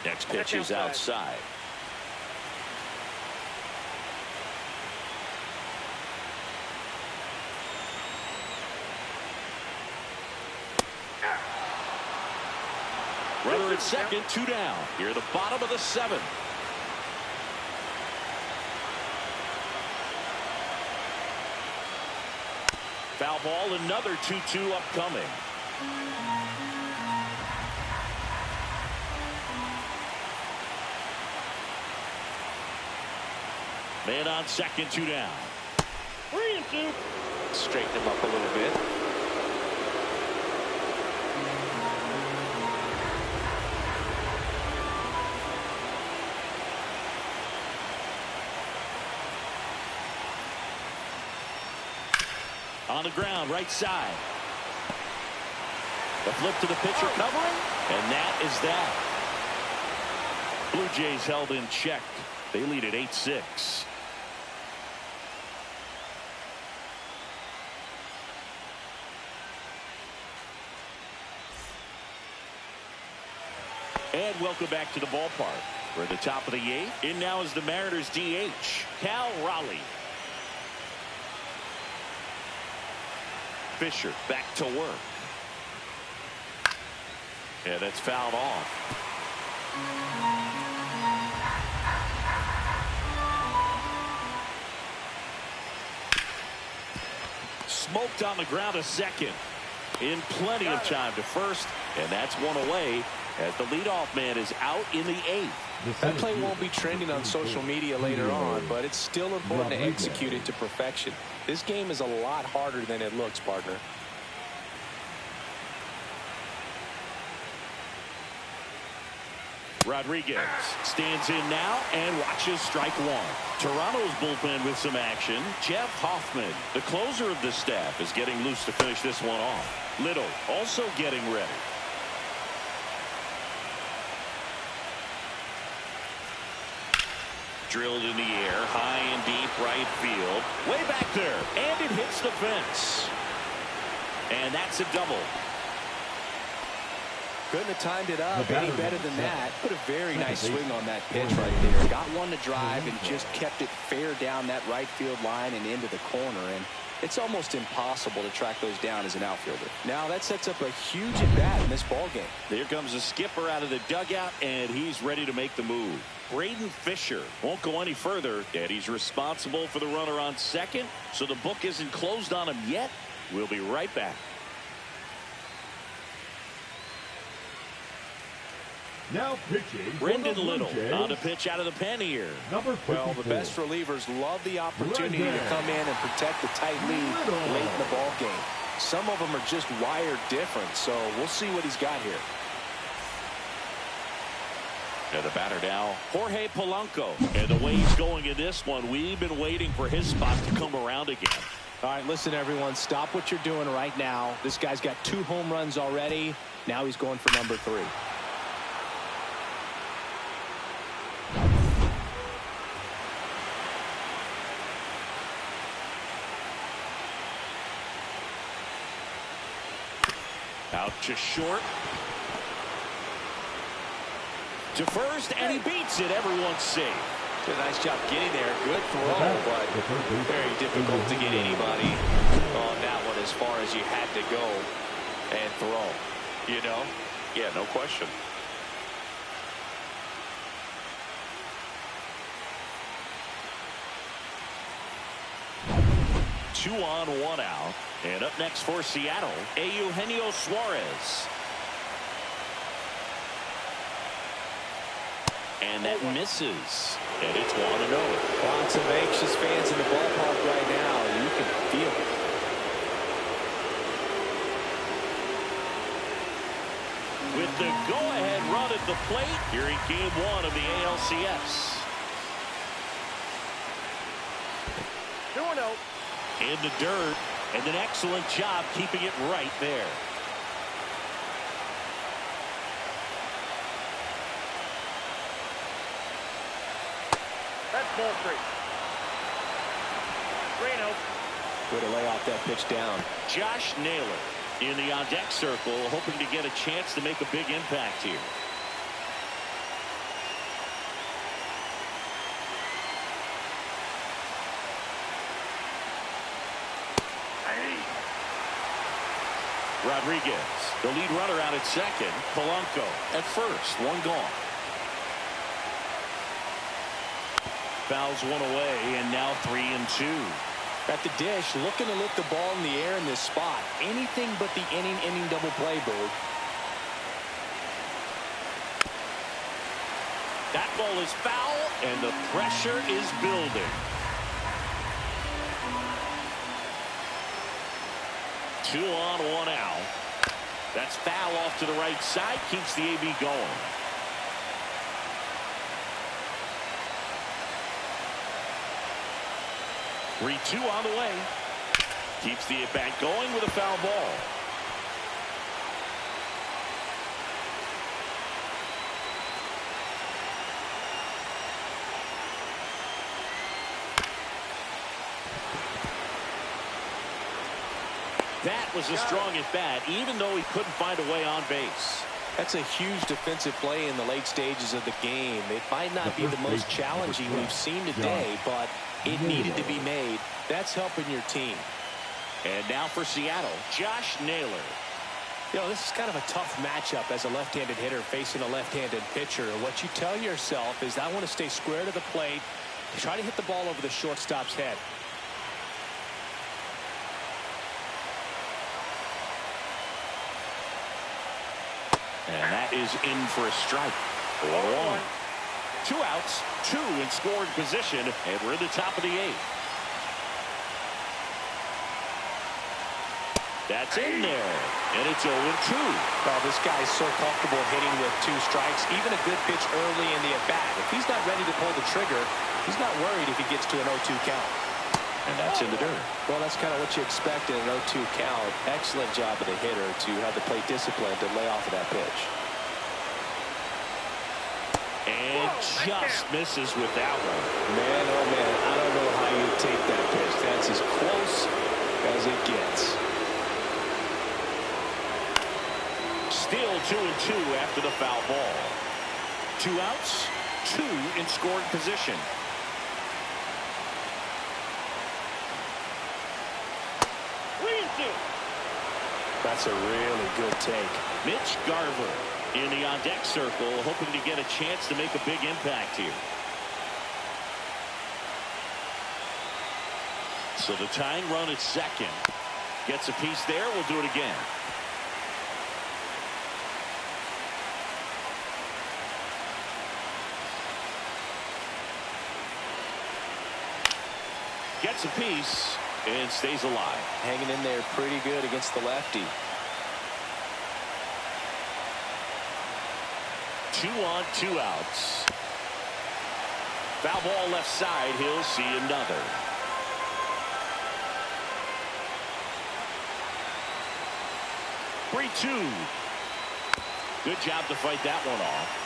Next pitch is outside. Runner at second, 2 down. Here at the bottom of the 7th. Foul ball, another 2-2 upcoming. Man on second, 2 down. 3-2. Straighten him up a little bit. On the ground, right side. The flip to the pitcher covering, and that is that. Blue Jays held in check. They lead at 8-6. And welcome back to the ballpark. We're at the top of the 8th. In now is the Mariners DH, Cal Raleigh. Fisher back to work. Yeah, that's fouled off. Smoked on the ground to second. In plenty of time to first, and that's 1 away as the leadoff man is out in the 8th. That play won't be trending on social media later on, but it's still important to execute it to perfection. This game is a lot harder than it looks, partner. Rodriguez stands in now and watches strike 1. Toronto's bullpen with some action. Jeff Hoffman, the closer of the staff, is getting loose to finish this one off. Little also getting ready. Drilled in the air, high and deep right field. Way back there, and it hits the fence. And that's a double. Couldn't have timed it up any better than that. Put a very nice swing on that pitch right there. Got one to drive and just kept it fair down that right field line and into the corner. And it's almost impossible to track those down as an outfielder. Now that sets up a huge at-bat in this ball game. There comes the skipper out of the dugout, and he's ready to make the move. Braden Fisher won't go any further, and he's responsible for the runner on second, so the book isn't closed on him yet. We'll be right back. Now pitching. Brendan Little on to pitch out of the pen here. Well, the best relievers love the opportunity to come in and protect a tight lead late in the ball game. Some of them are just wired different, so we'll see what he's got here. And the batter now, Jorge Polanco. And the way he's going in this one, we've been waiting for his spot to come around again. All right, listen, everyone, stop what you're doing right now. This guy's got 2 home runs already. Now he's going for number 3. Out to short. To first, and he beats it. Everyone's safe. Did a nice job getting there. Good throw, but very difficult to get anybody on that one as far as you had to go and throw. You know? Yeah, no question. Two on, 1 out. And up next for Seattle, Eugenio Suarez. And that misses. And it's 1-0. Lots of anxious fans in the ballpark right now. You can feel it. With the go-ahead run at the plate here in Game 1 of the ALCS. 2-0. In the dirt, and an excellent job keeping it right there. That's ball 3. 3-0. Way to lay off that pitch down. Josh Naylor in the on-deck circle, hoping to get a chance to make a big impact here. Rodriguez, the lead runner out at second. Polanco at first, one gone. Fouls one away, and now 3-2. At the dish, looking to lift the ball in the air in this spot. Anything but the inning double play, Boog. That ball is foul, and the pressure is building. 2 on, 1 out. That's foul off to the right side, keeps the AB going. Three-2 on the way. Keeps the at-bat going with a foul ball. That was a strong at-bat, even though he couldn't find a way on base. That's a huge defensive play in the late stages of the game. It might not be the most challenging we've seen today, but it needed to be made. That's helping your team. And now for Seattle, Josh Naylor. You know, this is kind of a tough matchup as a left-handed hitter facing a left-handed pitcher. What you tell yourself is, I want to stay square to the plate, try to hit the ball over the shortstop's head. And that is in for a strike. 0-1. 2 outs, 2 in scoring position, and we're in the top of the 8th. That's in there, and it's 0-2. Well, this guy's so comfortable hitting with 2 strikes, even a good pitch early in the at-bat. If he's not ready to pull the trigger, he's not worried if he gets to an 0-2 count. And that's in the dirt. Well, that's kind of what you expect in an 0-2 count. Excellent job of the hitter to have the plate discipline to lay off of that pitch. And just misses with that one. Man, oh man, I don't know how you take that pitch. That's as close as it gets. Still 2-2 after the foul ball. 2 outs, 2 in scoring position. That's a really good take. Mitch Garver in the on-deck circle, hoping to get a chance to make a big impact here. So the tying run at second. Gets a piece there. We'll do it again. Gets a piece and stays alive. Hanging in there pretty good against the lefty. 2 on, 2 outs. Foul ball left side. He'll see another. Three-2. Good job to fight that one off.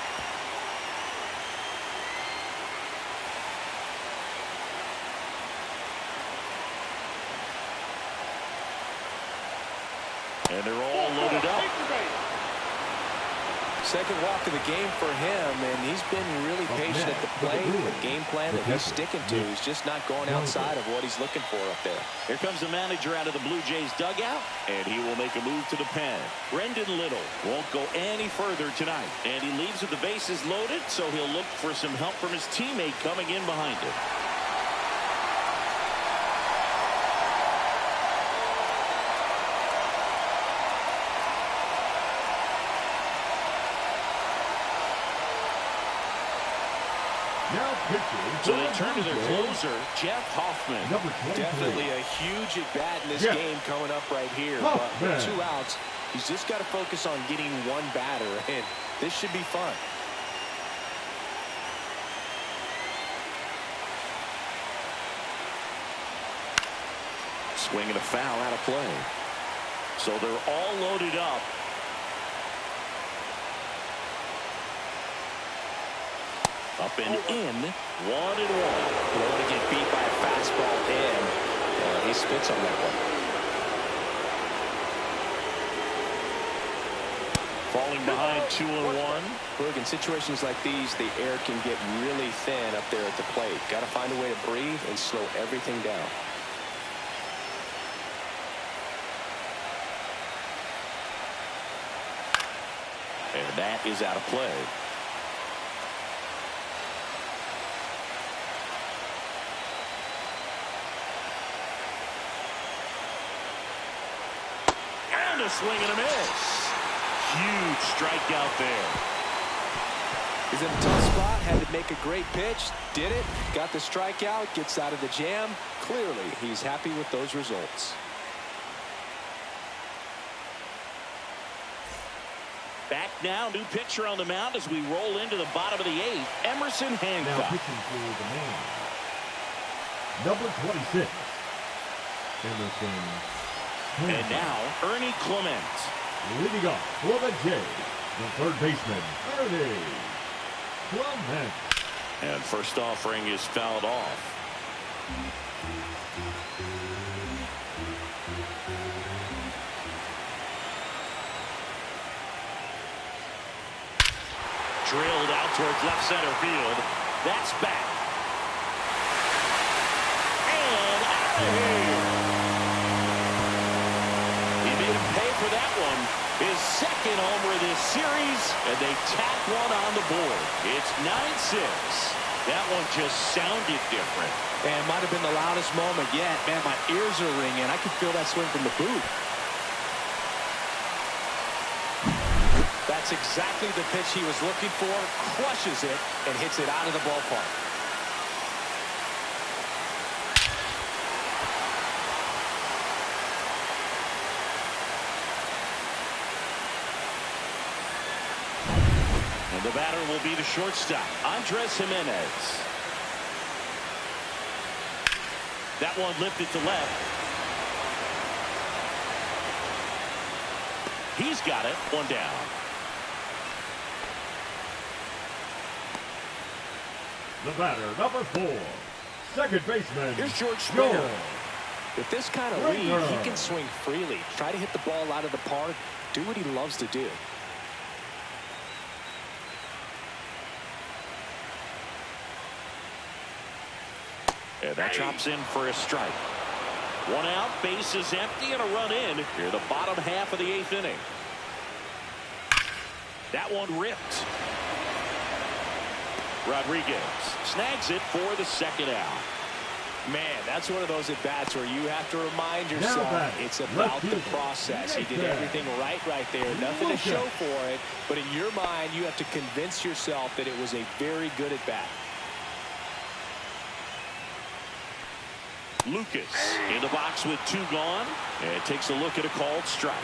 And they're all loaded up. Second walk of the game for him, and he's been really patient at the plate. The game plan that he's sticking to is just not going outside of what he's looking for up there. Here comes the manager out of the Blue Jays dugout, and he will make a move to the pen. Brendan Little won't go any further tonight, and he leaves with the bases loaded, so he'll look for some help from his teammate coming in behind him. So they turn to their closer, Jeff Hoffman. Definitely a huge at-bat in this game coming up right here. But with 2 outs, he's just got to focus on getting one batter, and this should be fun. Swing and a foul out of play. So they're all loaded up. Up and in, 1-1. You don't want to get beat by a fastball in. He spits on that one. Falling behind 2-1. Look, in situations like these, the air can get really thin up there at the plate. Got to find a way to breathe and slow everything down. And that is out of play. And a swing and a miss. Huge strikeout there. He's in a tough spot, had to make a great pitch, did it, got the strikeout, gets out of the jam. Clearly, he's happy with those results. Back now, new pitcher on the mound as we roll into the bottom of the 8th. Emerson Now Hancock. pitching for the man, number 26, Emerson. And now, Ernie Clement. Leading off for the Jays, the third baseman, Ernie Clement. And first offering is fouled off. Drilled out towards left center field. That's back. And out of here. He made him pay for that one. His second homer of this series, and they tack one on the board. It's 9-6. That one just sounded different. And might have been the loudest moment yet. Man, my ears are ringing. I could feel that swing from the booth. That's exactly the pitch he was looking for. Crushes it and hits it out of the ballpark. And the batter will be the shortstop, Andres Jimenez. That one lifted to left. He's got it. One down. The batter, number 4, second baseman. Here's George Springer. George. With this kind of lead, he can swing freely. Try to hit the ball out of the park. Do what he loves to do. And that drops in for a strike. 1 out, base is empty, and a run in here the bottom half of the 8th inning. That one ripped. Rodriguez snags it for the second out. Man, that's one of those at-bats where you have to remind yourself it's about the process. He did everything right there. Nothing to show for it. But in your mind, you have to convince yourself that it was a very good at-bat. Lucas in the box with 2 gone, and takes a look at a called strike.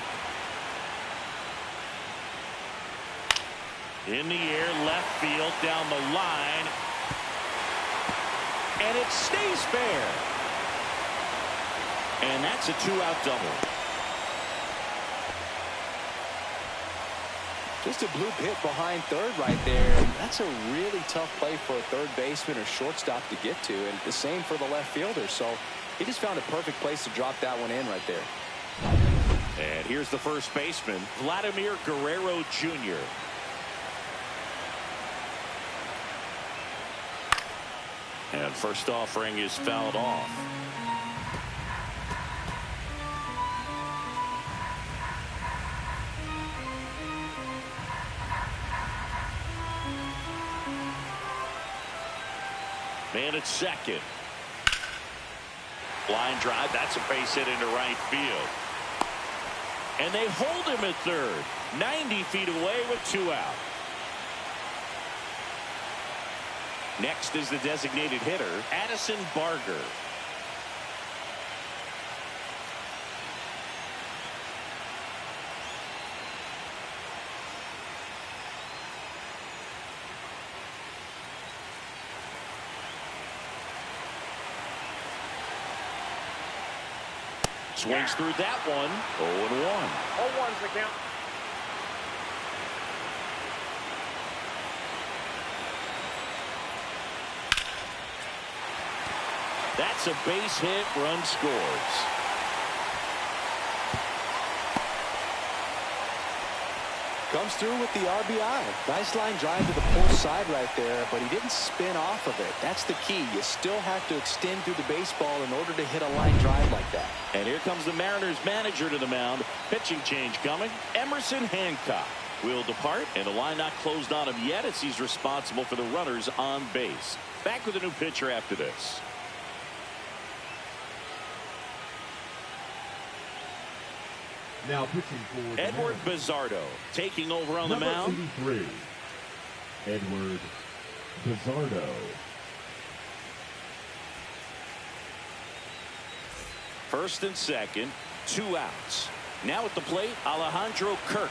In the air, left field, down the line, and it stays fair. And that's a 2-out double. Just a bloop hit behind third right there. That's a really tough play for a third baseman or shortstop to get to, and the same for the left fielder. So he just found a perfect place to drop that one in right there. And here's the first baseman, Vladimir Guerrero Jr. And first offering is fouled off. Man at second. Line drive. That's a base hit into right field. And they hold him at third. 90 feet away with 2 out. Next is the designated hitter, Addison Barger. Swings through that one. 0-1. 0-1's the count. That's a base hit. Run scores. Comes through with the RBI. Nice line drive to the pull side right there, but he didn't spin off of it. That's the key. You still have to extend through the baseball in order to hit a line drive like that. And here comes the Mariners manager to the mound. Pitching change coming. Emerson Hancock will depart, and the line not closed on him yet as he's responsible for the runners on base. Back with a new pitcher after this. Now pitching for Edward Bizzardo taking over on the mound. Number 83, Edward Bizzardo. First and second, 2 outs. Now at the plate, Alejandro Kirk.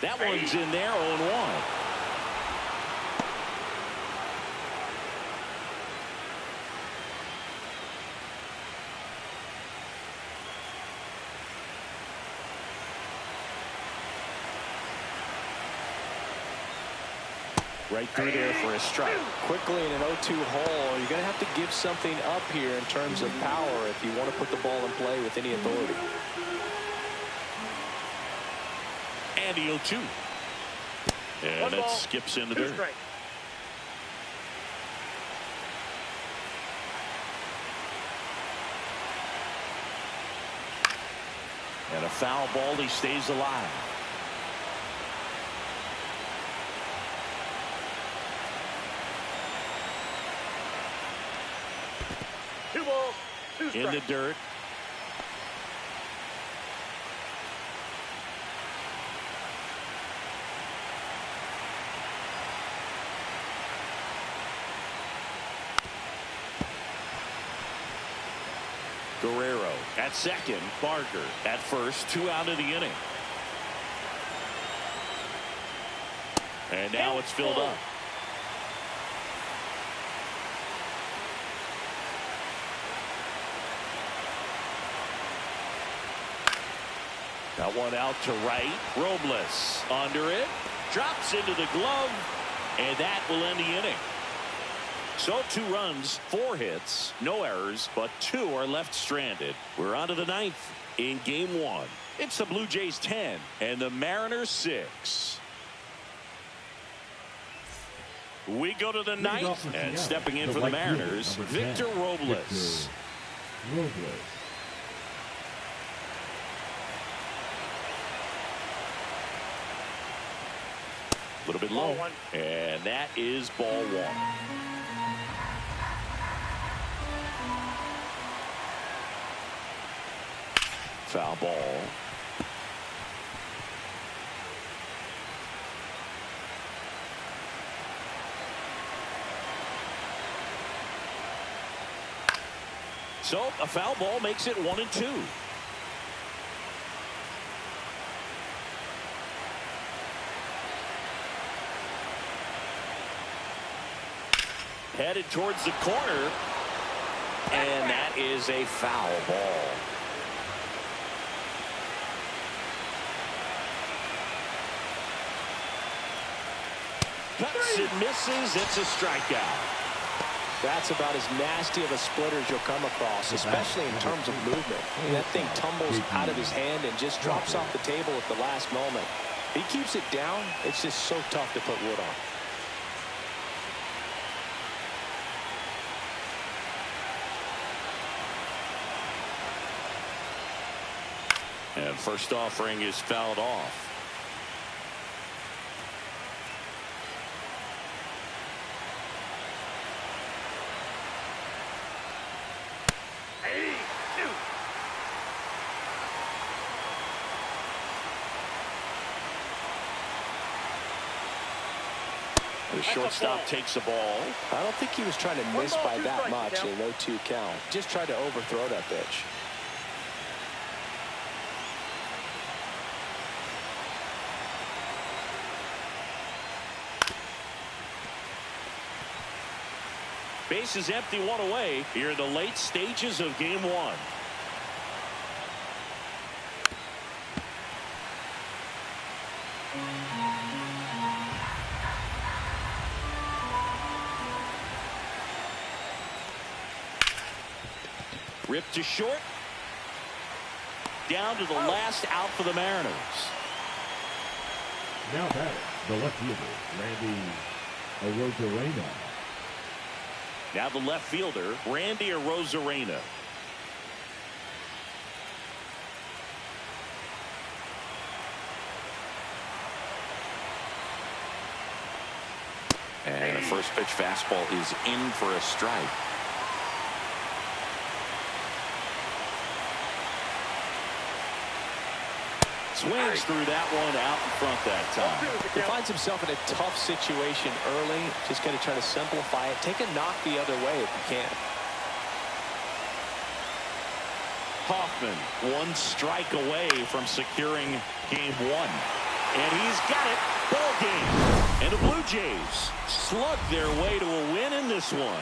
That one's in there, 0-1. Right through there for a strike. Quickly in an 0-2 hole, you're going to have to give something up here in terms of power if you want to put the ball in play with any authority. And the 0-2. And that skips into dirt. And a foul ball, he stays alive. In the dirt. Guerrero at second. Barger at first. 2 out of the inning. And now it's filled up. That one out to right. Robles under it. Drops into the glove. And that will end the inning. So 2 runs, 4 hits, no errors, but 2 are left stranded. We're on to the 9th in game 1. It's the Blue Jays 10 and the Mariners 6. We go to the 9th, and stepping in for the Mariners, Victor Robles. A little bit low, and that is ball 1. Foul ball. So a foul ball makes it 1-2. Headed towards the corner, and that is a foul ball. Cuts and misses. It's a strikeout. That's about as nasty of a splitter as you'll come across, especially in terms of movement. That thing tumbles out of his hand and just drops off the table at the last moment. He keeps it down. It's just so tough to put wood on. And first offering is fouled off. The shortstop takes the ball. I don't think he was trying to miss by that much in an 0-2 count. Just tried to overthrow that pitch. Base is empty, one away here in the late stages of game one. Ripped to short. Down to the last out for the Mariners. Now batting, the left fielder, Randy Arozarena. Now the left fielder, Randy Arozarena. And the first pitch fastball is in for a strike. Swings through that one out in front that time. He finds himself in a tough situation early. Just going to try to simplify it. Take a knock the other way if you can. Hoffman, one strike away from securing game one. And he's got it. Ball game. And the Blue Jays slug their way to a win in this one.